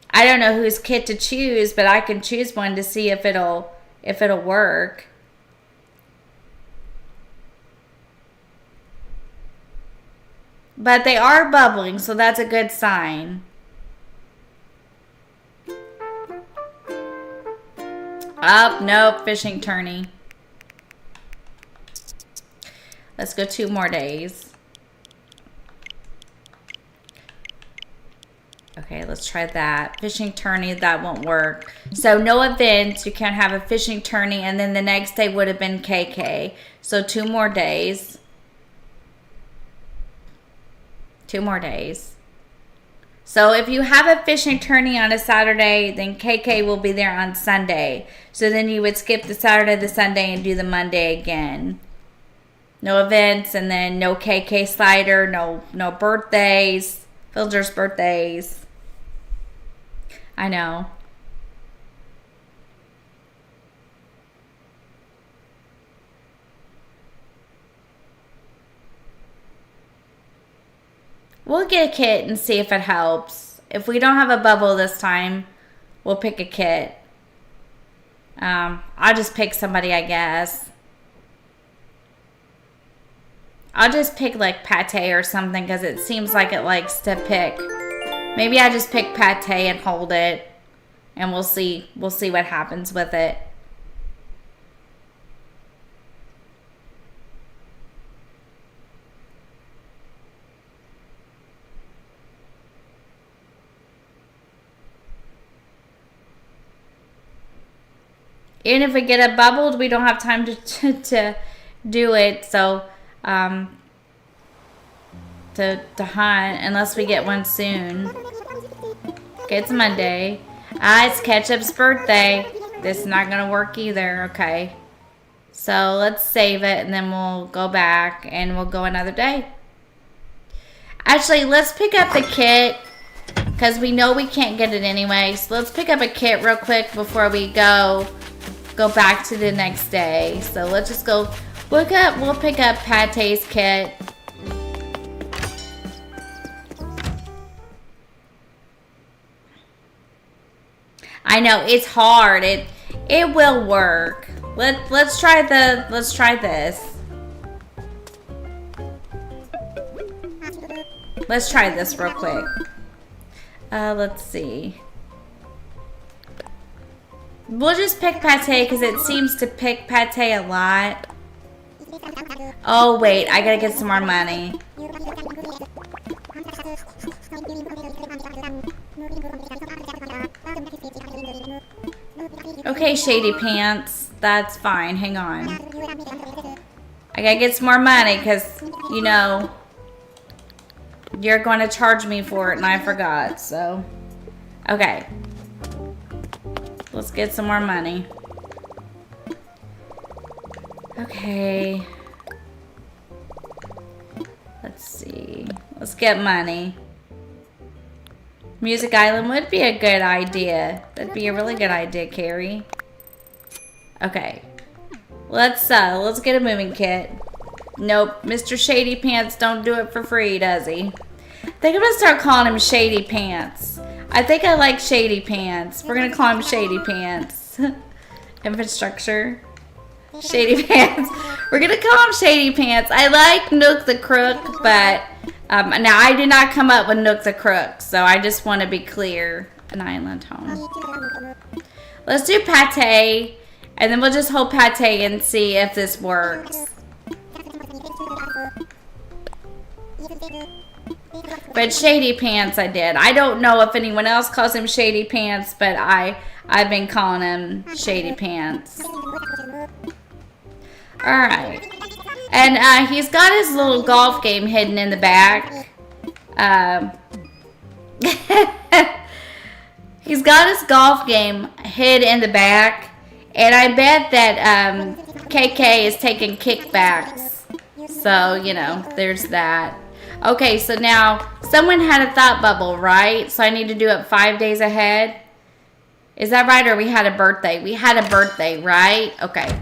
I don't know whose kit to choose, but I can choose one to see if it'll work. But they are bubbling, so that's a good sign. Oh, nope, fishing tourney. Let's go 2 more days. Okay, let's try that. Fishing tourney, that won't work. So no events, you can't have a fishing tourney, and then the next day would have been KK. So 2 more days. 2 more days. So if you have a fishing tourney on a Saturday, then KK will be there on Sunday. So then you would skip the Saturday, the Sunday, and do the Monday again. No events, and then no KK slider, no birthdays, Filger's birthdays. I know. We'll get a kit and see if it helps. If we don't have a bubble this time, we'll pick a kit. I'll just pick somebody, I guess. I'll just pick like Pate or something because it seems like it likes to pick. Maybe I just pick Pate and hold it, and we'll see. We'll see what happens with it. Even if we get it bubbled, we don't have time to do it. So, to hunt unless we get one soon. Okay, it's Monday. It's Ketchup's birthday. This is not gonna work either. Okay. So let's save it and then we'll go back and we'll go another day. Actually, let's pick up the kit because we know we can't get it anyway. So let's pick up a kit real quick before we go back to the next day. So let's just go look up. We'll pick up Pate's kit. I know it's hard. It will work. Let's try this. Let's try this real quick. Let's see. We'll just pick Pate because it seems to pick Pate a lot. Oh wait, I gotta get some more money. Okay, Shady Pants. That's fine. Hang on. I gotta get some more money because, you know, you're going to charge me for it and I forgot. So, okay. Let's get some more money. Okay. Let's see. Let's get money. Music Island would be a good idea. That'd be a really good idea, Carrie. Okay. Let's get a moving kit. Nope, Mr. Shady Pants don't do it for free, does he? I think I'm gonna start calling him Shady Pants. I think I like Shady Pants. We're gonna call him Shady Pants. Infrastructure. Shady Pants. We're gonna call him Shady Pants. I like Nook the Crook, but now I did not come up with Nook the Crook, so I just want to be clear. An island home. Let's do Pate, and then we'll just hold Pate and see if this works. But Shady Pants I did. I don't know if anyone else calls him Shady Pants, but I've been calling him Shady Pants. Alright. And he's got his little golf game hidden in the back. He's got his golf game hid in the back. And I bet that KK is taking kickbacks. So, you know, there's that. Okay, so now someone had a thought bubble, right? So I need to do it 5 days ahead. Is that right? Or we had a birthday? We had a birthday, right? Okay.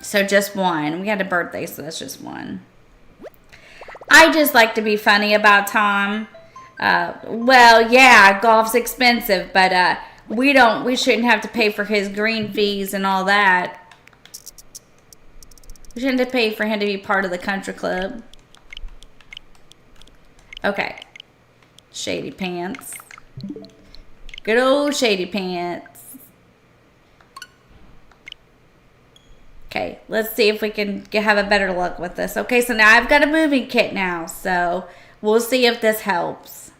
So just one. We had a birthday, so that's just one. I just like to be funny about Tom. Well, yeah, golf's expensive, but we shouldn't have to pay for his green fees and all that. We shouldn't have to pay for him to be part of the country club. Okay. Shady Pants. Good old Shady Pants. Okay, let's see if we can have a better luck with this. Okay, so now I've got a moving kit now, so we'll see if this helps.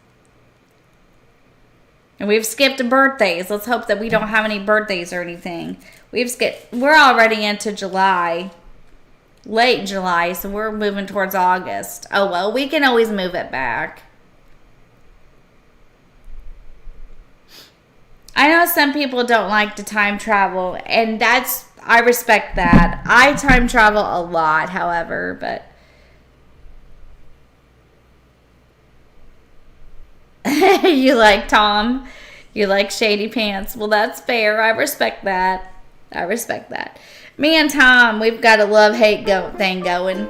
And we've skipped birthdays. Let's hope that we don't have any birthdays or anything. We're already into July. Late July, so we're moving towards August. Oh, well, we can always move it back. I know some people don't like to time travel, and I respect that. I time travel a lot, however, but you like Tom, you like Shady Pants. Well, that's fair. I respect that. I respect that. Me and Tom, we've got a love-hate thing going.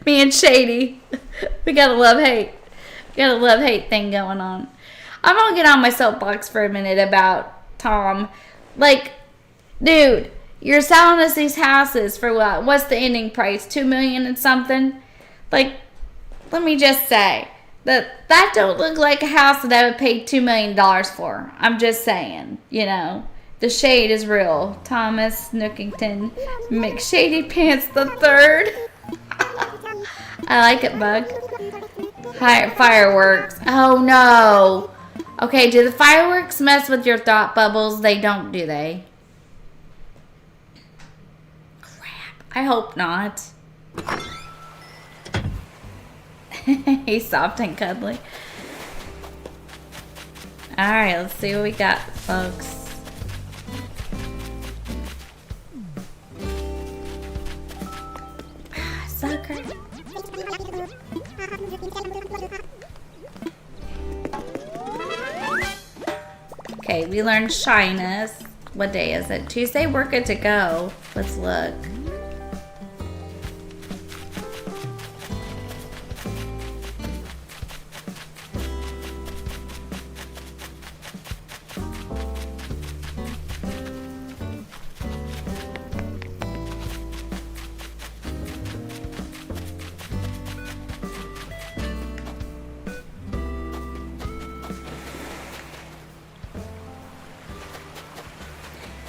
Me and Shady, we got a love-hate. Got a love-hate thing going on. I'm gonna get on my soapbox for a minute about Tom. Like, dude, you're selling us these houses for what? What's the ending price? $2 million and something? Like, let me just say that don't look like a house that I would pay $2 million for. I'm just saying, you know, the shade is real. Thomas Nookington McShady Pants the Third. I like it, Bug. Fireworks. Oh no. Okay, do the fireworks mess with your thought bubbles? They don't, do they? Crap. I hope not. He's soft and cuddly. Alright, let's see what we got, folks. Sucker. Okay, we learned shyness. What day is it? Tuesday, we're good to go. Let's look.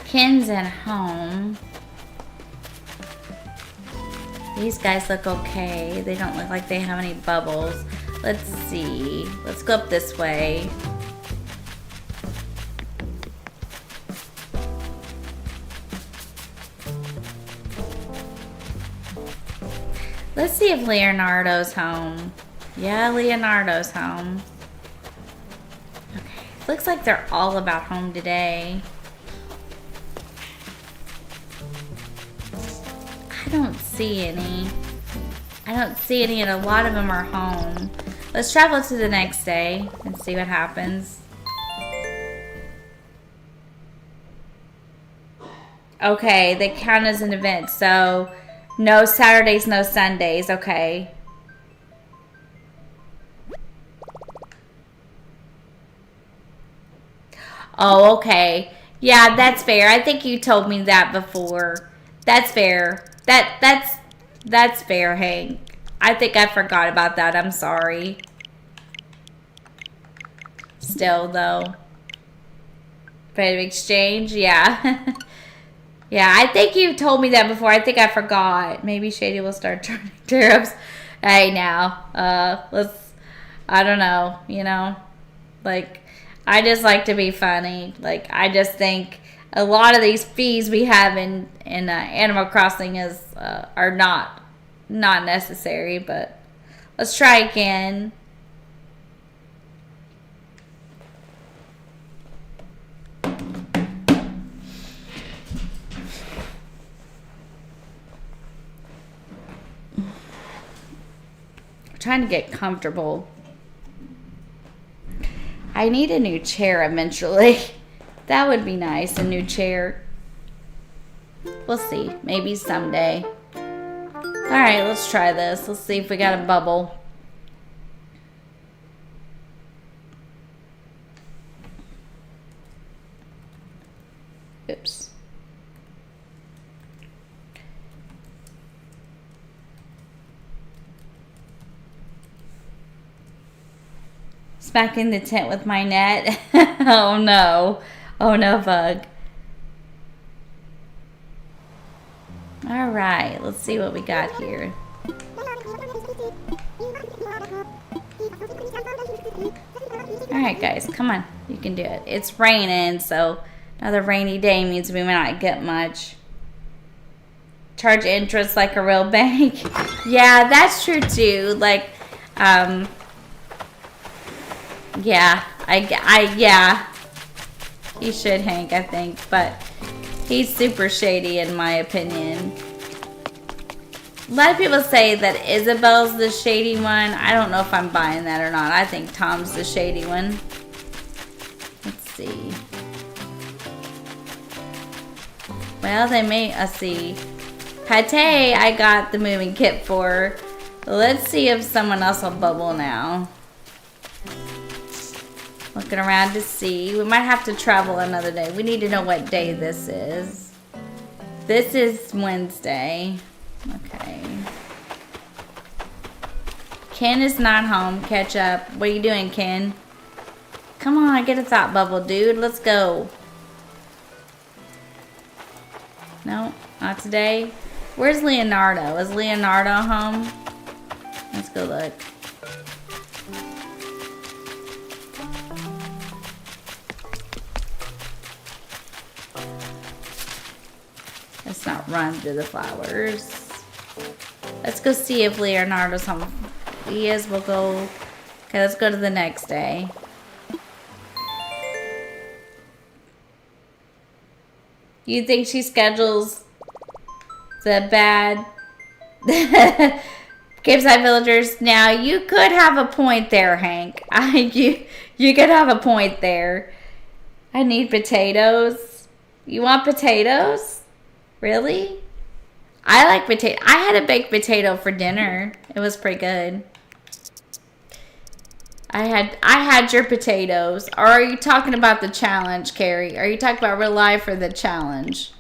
Ken's at home. These guys look okay. They don't look like they have any bubbles. Let's see. Let's go up this way. Let's see if Leonardo's home. Yeah, Leonardo's home. Okay. Looks like they're all about home today. I don't see any. I don't see any, and a lot of them are home. Let's travel to the next day and see what happens. Okay, they count as an event, so no Saturdays, no Sundays. Okay. Oh, okay. Yeah, that's fair. I think you told me that before. That's fair. That's fair, Hank. I think I forgot about that. I'm sorry. Still, though. Rate of exchange? Yeah. Yeah, I think you told me that before. I think I forgot. Maybe Shady will start turning tariffs. Hey, now. I don't know, you know. Like, I just like to be funny. Like, I just think a lot of these fees we have in Animal Crossing are not necessary, but let's try again. Trying to get comfortable. I need a new chair eventually. That would be nice, a new chair. We'll see. Maybe someday. Alright, let's try this. Let's see if we got a bubble. Oops. Smacking the tent with my net. Oh no. Oh no, bug. Alright, let's see what we got here. Alright guys, come on. You can do it. It's raining, so another rainy day means we may not get much. Charge interest like a real bank. Yeah, that's true too. Like, yeah, yeah. He should, Hank, I think, but he's super shady in my opinion. A lot of people say that Isabel's the shady one. I don't know if I'm buying that or not. I think Tom's the shady one. Let's see. Well, they may, let's see. Pate, I got the moving kit for. Let's see if someone else will bubble now. Looking around to see. We might have to travel another day. We need to know what day this is. This is Wednesday. Okay. Ken is not home. Catch up. What are you doing, Ken? Come on, get a thought bubble, dude. Let's go. No, not today. Where's Leonardo? Is Leonardo home? Let's go look. Let's not run through the flowers. Let's go see if Leonardo's home. If he is, we'll go. Okay, let's go to the next day. You think she schedules the bad Capeside villagers? Now, you could have a point there, Hank. You could have a point there. I need potatoes. You want potatoes? Really? I like potato. I had a baked potato for dinner. It was pretty good. I had your potatoes. Or are you talking about the challenge, Carrie? Are you talking about real life or the challenge?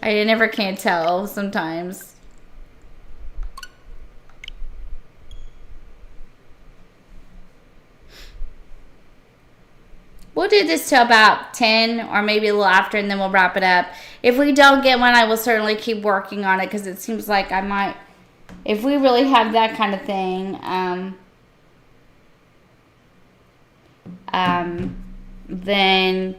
I never can tell sometimes. We'll do this till about 10 or maybe a little after, and then we'll wrap it up. If we don't get one, I will certainly keep working on it, because it seems like I might, if we really have that kind of thing, then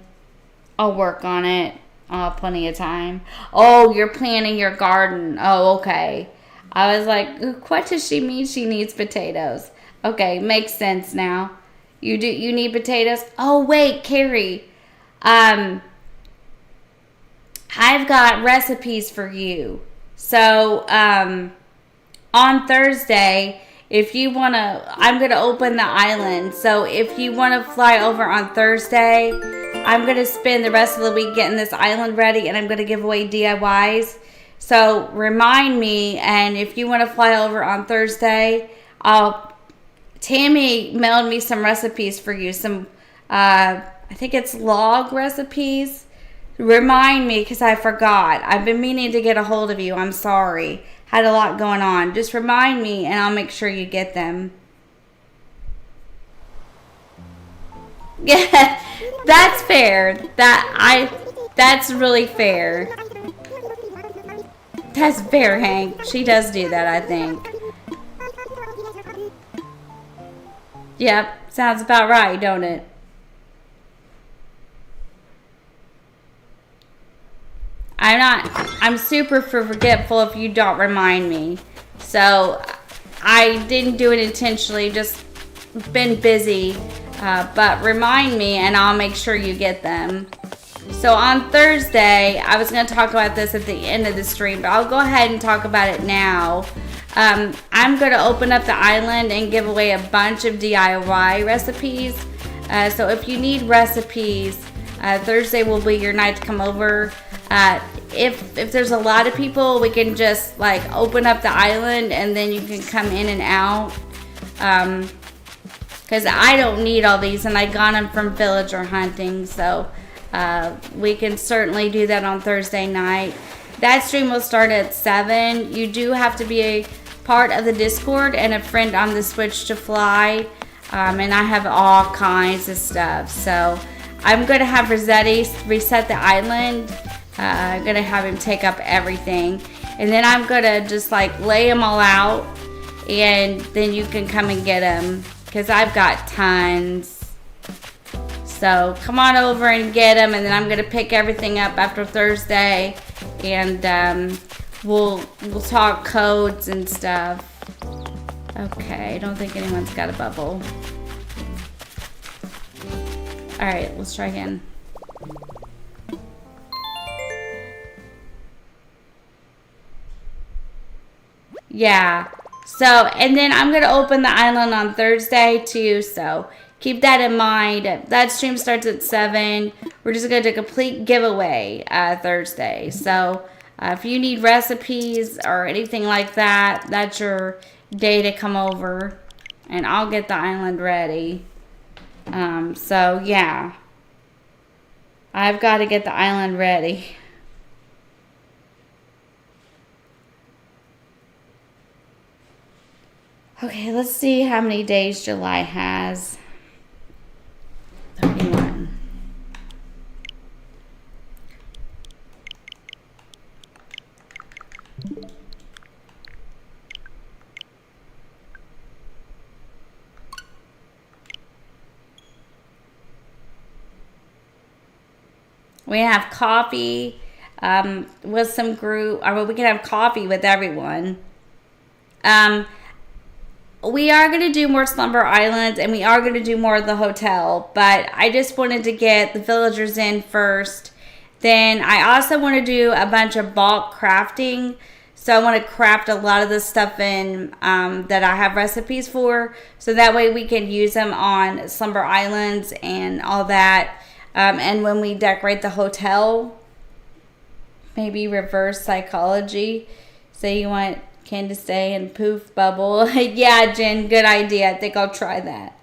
I'll work on it. I'll have plenty of time. Oh, you're planting your garden. Oh, okay. I was like, what does she mean she needs potatoes? Okay, makes sense now. You need potatoes? Oh, wait, Carrie. I've got recipes for you. So, on Thursday, if you want to, I'm going to open the island. So, if you want to fly over on Thursday, I'm going to spend the rest of the week getting this island ready, and I'm going to give away DIYs. So, remind me, and if you want to fly over on Thursday, Tammy mailed me some recipes for you. Some, I think it's log recipes. Remind me, because I forgot. I've been meaning to get a hold of you. I'm sorry. Had a lot going on. Just remind me, and I'll make sure you get them. Yeah, that's fair. That's really fair. That's fair, Hank. She does do that, I think. Yep, sounds about right, don't it? I'm super forgetful if you don't remind me. So, I didn't do it intentionally, just been busy. But remind me and I'll make sure you get them. So on Thursday, I was going to talk about this at the end of the stream, but I'll go ahead and talk about it now. I'm going to open up the island and give away a bunch of DIY recipes. So if you need recipes, Thursday will be your night to come over. If there's a lot of people, we can just like open up the island and then you can come in and out. Because I don't need all these, and I got them from villager hunting. So we can certainly do that on Thursday night. That stream will start at 7. You do have to be a part of the Discord and a friend on the Switch to fly. And I have all kinds of stuff. So I'm going to have Rossetti reset the island. I'm going to have him take up everything. And then I'm going to just like lay them all out. And then you can come and get them. Because I've got tons. So come on over and get them. And then I'm going to pick everything up after Thursday. And we'll talk codes and stuff. Okay, I don't think anyone's got a bubble. Alright, let's try again. Yeah. So, and then I'm going to open the island on Thursday too. So, keep that in mind. That stream starts at 7. We're just going to do a complete giveaway Thursday. So, if you need recipes or anything like that, that's your day to come over. And I'll get the island ready. So, yeah. I've got to get the island ready. Okay, let's see how many days July has. 31. We have coffee. with some group. I mean, we can have coffee with everyone. We are going to do more Slumber Islands, and we are going to do more of the hotel, but I just wanted to get the villagers in first. Then I also want to do a bunch of bulk crafting. So I want to craft a lot of the stuff in that I have recipes for. So that way we can use them on Slumber Islands and all that. And when we decorate the hotel, maybe reverse psychology. So you want Candace Day and Poof Bubble. Yeah, Jen, good idea. I think I'll try that.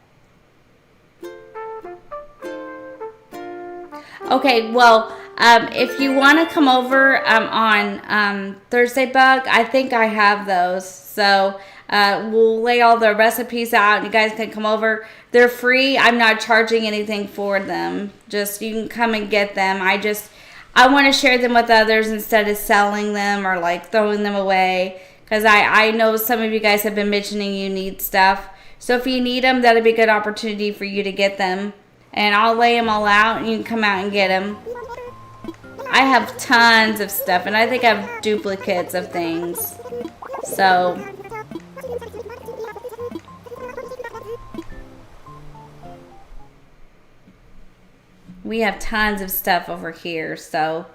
Okay, well, if you want to come over on Thursday, Bug, I think I have those. So we'll lay all the recipes out and you guys can come over. They're free. I'm not charging anything for them. Just you can come and get them. I want to share them with others instead of selling them or like throwing them away. Because I know some of you guys have been mentioning you need stuff. So if you need them, that'll be a good opportunity for you to get them. And I'll lay them all out and you can come out and get them. I have tons of stuff. And I think I have duplicates of things. So we have tons of stuff over here. So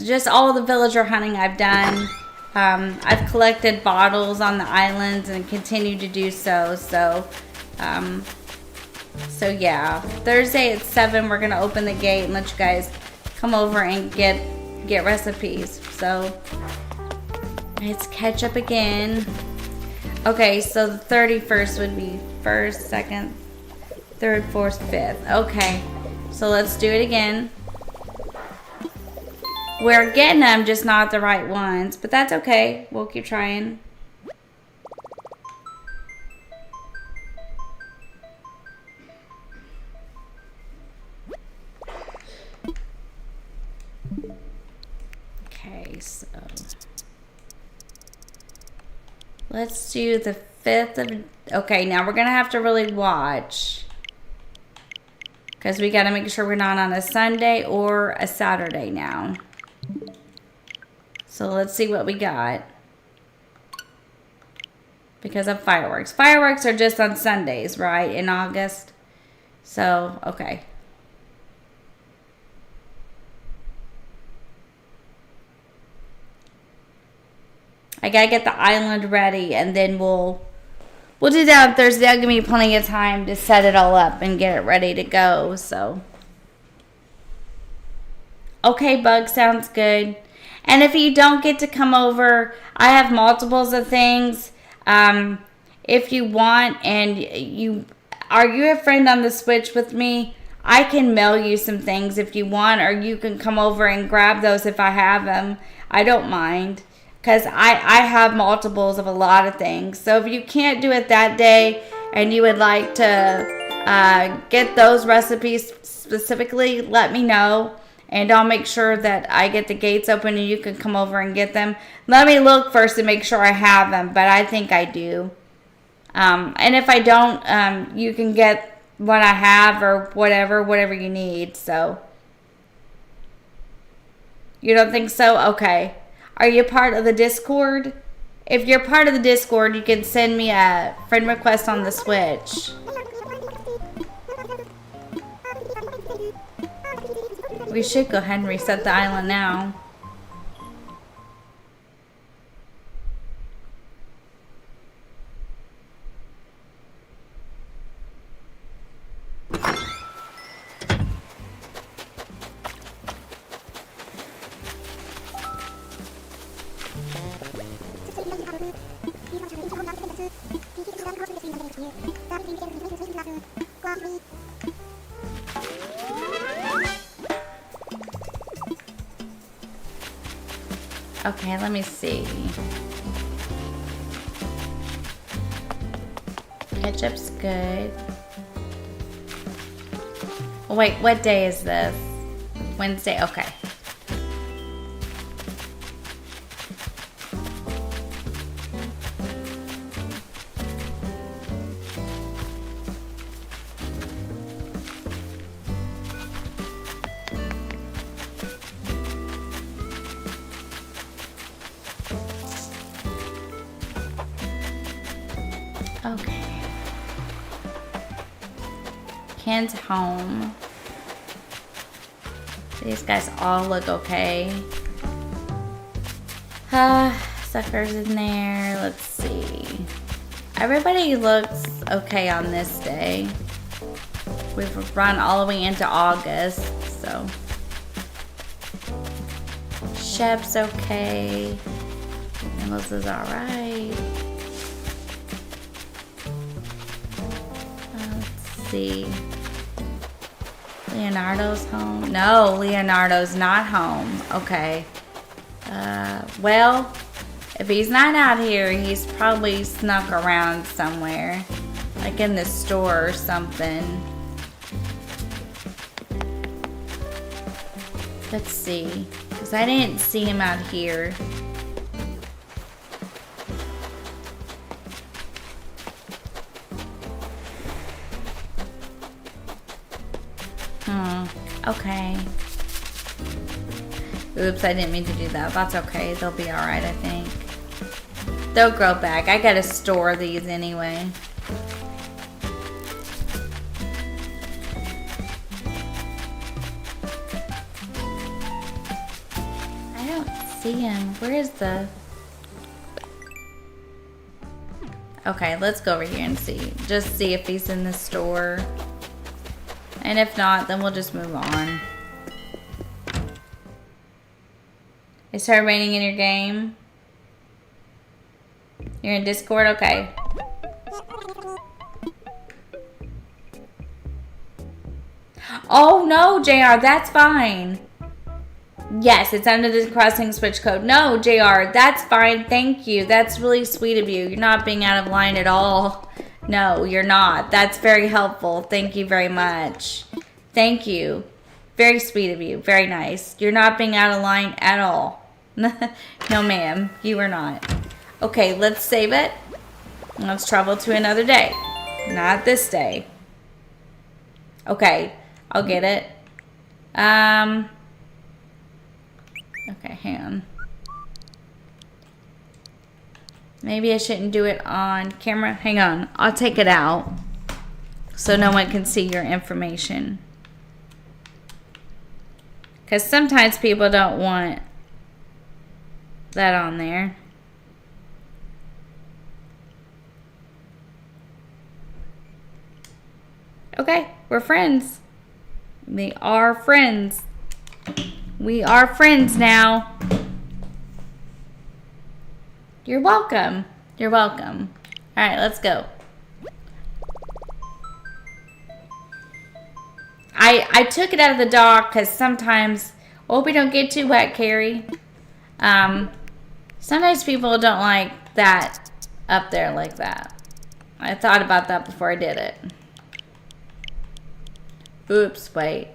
just all the villager hunting I've done. I've collected bottles on the islands and continue to do so. So yeah, Thursday at 7, we're gonna open the gate and let you guys come over and get recipes. So let's catch up again. Okay, so the 31st would be 1st, 2nd, 3rd, 4th, 5th. Okay, so let's do it again. We're getting them, just not the right ones. But that's okay. We'll keep trying. Okay, so let's do the 5th of... Okay, now we're going to have to really watch. Because we got to make sure we're not on a Sunday or a Saturday now. So let's see what we got. Because of fireworks. Fireworks are just on Sundays, right? In August. So, okay. I gotta get the island ready and then we'll do that on Thursday. That'll give me plenty of time to set it all up and get it ready to go. So, okay, Bug, sounds good. And if you don't get to come over, I have multiples of things. If you want and you a friend on the Switch with me, I can mail you some things if you want, or you can come over and grab those if I have them. I don't mind, because I have multiples of a lot of things. So if you can't do it that day and you would like to get those recipes specifically, let me know. And I'll make sure that I get the gates open and you can come over and get them. Let me look first to make sure I have them, but I think I do. And if I don't, you can get what I have or whatever you need. So, you don't think so? Okay. Are you part of the Discord? If you're part of the Discord, you can send me a friend request on the Switch. We should go ahead and reset the island now. Okay, let me see. Ketchup's good. Oh, wait, what day is this? Wednesday, okay. Okay. Ken's home. These guys all look okay. Sucker's in there. Let's see. Everybody looks okay on this day. We've run all the way into August, so. Shep's okay. Melissa's alright. Let's see. Leonardo's home. No, Leonardo's not home. Okay. Well, if he's not out here, he's probably snuck around somewhere. Like in the store or something. Let's see. Because I didn't see him out here. Okay. Oops, I didn't mean to do that. That's okay. They'll be alright, I think. They'll grow back. I gotta store these anyway. I don't see him. Where is the... Okay, let's go over here and see. Just see if he's in the store. And if not, then we'll just move on. Is her remaining in your game? You're in Discord? Okay. Oh no, JR, that's fine. Yes, it's under the crossing switch code. No, JR, that's fine. Thank you. That's really sweet of you. You're not being out of line at all. No, you're not. That's very helpful. Thank you very much. Thank you. Very sweet of you. Very nice. You're not being out of line at all. No, ma'am. You are not. Okay, let's save it. Let's travel to another day. Not this day. Okay, I'll get it. Okay, hang on. Maybe I shouldn't do it on camera. Hang on. I'll take it out so no one can see your information. Because sometimes people don't want that on there. Okay, we're friends. We are friends. We are friends now. You're welcome. You're welcome. All right, let's go. I took it out of the dock because sometimes, hope we don't get too wet, Carrie. Sometimes people don't like that up there like that. I thought about that before I did it. Oops, wait.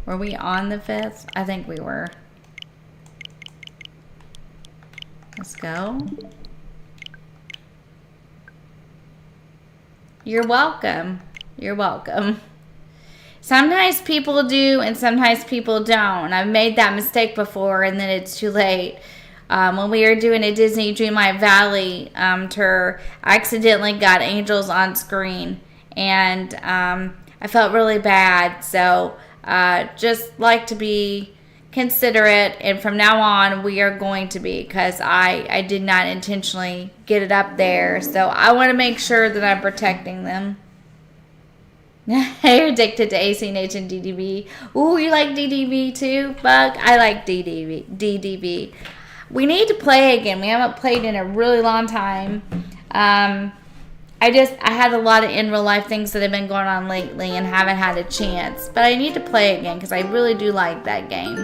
Were we on the 5th? I think we were. Let's go. You're welcome. You're welcome. Sometimes people do and sometimes people don't. I've made that mistake before and then it's too late. When we were doing a Disney Dreamlight Valley tour, I accidentally got angels on screen and I felt really bad. So just like to be considerate, and from now on we are going to be, because I did not intentionally get it up there, so I want to make sure that I'm protecting them. You're addicted to ACNH and DDB. Ooh, you like DDB too, Bug? I like DDB. We need to play again. We haven't played in a really long time. I had a lot of in real life things that have been going on lately and haven't had a chance. But I need to play again because I really do like that game.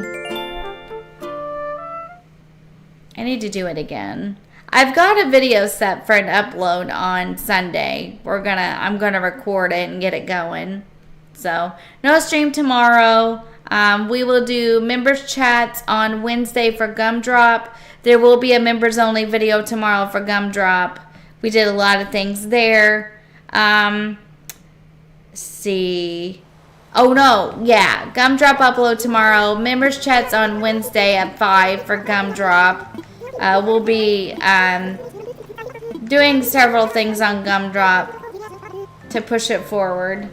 I need to do it again. I've got a video set for an upload on Sunday. I'm gonna record it and get it going. So no stream tomorrow. We will do members chats on Wednesday for Gumdrop. There will be a members only video tomorrow for Gumdrop. We did a lot of things there. See. Oh no, yeah. Gumdrop upload tomorrow. Members chats on Wednesday at 5 for Gumdrop. We'll be doing several things on Gumdrop to push it forward.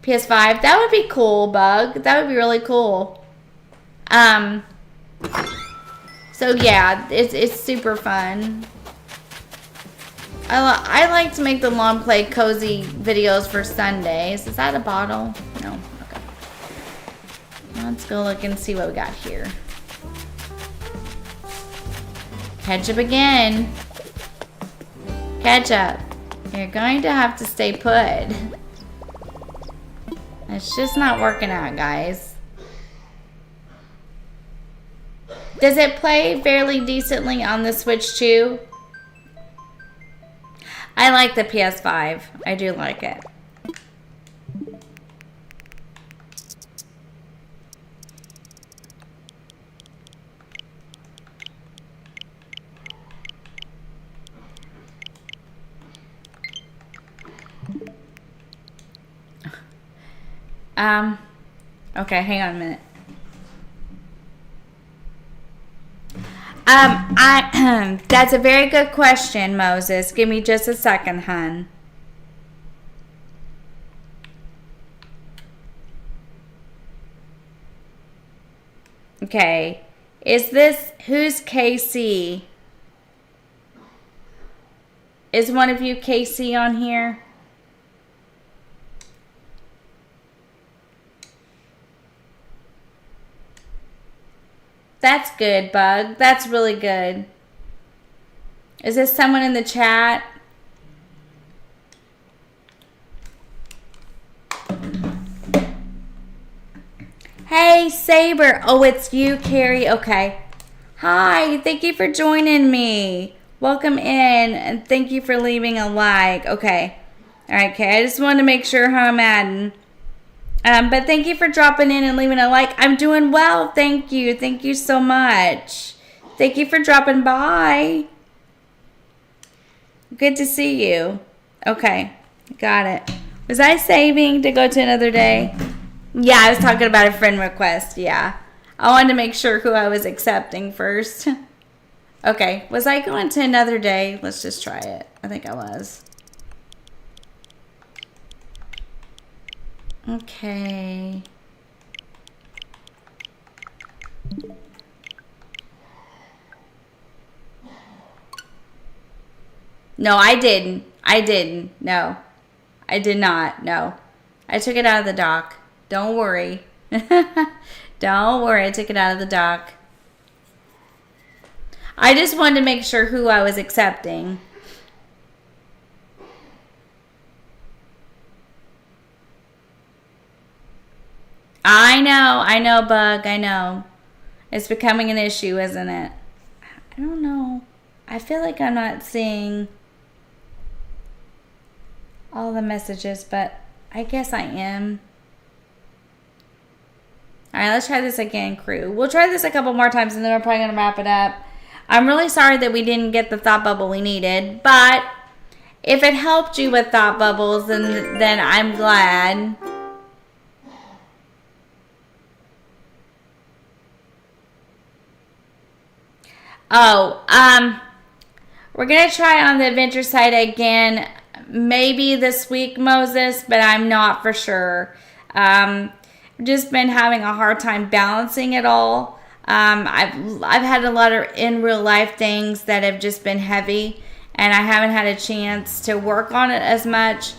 PS5, that would be cool, Bug. That would be really cool. So yeah, it's super fun. I like to make the long play cozy videos for Sundays. Is that a bottle? No. Okay. Let's go look and see what we got here. Ketchup again. Ketchup. You're going to have to stay put. It's just not working out, guys. Does it play fairly decently on the Switch too? I like the PS5. I do like it. Okay, hang on a minute. That's a very good question, Moses. Give me just a second, hun. Okay. Who's KC? Is one of you KC on here? That's good, Bug. That's really good. Is this someone in the chat? Hey, Saber. Oh, it's you, Carrie. Okay. Hi. Thank you for joining me. Welcome in, and thank you for leaving a like. Okay. All right, Kay. I just wanted to make sure how I'm adding. But thank you for dropping in and leaving a like. I'm doing well. Thank you. Thank you so much. Thank you for dropping by. Good to see you. Okay. Got it. Was I saving to go to another day? Yeah, I was talking about a friend request. Yeah. I wanted to make sure who I was accepting first. Okay. Was I going to another day? Let's just try it. I think I was. Okay. No, I didn't. I didn't. No. I did not. No. I took it out of the dock. Don't worry. Don't worry. I took it out of the dock. I just wanted to make sure who I was accepting. I know, Bug, I know. It's becoming an issue, isn't it? I don't know. I feel like I'm not seeing all the messages, but I guess I am. Alright, let's try this again, crew. We'll try this a couple more times, and then we're probably going to wrap it up. I'm really sorry that we didn't get the thought bubble we needed, but if it helped you with thought bubbles, then I'm glad. We're going to try on the adventure site again, maybe this week, Moses, but I'm not for sure. I've just been having a hard time balancing it all. I've had a lot of in real life things that have just been heavy, and I haven't had a chance to work on it as much.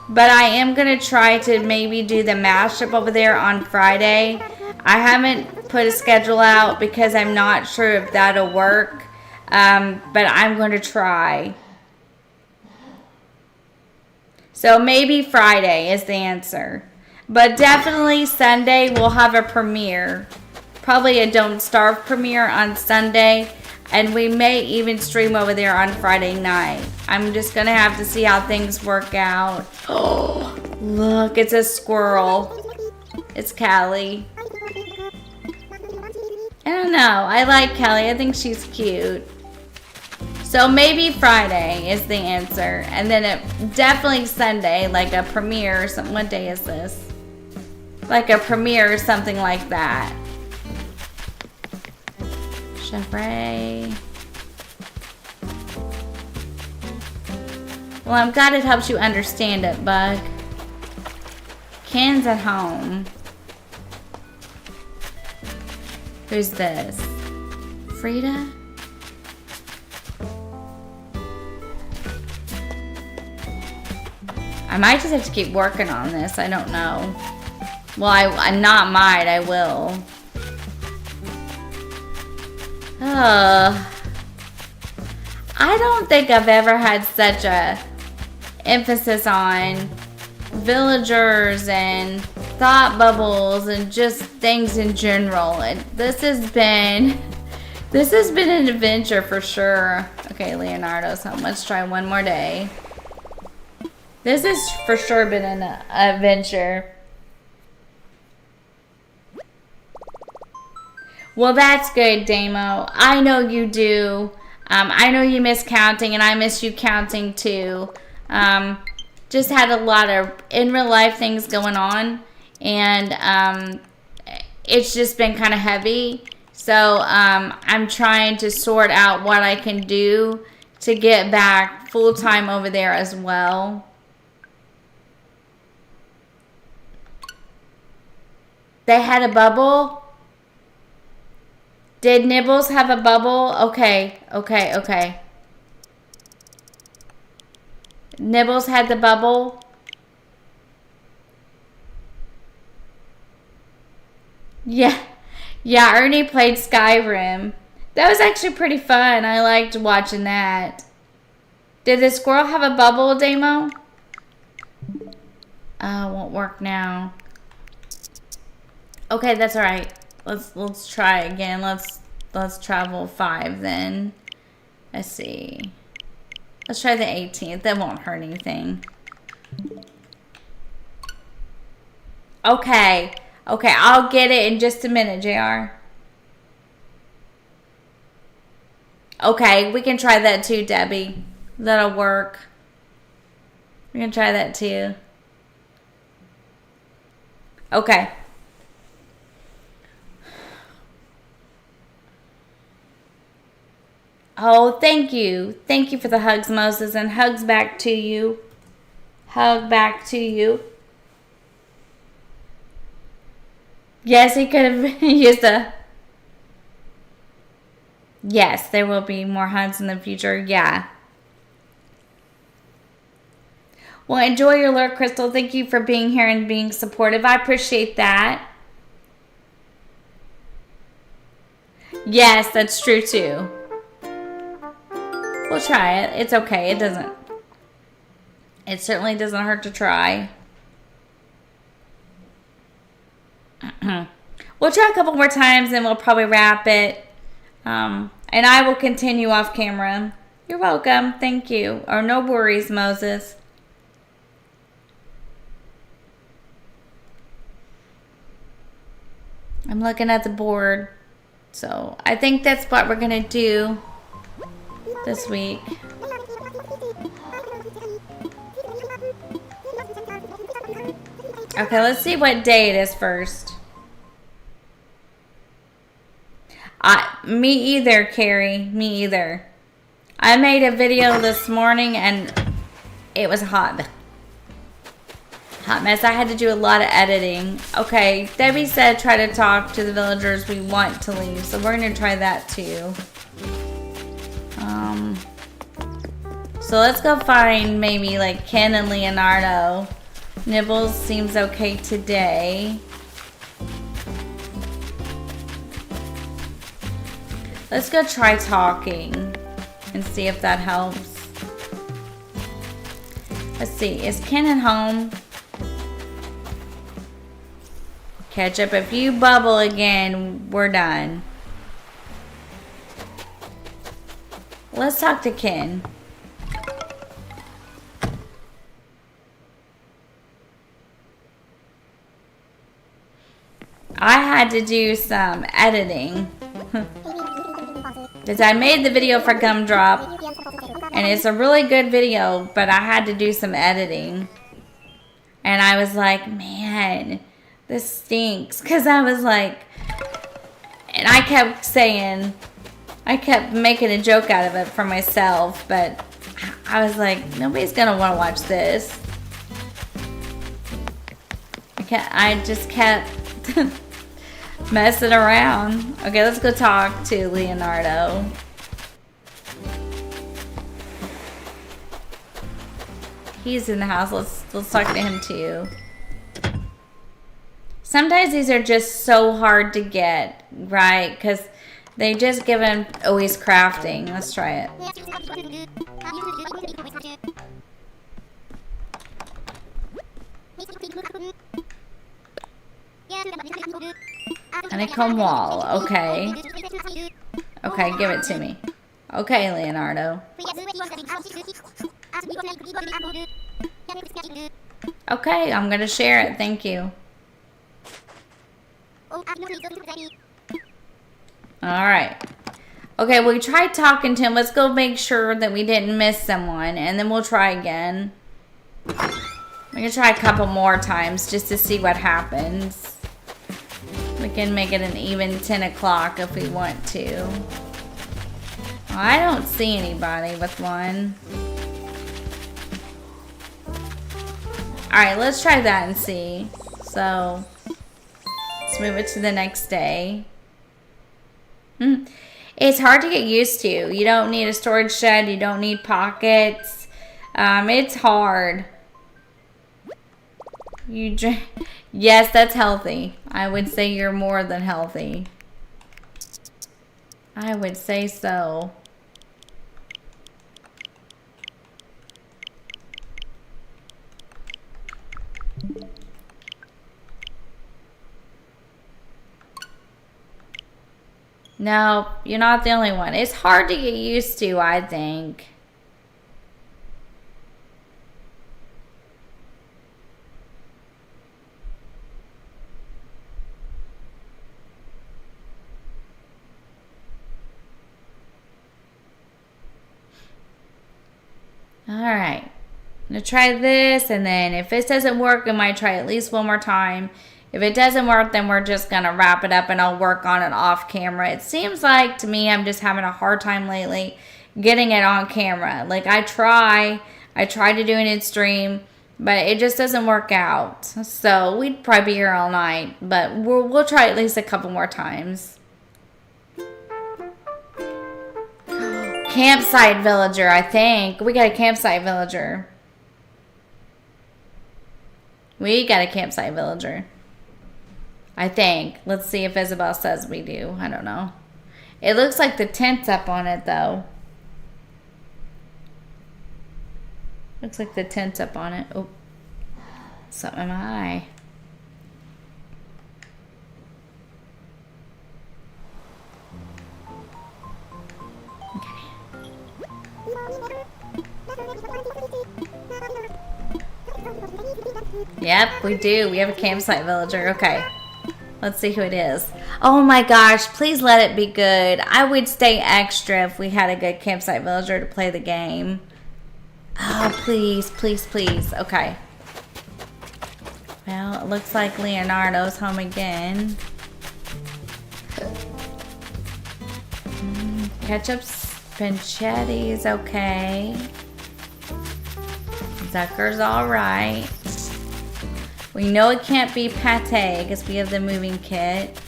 But I am going to try to maybe do the mashup over there on Friday. I haven't put a schedule out because I'm not sure if that'll work. But I'm going to try. So maybe Friday is the answer. But definitely Sunday we'll have a premiere. Probably a Don't Starve premiere on Sunday. And we may even stream over there on Friday night. I'm just going to have to see how things work out. Oh, look, it's a squirrel. It's Callie. I don't know. I like Kelly. I think she's cute. So maybe Friday is the answer. And then definitely Sunday, like a premiere or something. What day is this? Like a premiere or something like that. Savory. Well, I'm glad it helps you understand it, Bug. Ken's at home. Who's this? Frida? I might just have to keep working on this. I don't know. Well, I not might. I will. I don't think I've ever had such a emphasis on villagers and thought bubbles and just things in general. This has been an adventure for sure. Okay, Leonardo's home. Let's try one more day. This has for sure been an adventure. Well, that's good, Damo. I know you do. I know you miss counting, and I miss you counting too. Just had a lot of in real life things going on, and it's just been kind of heavy. So I'm trying to sort out what I can do to get back full time over there as well. They had a bubble. Did Nibbles have a bubble? Okay. Nibbles had the bubble. Yeah, Ernie played Skyrim. That was actually pretty fun. I liked watching that. Did the squirrel have a bubble, Damo? Oh, it won't work now. Okay, that's all right. Let's try again. Let's travel 5 then. Let's see. Let's try the 18th. That won't hurt anything. Okay, I'll get it in just a minute, JR. Okay, we can try that too, Debbie. That'll work. We're gonna try that too. Okay. Oh, thank you. Thank you for the hugs, Moses, and hugs back to you. Hug back to you. Yes, he could have used a... Yes, there will be more hugs in the future. Yeah. Well, enjoy your lurk, Crystal. Thank you for being here and being supportive. I appreciate that. Yes, that's true too. We'll try it. It's okay. It certainly doesn't hurt to try. We'll try a couple more times and we'll probably wrap it. And I will continue off camera. You're welcome. Thank you. Or no worries, Moses. I'm looking at the board. So I think that's what we're going to do this week. Okay, let's see what day it is first. Me either, Carrie. Me either. I made a video this morning and it was hot. Hot mess. I had to do a lot of editing. Okay, Debbie said try to talk to the villagers we want to leave. So we're going to try that too. So let's go find maybe like Ken and Leonardo. Nibbles seems okay today. Let's go try talking and see if that helps. Let's see, is Ken at home? Ketchup, if you bubble again, we're done. Let's talk to Ken. I had to do some editing. Because I made the video for Gumdrop. And it's a really good video, but I had to do some editing. And I was like, man, this stinks. Because I was like, and I kept saying, I kept making a joke out of it for myself, but I was like, nobody's gonna want to watch this. I just kept messing around. Okay, let's go talk to Leonardo. He's in the house. Let's talk to him too. Sometimes these are just so hard to get, right? Because they just give him, oh, he's crafting. Let's try it. Honeycomb wall. Okay. Okay, give it to me. Okay, Leonardo. Okay, I'm gonna share it. Thank you. Alright. Okay, we tried talking to him. Let's go make sure that we didn't miss someone, and then we'll try again. We can try a couple more times just to see what happens. We can make it an even 10 o'clock if we want to. I don't see anybody with one. Alright, let's try that and see. So, let's move it to the next day. It's hard to get used to. You don't need a storage shed. You don't need pockets. It's hard. Yes, that's healthy. I would say you're more than healthy. I would say so. No, you're not the only one. It's hard to get used to, I think. Alright. I'm going to try this, and then if this doesn't work, we might try at least one more time. If it doesn't work, then we're just going to wrap it up and I'll work on it off camera. It seems like, to me, I'm just having a hard time lately getting it on camera. Like, I try to do it in stream, but it just doesn't work out. So, we'd probably be here all night, but we'll try at least a couple more times. Campsite villager, I think. We got a campsite villager. We got a campsite villager. I think. Let's see if Isabel says we do. I don't know. It looks like the tent's up on it, though. Looks like the tent's up on it. Oh. Something in my eye. Okay. Yep, we do. We have a campsite villager. Okay. Let's see who it is. Oh my gosh, please let it be good. I would stay extra if we had a good campsite villager to play the game. Oh, please, please, please. Okay. Well, it looks like Leonardo's home again. Ketchup Panchetti's okay. Zucker's alright. We know it can't be pate because we have the moving kit.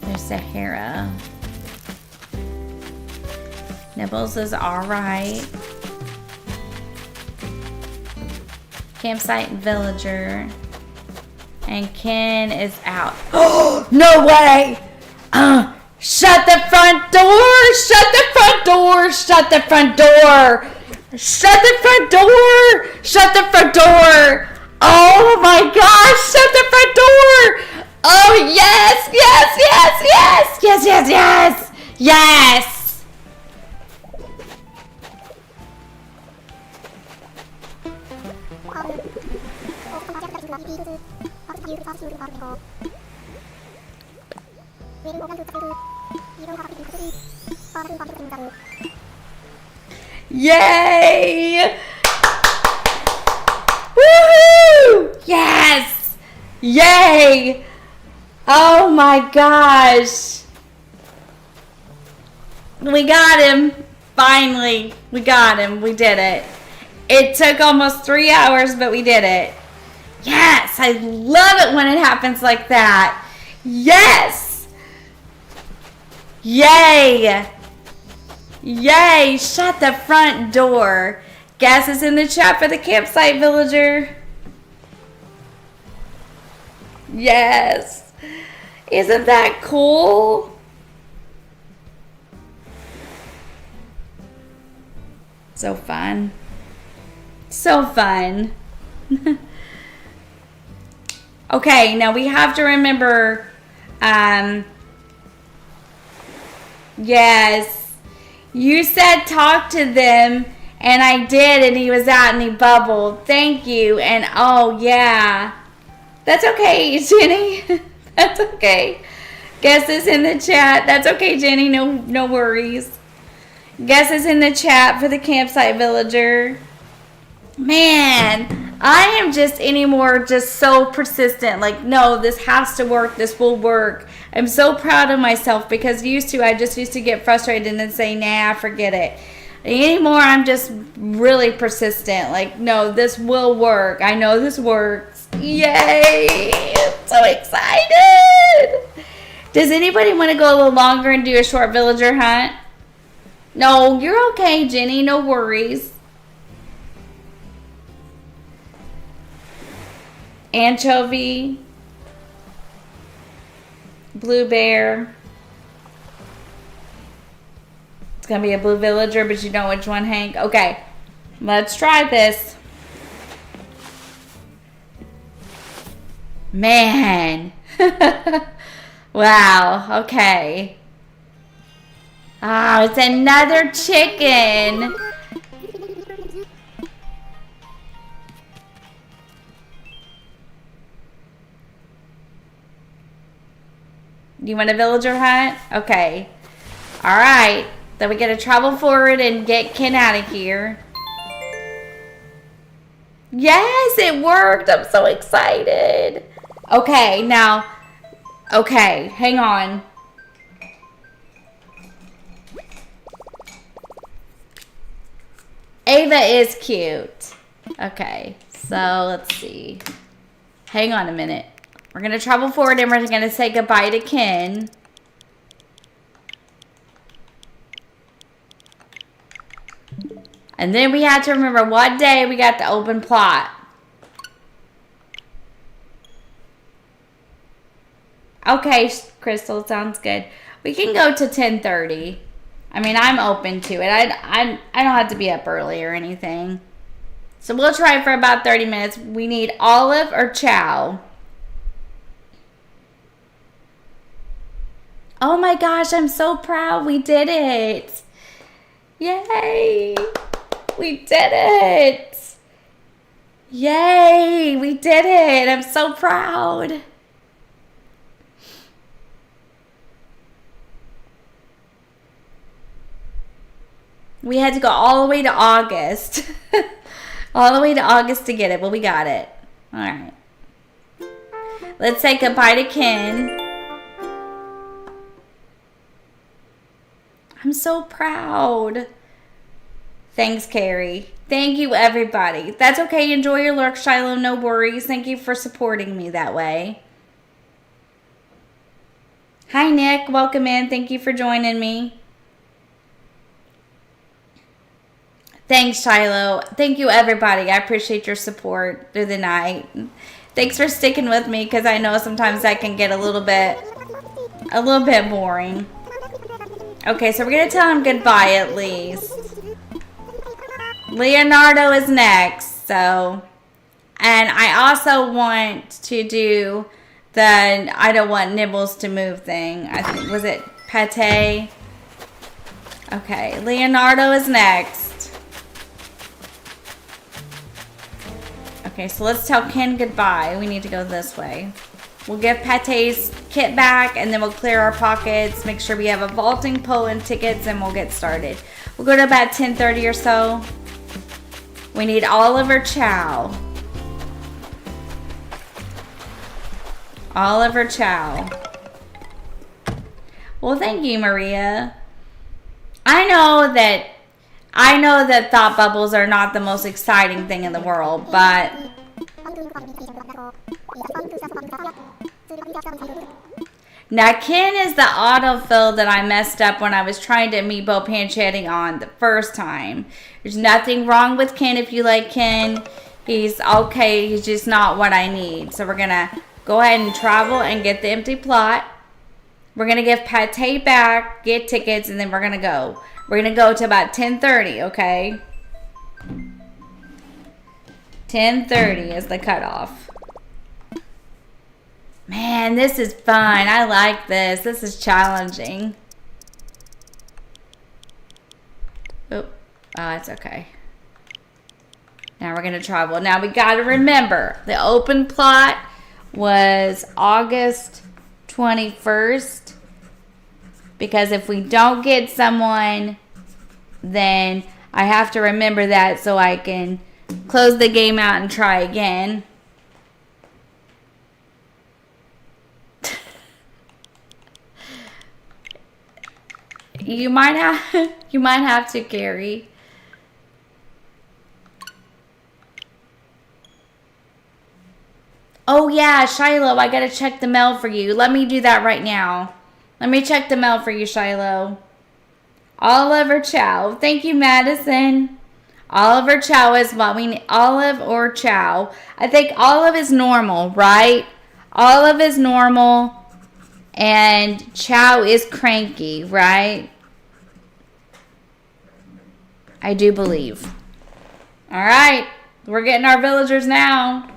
There's Sahara. Nibbles is alright. Campsite villager. And Ken is out. Oh, no way! Shut the front door! Shut the front door! Shut the front door! Shut the front door! Shut the front door! Oh my gosh! Shut the front door! Oh yes! Yes! Yes! Yes! Yes! Yes! Yes! Yes! Yay! Woohoo! Yes! Yay! Oh my gosh! We got him! Finally, we got him. We did it. It took almost 3 hours, but we did it. Yes, I love it when it happens like that. Yes. Yay. Yay. Shut the front door. Gas is in the chat for the campsite, villager. Yes. Isn't that cool? So fun. So fun. Okay, now we have to remember, yes, you said talk to them, and I did, and he was out and he bubbled. Thank you, and oh yeah. That's okay, Jenny. That's okay. Guess is in the chat. That's okay, Jenny. No worries. Guess is in the chat for the campsite villager. Man, I am just anymore just so persistent. Like, no, this has to work. This will work. I'm so proud of myself because I just used to get frustrated and then say, nah, forget it. Anymore, I'm just really persistent. Like, no, this will work. I know this works. Yay! I'm so excited. Does anybody want to go a little longer and do a short villager hunt? No, you're okay, Jenny. No worries. Anchovy. Blue bear. It's going to be a blue villager, but you know which one, Hank? Okay. Let's try this. Man. Wow. Okay. Oh, it's another chicken. You want a villager hunt? Okay. All right. Then we got to travel forward and get Ken out of here. Yes, it worked. I'm so excited. Okay, now. Okay, hang on. Ava is cute. Okay, so let's see. Hang on a minute. We're going to travel forward and we're going to say goodbye to Ken. And then we have to remember what day we got the open plot. Okay, Crystal, sounds good. We can go to 10:30. I mean, I'm open to it. I don't have to be up early or anything. So we'll try for about 30 minutes. We need olive or chow. Oh my gosh, I'm so proud. We did it. Yay. We did it. Yay. We did it. I'm so proud. We had to go all the way to August. All the way to August to get it, but we got it. All right. Let's say goodbye to Ken. I'm so proud. Thanks, Carrie. Thank you, everybody. That's okay. Enjoy your lurk, Shiloh. No worries. Thank you for supporting me that way. Hi, Nick. Welcome in. Thank you for joining me. Thanks, Shiloh. Thank you, everybody. I appreciate your support through the night. Thanks for sticking with me because I know sometimes that can get a little bit boring. Okay, so we're going to tell him goodbye at least. Leonardo is next, so. And I also want to do the I don't want nibbles to move thing. I think, was it pate? Okay, Leonardo is next. Okay, so let's tell Ken goodbye. We need to go this way. We'll give Pate's kit back, and then we'll clear our pockets, make sure we have a vaulting pole and tickets, and we'll get started. We'll go to about 10:30 or so. We need Oliver Chow. Oliver Chow. Well, thank you, Maria. I know that I know that thought bubbles are not the most exciting thing in the world, but now Ken is the autofill that I messed up when I was trying to amiibo panchetting on the first time. There's nothing wrong with Ken if you like Ken. He's okay, he's just not what I need. So we're gonna go ahead and travel and get the empty plot. We're going to give Pate back, get tickets, and then we're going to go. We're going to go to about 10:30, okay? 10:30 is the cutoff. Man, this is fun. I like this. This is challenging. Oh, it's okay. Now we're going to travel. Now we got to remember, the open plot was August 21st. Because if we don't get someone, then I have to remember that so I can close the game out and try again. You might have to, Carrie. Oh yeah, Shiloh, I gotta check the mail for you. Let me do that right now. Let me check the mail for you, Shiloh. Oliver Chow. Thank you, Madison. Oliver Chow is what we need. Olive or Chow. I think Olive is normal, right? Olive is normal. And Chow is cranky, right? I do believe. All right. We're getting our villagers now.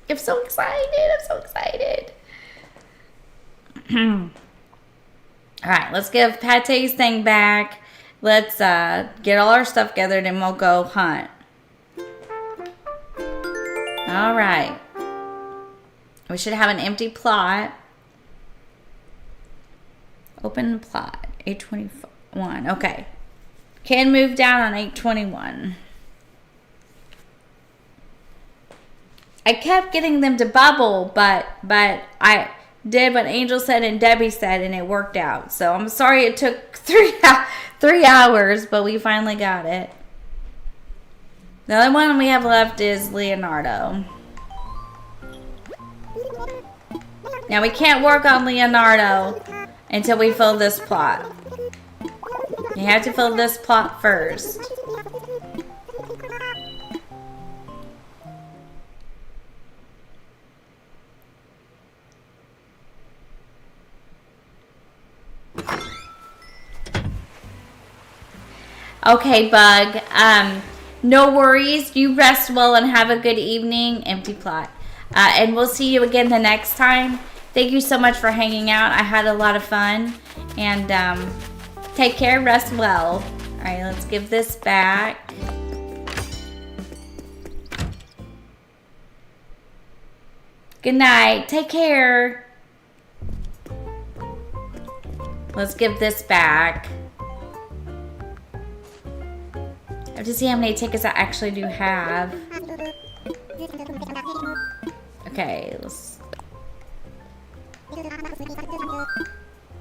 I'm so excited. I'm so excited. All right, let's give Pate's thing back. Let's get all our stuff gathered and we'll go hunt. All right. We should have an empty plot. Open plot. 821. Okay. Can move down on 821. I kept getting them to bubble, but I did what Angel said and Debbie said, and it worked out. So I'm sorry it took 3 hours, but we finally got it. The only one we have left is Leonardo. Now we can't work on Leonardo until we fill this plot. You have to fill this plot first. Okay, Bug. No worries. You rest well and have a good evening. Empty plot. And we'll see you again the next time. Thank you so much for hanging out. I had a lot of fun. And take care. Rest well. All right, let's give this back. Good night. Take care. Let's give this back. I have to see how many tickets I actually do have. Okay, let's...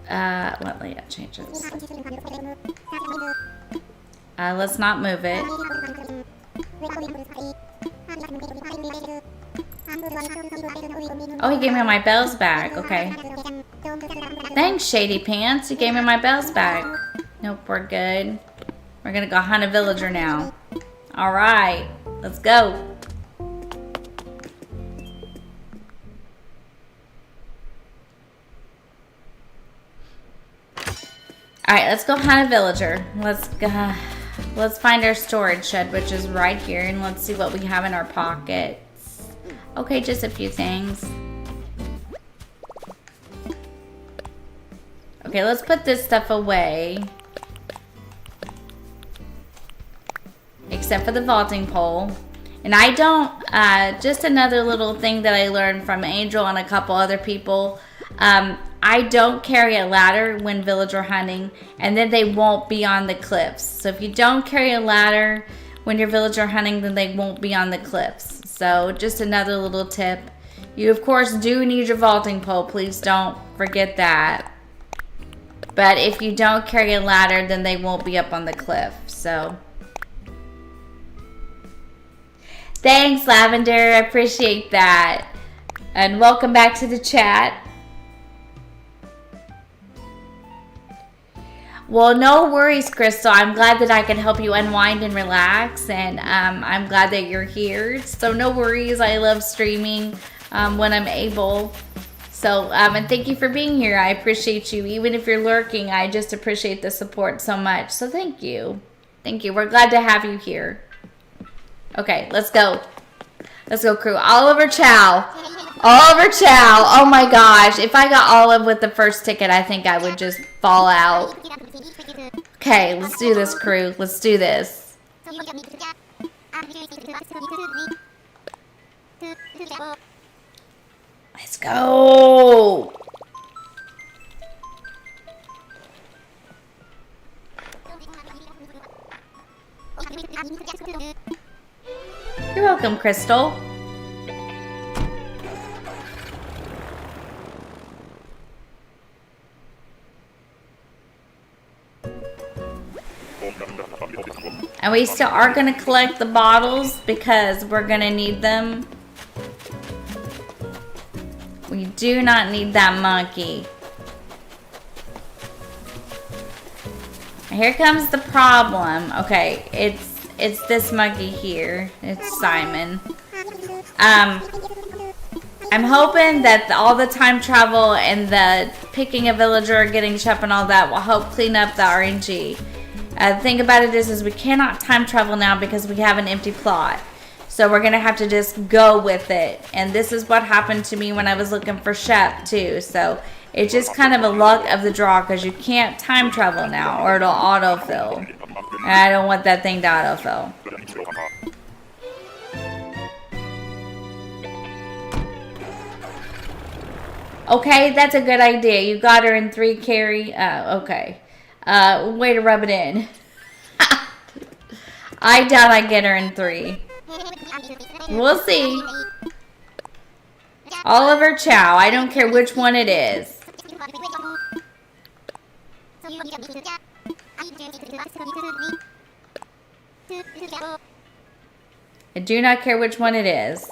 what layout changes? Let's not move it. Oh, he gave me my bells back. Okay. Thanks, Shady Pants. You gave me my bells back. Nope, we're good. We're gonna go hunt a villager now. All right, let's go. All right, let's go hunt a villager. Let's find our storage shed, which is right here, and let's see what we have in our pockets. Okay, just a few things. Okay, let's put this stuff away. Except for the vaulting pole. And I don't, just another little thing that I learned from Angel and a couple other people. I don't carry a ladder when villager hunting, and then they won't be on the cliffs. So if you don't carry a ladder when you're villager hunting, then they won't be on the cliffs. So just another little tip. You, of course, do need your vaulting pole. Please don't forget that. But if you don't carry a ladder, then they won't be up on the cliff. So, thanks, Lavender. I appreciate that. And welcome back to the chat. Well, no worries, Crystal. I'm glad that I can help you unwind and relax. And I'm glad that you're here. So no worries. I love streaming when I'm able. So, and thank you for being here. I appreciate you. Even if you're lurking, I just appreciate the support so much. So thank you. Thank you. We're glad to have you here. Okay, let's go. Let's go, crew. Oliver Chow. Oliver Chow. Oh my gosh. If I got Olive with the first ticket, I think I would just fall out. Okay, let's do this, crew. Let's do this. Let's go. You're welcome, Crystal. And we still are going to collect the bottles because we're going to need them. We do not need that monkey. Here comes the problem. Okay, it's this monkey here. It's Simon. I'm hoping that all the time travel and the picking a villager, getting Shep and all that will help clean up the RNG. The thing about it is we cannot time travel now because we have an empty plot. So we're going to have to just go with it. And this is what happened to me when I was looking for Shep too. So it's just kind of a luck of the draw because you can't time travel now or it'll autofill. And I don't want that thing to autofill. Okay, that's a good idea. You got her in 3 carry. Okay. Way to rub it in. I doubt I get her in 3. We'll see. Oliver Chow. I don't care which one it is. I do not care which one it is.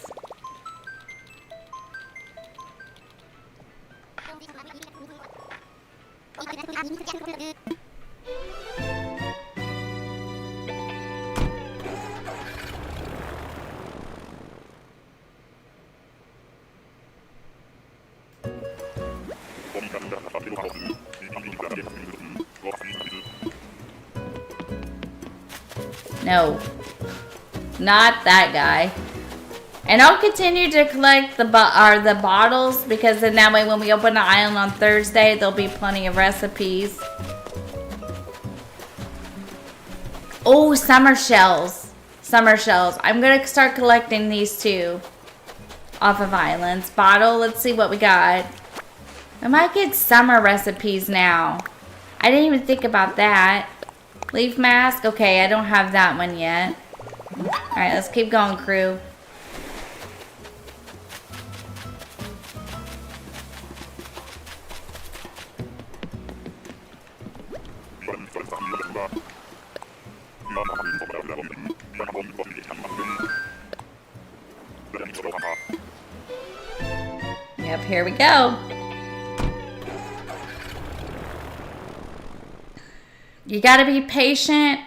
No, not that guy. And I'll continue to collect the bottles because then that way when we open the island on Thursday, there'll be plenty of recipes. Oh, summer shells. Summer shells. I'm going to start collecting these too off of islands. Bottle, let's see what we got. I might get summer recipes now. I didn't even think about that. Leaf mask. Okay, I don't have that one yet. Alright, let's keep going, crew. Yep, here we go. You got to be patient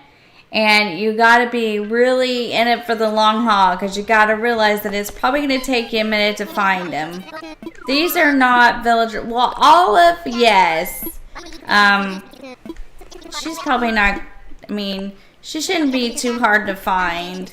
and you got to be really in it for the long haul because you got to realize that it's probably going to take you a minute to find them. These are not villager. Well, Olive, yes. She's probably not, I mean, she shouldn't be too hard to find.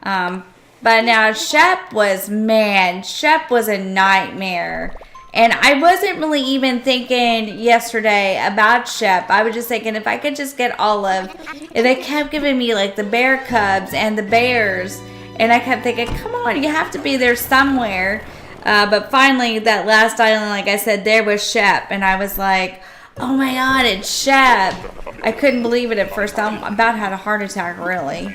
But now Shep was, man, Shep was a nightmare. And I wasn't really even thinking yesterday about Shep. I was just thinking if I could just get Olive. And they kept giving me like the bear cubs and the bears. And I kept thinking, come on, you have to be there somewhere. But finally, that last island, like I said, there was Shep. And I was like, oh my god, it's Shep. I couldn't believe it at first. I about had a heart attack, really.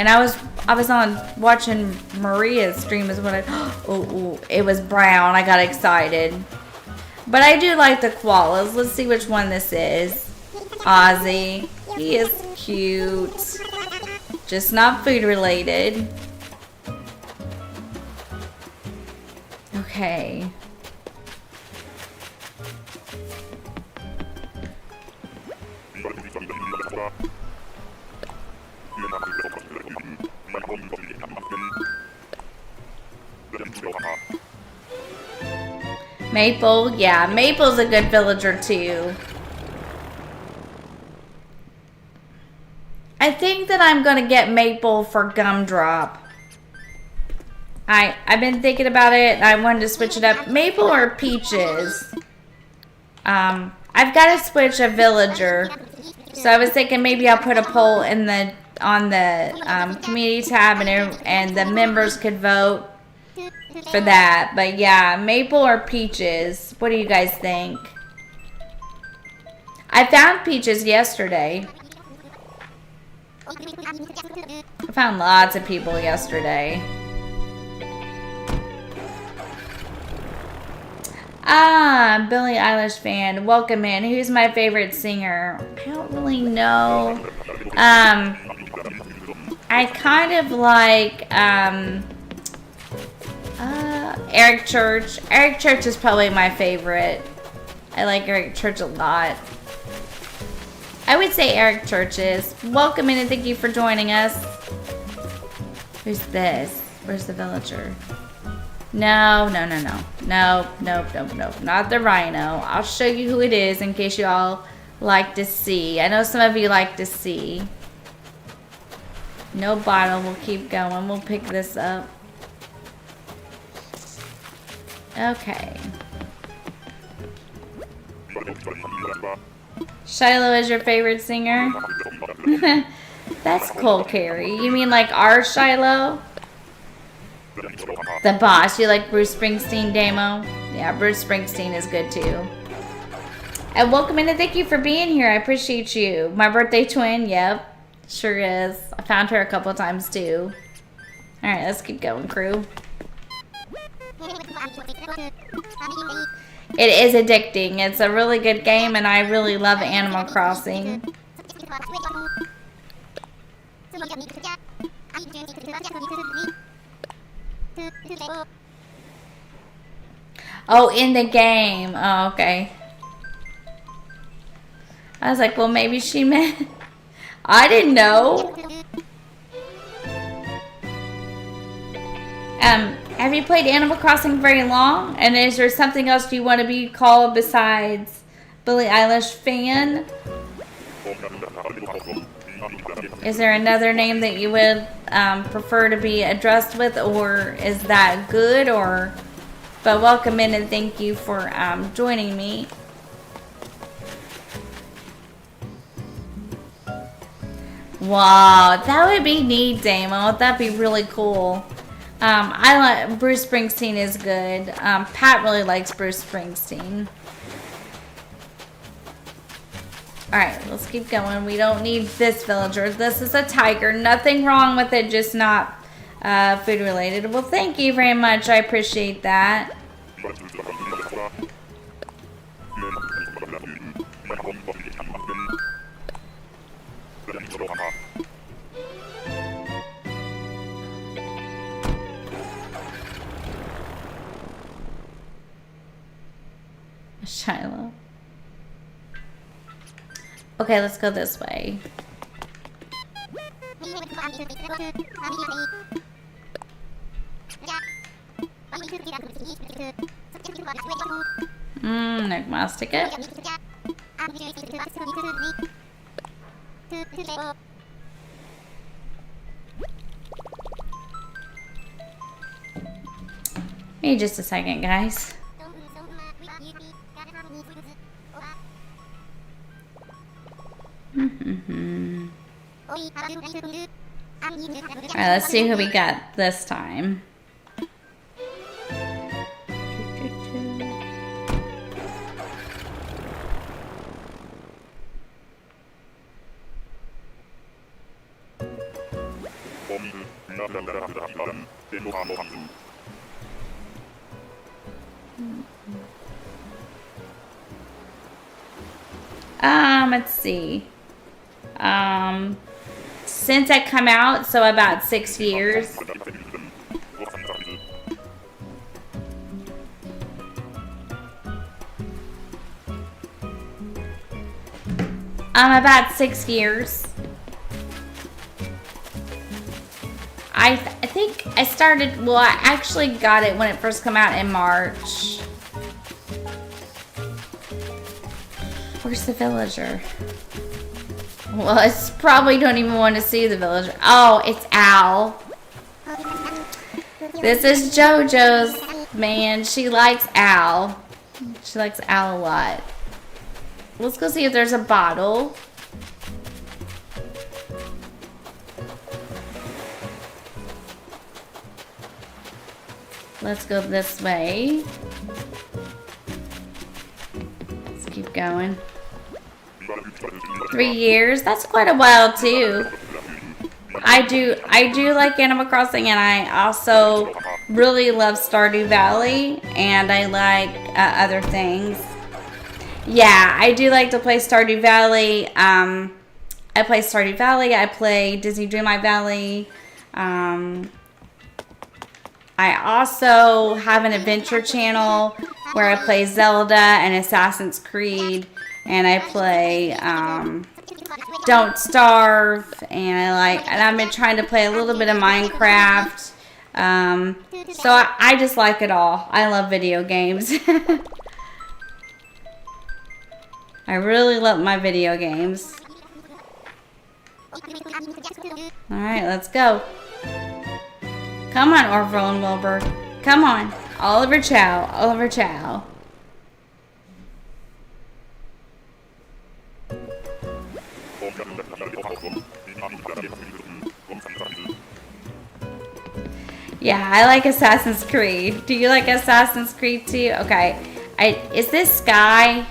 And I was on watching Maria's stream is when it was brown. I got excited. But I do like the koalas. Let's see which one this is. Ozzy. He is cute. Just not food related. Okay. Maple, yeah, Maple's a good villager too. I think that I'm gonna get Maple for Gumdrop. I've been thinking about it. I wanted to switch it up. Maple or Peaches? I've got to switch a villager. So I was thinking maybe I'll put a poll in on the community tab and the members could vote for that. But yeah, Maple or Peaches? What do you guys think? I found Peaches yesterday. I found lots of people yesterday. Ah, Billie Eilish fan. Welcome in. Who's my favorite singer? I don't really know. I kind of like Eric Church. Eric Church is probably my favorite. I like Eric Church a lot. I would say Eric Church is. Welcome in and thank you for joining us. Who's this? Where's the villager? No. Nope. Not the rhino. I'll show you who it is in case you all like to see. I know some of you like to see. No bottle. We'll keep going. We'll pick this up. Okay. Shiloh is your favorite singer? That's cool, Carrie. You mean like our Shiloh? The boss. You like Bruce Springsteen, Damo? Yeah, Bruce Springsteen is good too. And welcome in and thank you for being here. I appreciate you. My birthday twin, yep. Sure is. I found her a couple of times too. Alright, let's keep going, crew. It is addicting. It's a really good game and I really love Animal Crossing. Oh, in the game. Oh, okay. I was like, well, maybe she meant... I didn't know. Have you played Animal Crossing very long? And is there something else you want to be called besides Billie Eilish fan? Is there another name that you would prefer to be addressed with, or is that good? Or, but welcome in and thank you for joining me. Wow, that would be neat, Damo. That'd be really cool. I like Bruce Springsteen is good. Pat really likes Bruce Springsteen. Alright, let's keep going. We don't need this villager. This is a tiger. Nothing wrong with it, just not food related. Well, thank you very much. I appreciate that. Shiloh. Okay, let's go this way. Neckmouse ticket. Give me just a second, guys. Alright, let's see who we got this time. Let's see. Since I come out, so about 6 years. About 6 years. I think I started, well, I actually got it when it first came out in March. Where's the villager? Well, it's probably don't even want to see the villager. Oh, it's Al. This is JoJo's, man. She likes Al. She likes Al a lot. Let's go see if there's a bottle. Let's go this way. Let's keep going. 3 years. That's quite a while too. I do like Animal Crossing, and I also really love Stardew Valley, and I like other things. Yeah, I do like to play Stardew Valley. I play Stardew Valley. I play Disney Dreamlight Valley. I also have an adventure channel where I play Zelda and Assassin's Creed, and I play Don't Starve, and I've been trying to play a little bit of Minecraft. So I just like it all. I love video games. I really love my video games. Alright, let's go. Come on, Orville and Wilbur. Come on. Oliver Chow. Oliver Chow. Yeah, I like Assassin's Creed. Do you like Assassin's Creed too? Okay. Is this Sky?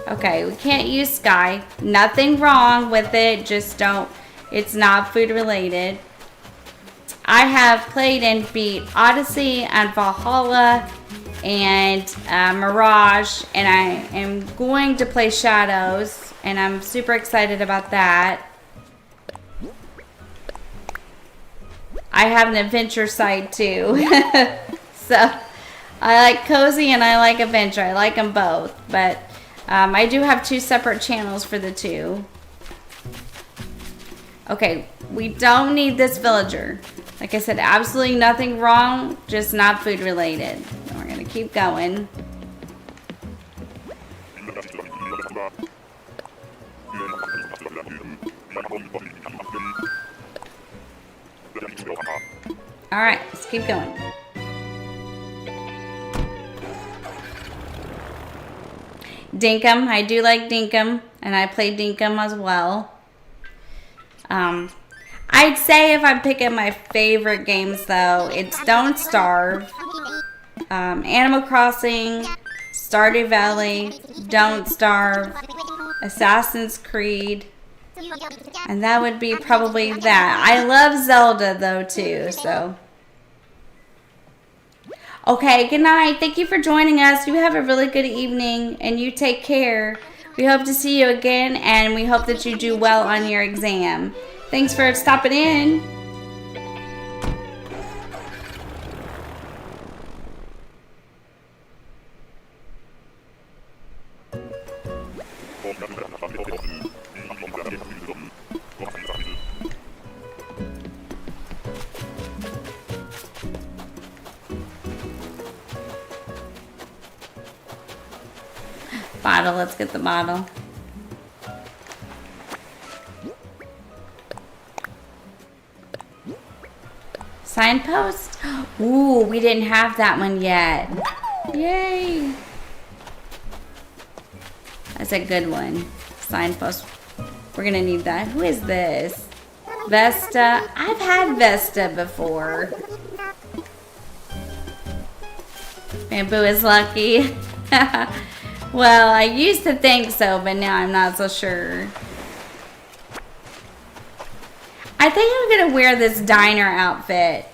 Okay, we can't use Sky. Nothing wrong with it. Just don't. It's not food related. I have played and beat Odyssey and Valhalla and Mirage, and I am going to play Shadows, and I'm super excited about that. I have an adventure side too. So I like cozy and I like adventure. I like them both, but I do have 2 separate channels for the 2. Okay, we don't need this villager. Like I said, absolutely nothing wrong, just not food related. And we're gonna keep going. Alright, let's keep going. Dinkum, I do like Dinkum, and I play Dinkum as well. I'd say if I'm picking my favorite games though, it's Don't Starve, Animal Crossing, Stardew Valley, Don't Starve, Assassin's Creed, and that would be probably that. I love Zelda though too, so. Okay, good night. Thank you for joining us. You have a really good evening, and you take care. We hope to see you again, and we hope that you do well on your exam. Thanks for stopping in. Bottle, let's get the bottle. Signpost? Ooh, we didn't have that one yet. Yay! That's a good one. Signpost. We're gonna need that. Who is this? Vesta. I've had Vesta before. Bamboo is lucky. Well, I used to think so, but now I'm not so sure. I think I'm gonna wear this diner outfit.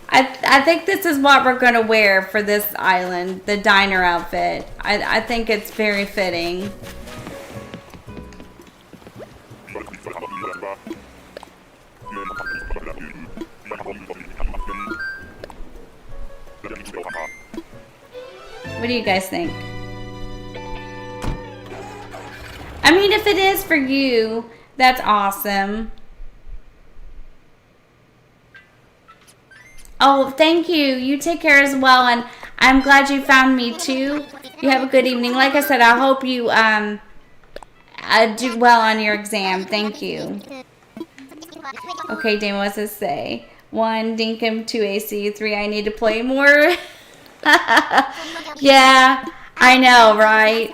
I think this is what we're gonna wear for this island, the diner outfit. I think it's very fitting. What do you guys think? I mean, if it is for you, that's awesome. Oh, thank you. You take care as well, and I'm glad you found me too. You have a good evening. Like I said, I hope you do well on your exam. Thank you. Okay, Damon, what's this say? 1, Dinkum, 2, AC, 3, I need to play more. Yeah, I know, right?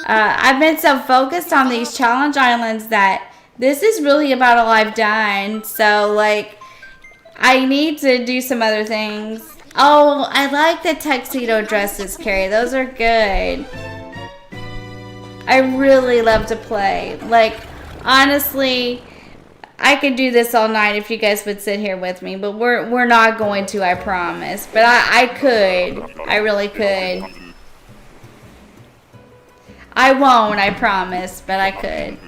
I've been so focused on these challenge islands that this is really about all I've done. So, like, I need to do some other things. Oh, I like the tuxedo dresses, Carrie. Those are good. I really love to play. Like, honestly, I could do this all night if you guys would sit here with me, but we're not going to, I promise. But I could. I really could. I won't, I promise, but I could.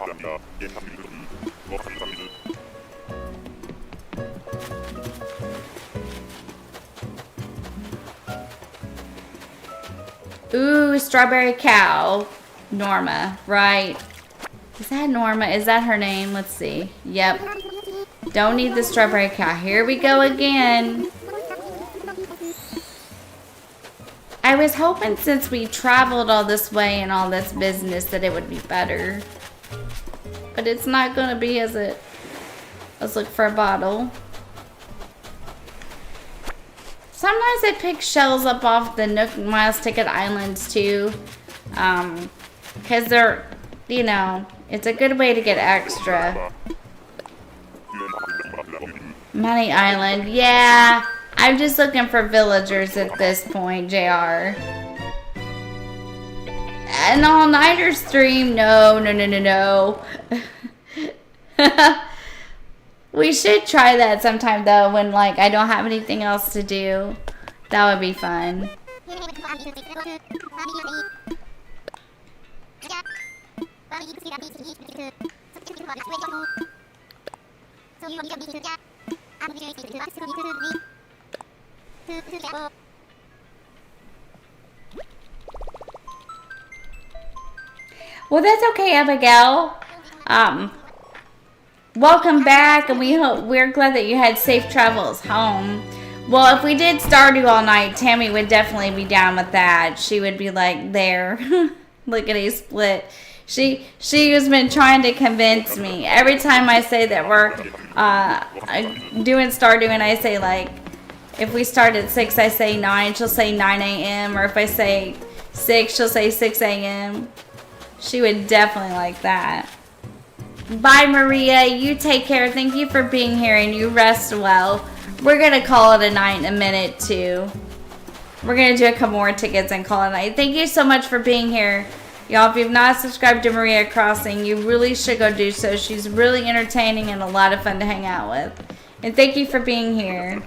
Ooh, strawberry cow. Norma, right. Is that Norma? Is that her name? Let's see. Yep. Don't need the strawberry cow. Here we go again. I was hoping since we traveled all this way and all this business that it would be better. But it's not going to be, is it? Let's look for a bottle. Sometimes I pick shells up off the Nook Miles Ticket Islands too. Because they're, you know, it's a good way to get extra. Money Island, yeah. I'm just looking for villagers at this point, JR. An all-nighter stream? No. We should try that sometime, though, when, like, I don't have anything else to do. That would be fun. Well, that's okay, Abigail. Welcome back, and we're glad that you had safe travels home. Well, if we did Stardew all night, Tammy would definitely be down with that. She would be like, there, lickety split. She has been trying to convince me. Every time I say that we're doing Stardew, and I say, like, if we start at 6, I say 9, she'll say 9 a.m. Or if I say 6, she'll say 6 a.m. She would definitely like that. Bye, Maria. You take care. Thank you for being here, and you rest well. We're going to call it a night in a minute, too. We're going to do a couple more tickets and call it a night. Thank you so much for being here. Y'all, if you've not subscribed to Maria Crossing, you really should go do so. She's really entertaining and a lot of fun to hang out with. And thank you for being here.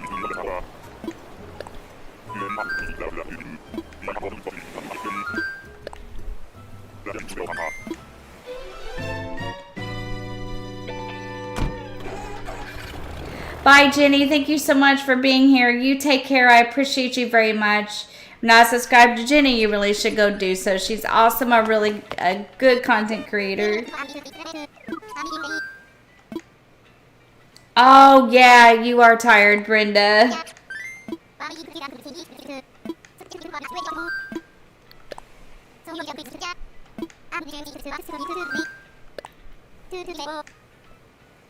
Bye, Jenny. Thank you so much for being here. You take care. I appreciate you very much. If not subscribed to Jenny, you really should go do so. She's awesome. A good content creator. Oh, yeah. You are tired, Brenda.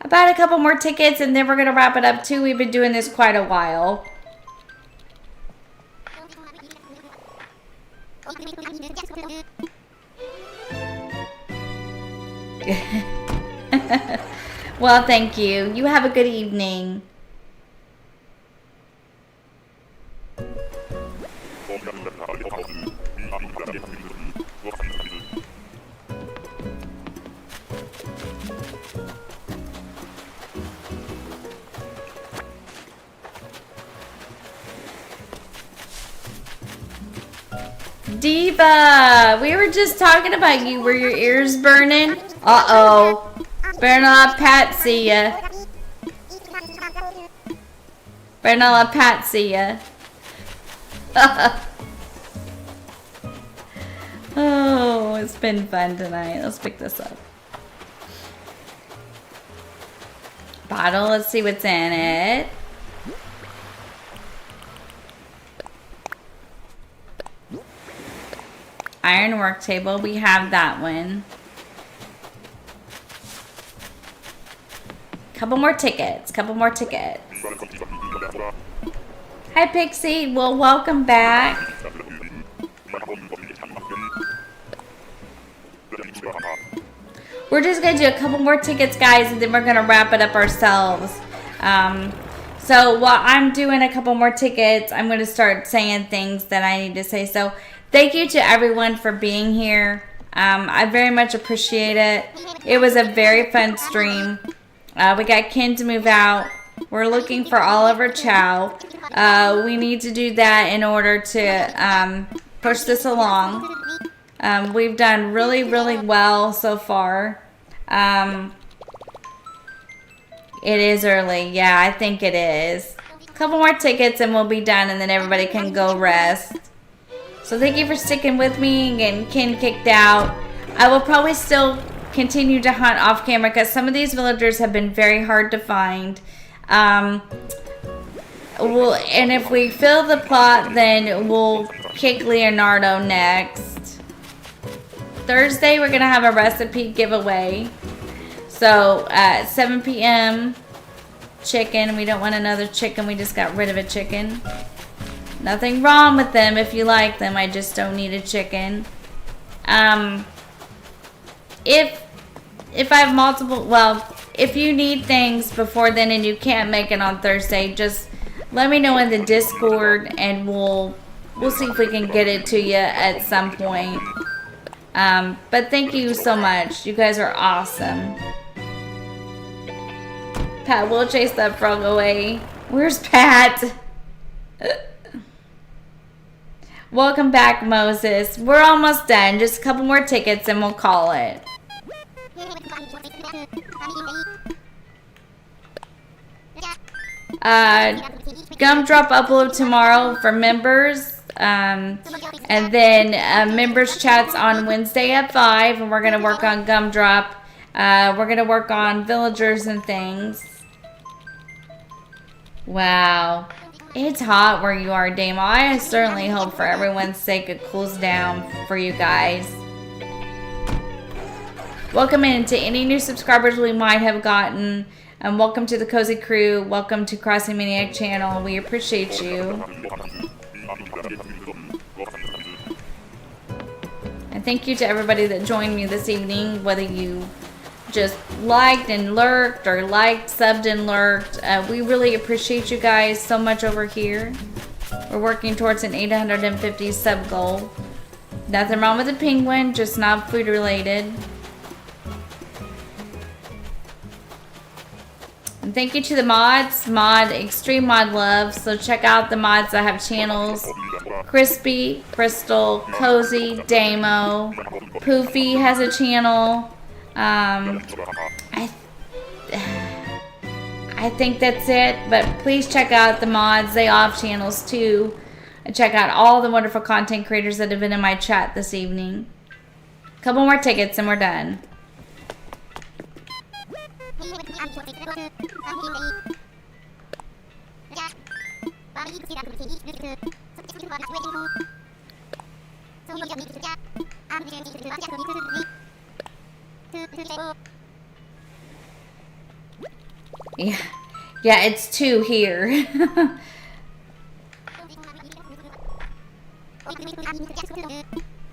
About a couple more tickets, and then we're going to wrap it up, too. We've been doing this quite a while. Well, thank you. You have a good evening. Diva, we were just talking about you. Were your ears burning? Uh-oh. Better not let Pat see ya. Better not let Pat see ya. Oh, it's been fun tonight. Let's pick this up. Bottle, let's see what's in it. Iron work table, we have that one. Couple more tickets, Hi Pixie, well welcome back. We're just gonna do a couple more tickets, guys, and then we're gonna wrap it up ourselves. So while I'm doing a couple more tickets, I'm gonna start saying things that I need to say. So thank you to everyone for being here. I very much appreciate it. It was a very fun stream. We got Ken to move out. We're looking for Oliver Chow. We need to do that in order to push this along. We've done really, really well so far. It is early. Yeah, I think it is. A couple more tickets and we'll be done, and then everybody can go rest. So thank you for sticking with me and getting Ken kicked out. I will probably still continue to hunt off camera because some of these villagers have been very hard to find. And if we fill the plot, then we'll kick Leonardo next. Thursday, we're going to have a recipe giveaway. So, at 7 p.m., chicken. We don't want another chicken. We just got rid of a chicken. Nothing wrong with them if you like them. I just don't need a chicken. If I have multiple, well, if you need things before then and you can't make it on Thursday, just let me know in the Discord and we'll see if we can get it to you at some point. But thank you so much. You guys are awesome. Pat will chase that frog away. Where's Pat? Welcome back, Moses. We're almost done. Just a couple more tickets and we'll call it. Gumdrop upload tomorrow for members. And then members chats on Wednesday at 5. And we're going to work on Gumdrop. We're going to work on villagers and things. Wow. It's hot where you are, Damo. I certainly hope for everyone's sake it cools down for you guys. Welcome in to any new subscribers we might have gotten. Welcome to the Cozy Crew. Welcome to CrossingManiac channel. We appreciate you. And thank you to everybody that joined me this evening, whether you just liked and lurked or liked, subbed and lurked. We really appreciate you guys so much over here. We're working towards an 850 sub goal. Nothing wrong with the penguin, just not food related. And thank you to the mods, Extreme Mod Love. So check out the mods that have channels. Crispy, Crystal, Cozy, Damo, Poofy has a channel. I think that's it, but please check out the mods. They all have channels too. And check out all the wonderful content creators that have been in my chat this evening. A couple more tickets and we're done. Yeah, it's 2 here.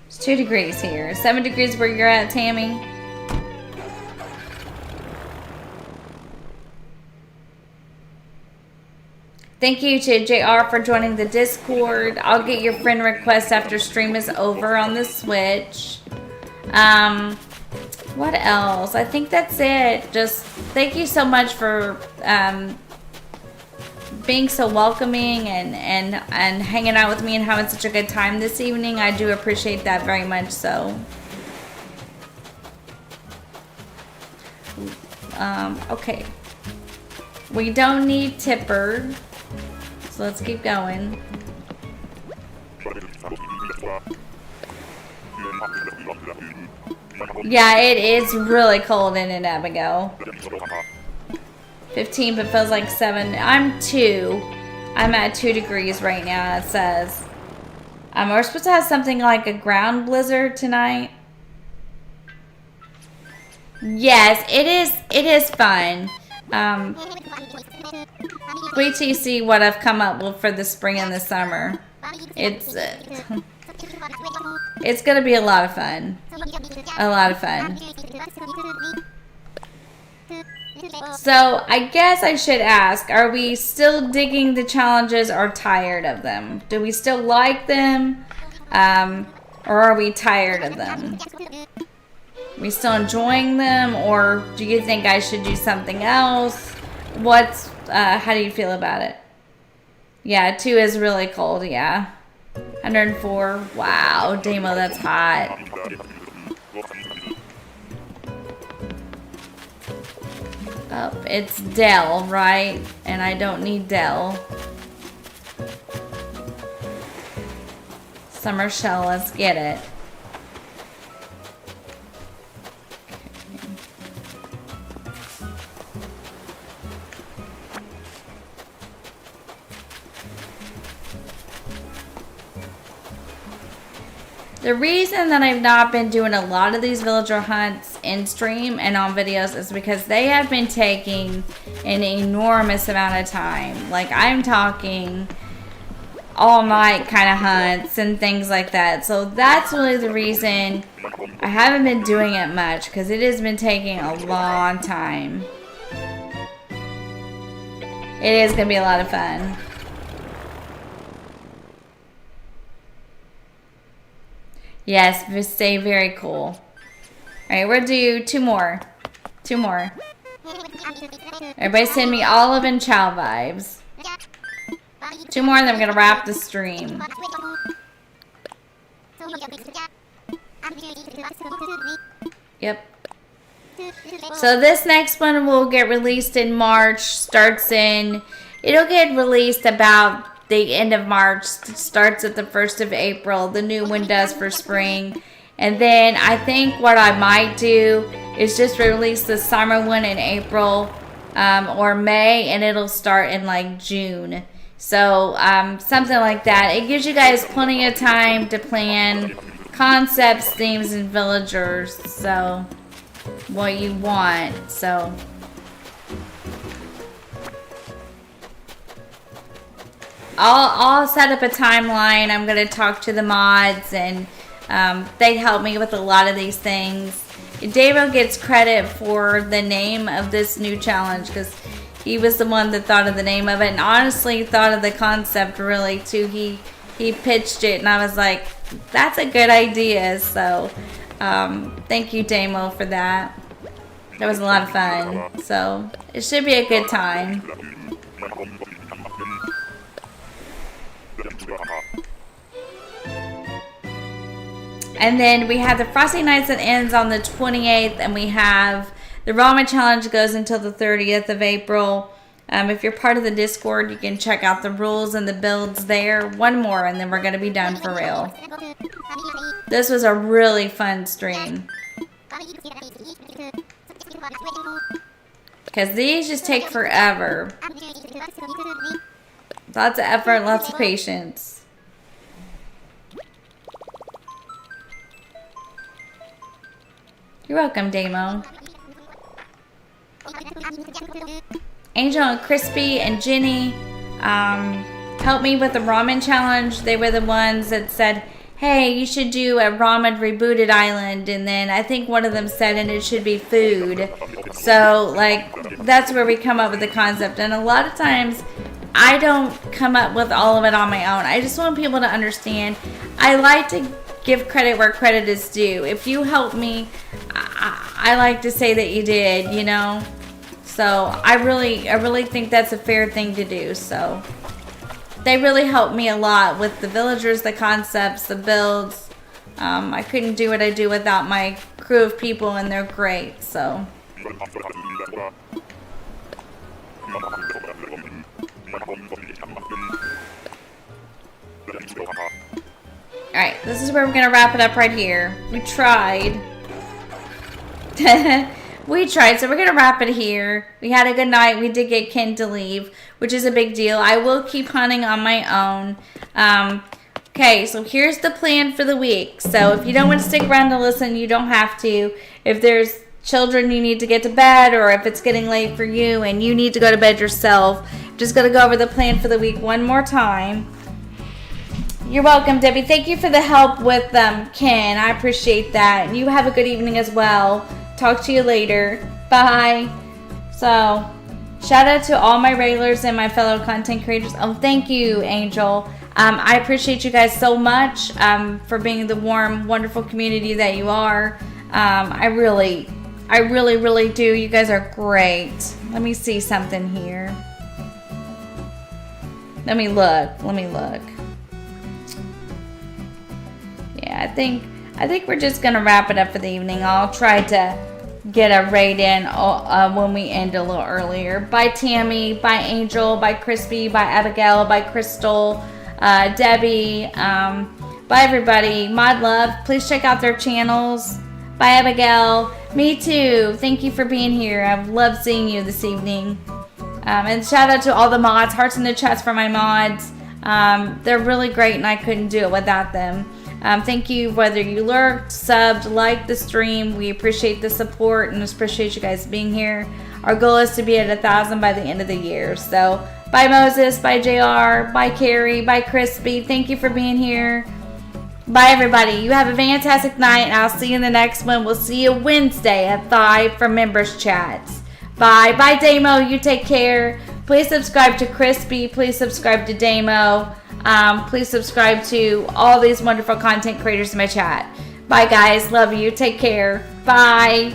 It's 2 degrees here. 7 degrees where you're at, Tammy. Thank you to JR for joining the Discord. I'll get your friend request after stream is over on the Switch. What else? I think that's it. Just thank you so much for being so welcoming and hanging out with me and having such a good time this evening. I do appreciate that very much. So, okay. We don't need tipper, so let's keep going. Yeah, it is really cold in it, Abigail. 15, but feels like 7. I'm 2. I'm at 2 degrees right now, it says. We're supposed to have something like a ground blizzard tonight. Yes, it is fun. Wait till you see what I've come up with for the spring and the summer. It's gonna be a lot of fun. A lot of fun. So I guess I should ask, are we still digging the challenges or tired of them? Do we still like them? Or are we tired of them? Are we still enjoying them, or do you think I should do something else? How do you feel about it? Yeah, 2 is really cold, yeah. 104. Wow, Damo, that's hot. Oh, it's Dell, right? And I don't need Dell. Summer Shell, let's get it. The reason that I've not been doing a lot of these villager hunts in stream and on videos is because they have been taking an enormous amount of time. Like, I'm talking all night kind of hunts and things like that. So that's really the reason I haven't been doing it much, because it has been taking a long time. It is going to be a lot of fun. Yes, stay very cool. Alright, we'll do 2 more. 2 more. Everybody send me Olive and Chow vibes. 2 more and then I'm going to wrap the stream. Yep. So this next one will get released in March. It'll get released about the end of March, starts at the 1st of April. The new one does for spring. And then I think what I might do is just release the summer one in April or May, and it'll start in like June. So something like that. It gives you guys plenty of time to plan concepts, themes, and villagers. So what you want. So I'll set up a timeline. I'm going to talk to the mods, and they help me with a lot of these things. Davo gets credit for the name of this new challenge because he was the one that thought of the name of it, and honestly thought of the concept really too. He pitched it, and I was like, that's a good idea. So thank you, Damo, for that. That was a lot of fun. So it should be a good time. And then we have the Frosty Nights that ends on the 28th, and we have the Ramen Challenge goes until the 30th of April. If you're part of the Discord, you can check out the rules and the builds there. 1 more, and then we're going to be done for real. This was a really fun stream. Because these just take forever. Lots of effort, lots of patience. You're welcome, Damo. Angel and Crispy and Jenny helped me with the ramen challenge. They were the ones that said, hey, you should do a ramen rebooted island. And then I think one of them said, and it should be food. So, like, that's where we come up with the concept. And a lot of times, I don't come up with all of it on my own. I just want people to understand. I like to give credit where credit is due. If you help me, I like to say that you did, you know. So I really think that's a fair thing to do. So they really helped me a lot with the villagers, the concepts, the builds. I couldn't do what I do without my crew of people, and they're great. So. Alright, this is where we're going to wrap it up right here. We tried. We tried, so we're going to wrap it here. We had a good night. We did get Ken to leave, which is a big deal. I will keep hunting on my own. Okay, so here's the plan for the week. So if you don't want to stick around to listen, you don't have to. If there's children you need to get to bed, or if it's getting late for you and you need to go to bed yourself, just going to go over the plan for the week one more time. You're welcome, Debbie. Thank you for the help with Ken. I appreciate that. And you have a good evening as well. Talk to you later. Bye. So, shout out to all my regulars and my fellow content creators. Oh, thank you, Angel. I appreciate you guys so much for being the warm, wonderful community that you are. I really do. You guys are great. Let me see something here. Let me look. Yeah, I think we're just gonna wrap it up for the evening. I'll try to get a raid in when we end a little earlier. Bye Tammy, bye Angel, bye Crispy, bye Abigail, bye Crystal, Debbie, bye everybody. Mod Love, please check out their channels. Bye Abigail. Me too. Thank you for being here. I've loved seeing you this evening. And shout out to all the mods. Hearts in the chats for my mods. They're really great and I couldn't do it without them. Thank you whether you lurked, subbed, liked the stream. We appreciate the support and appreciate you guys being here. Our goal is to be at 1,000 by the end of the year. So bye Moses, bye JR, bye Carrie, bye Crispy. Thank you for being here. Bye everybody. You have a fantastic night and I'll see you in the next one. We'll see you Wednesday at 5 for members chats. Bye. Bye Damo. You take care. Please subscribe to Crispy. Please subscribe to Damo. Please subscribe to all these wonderful content creators in my chat. Bye guys. Love you. Take care. Bye.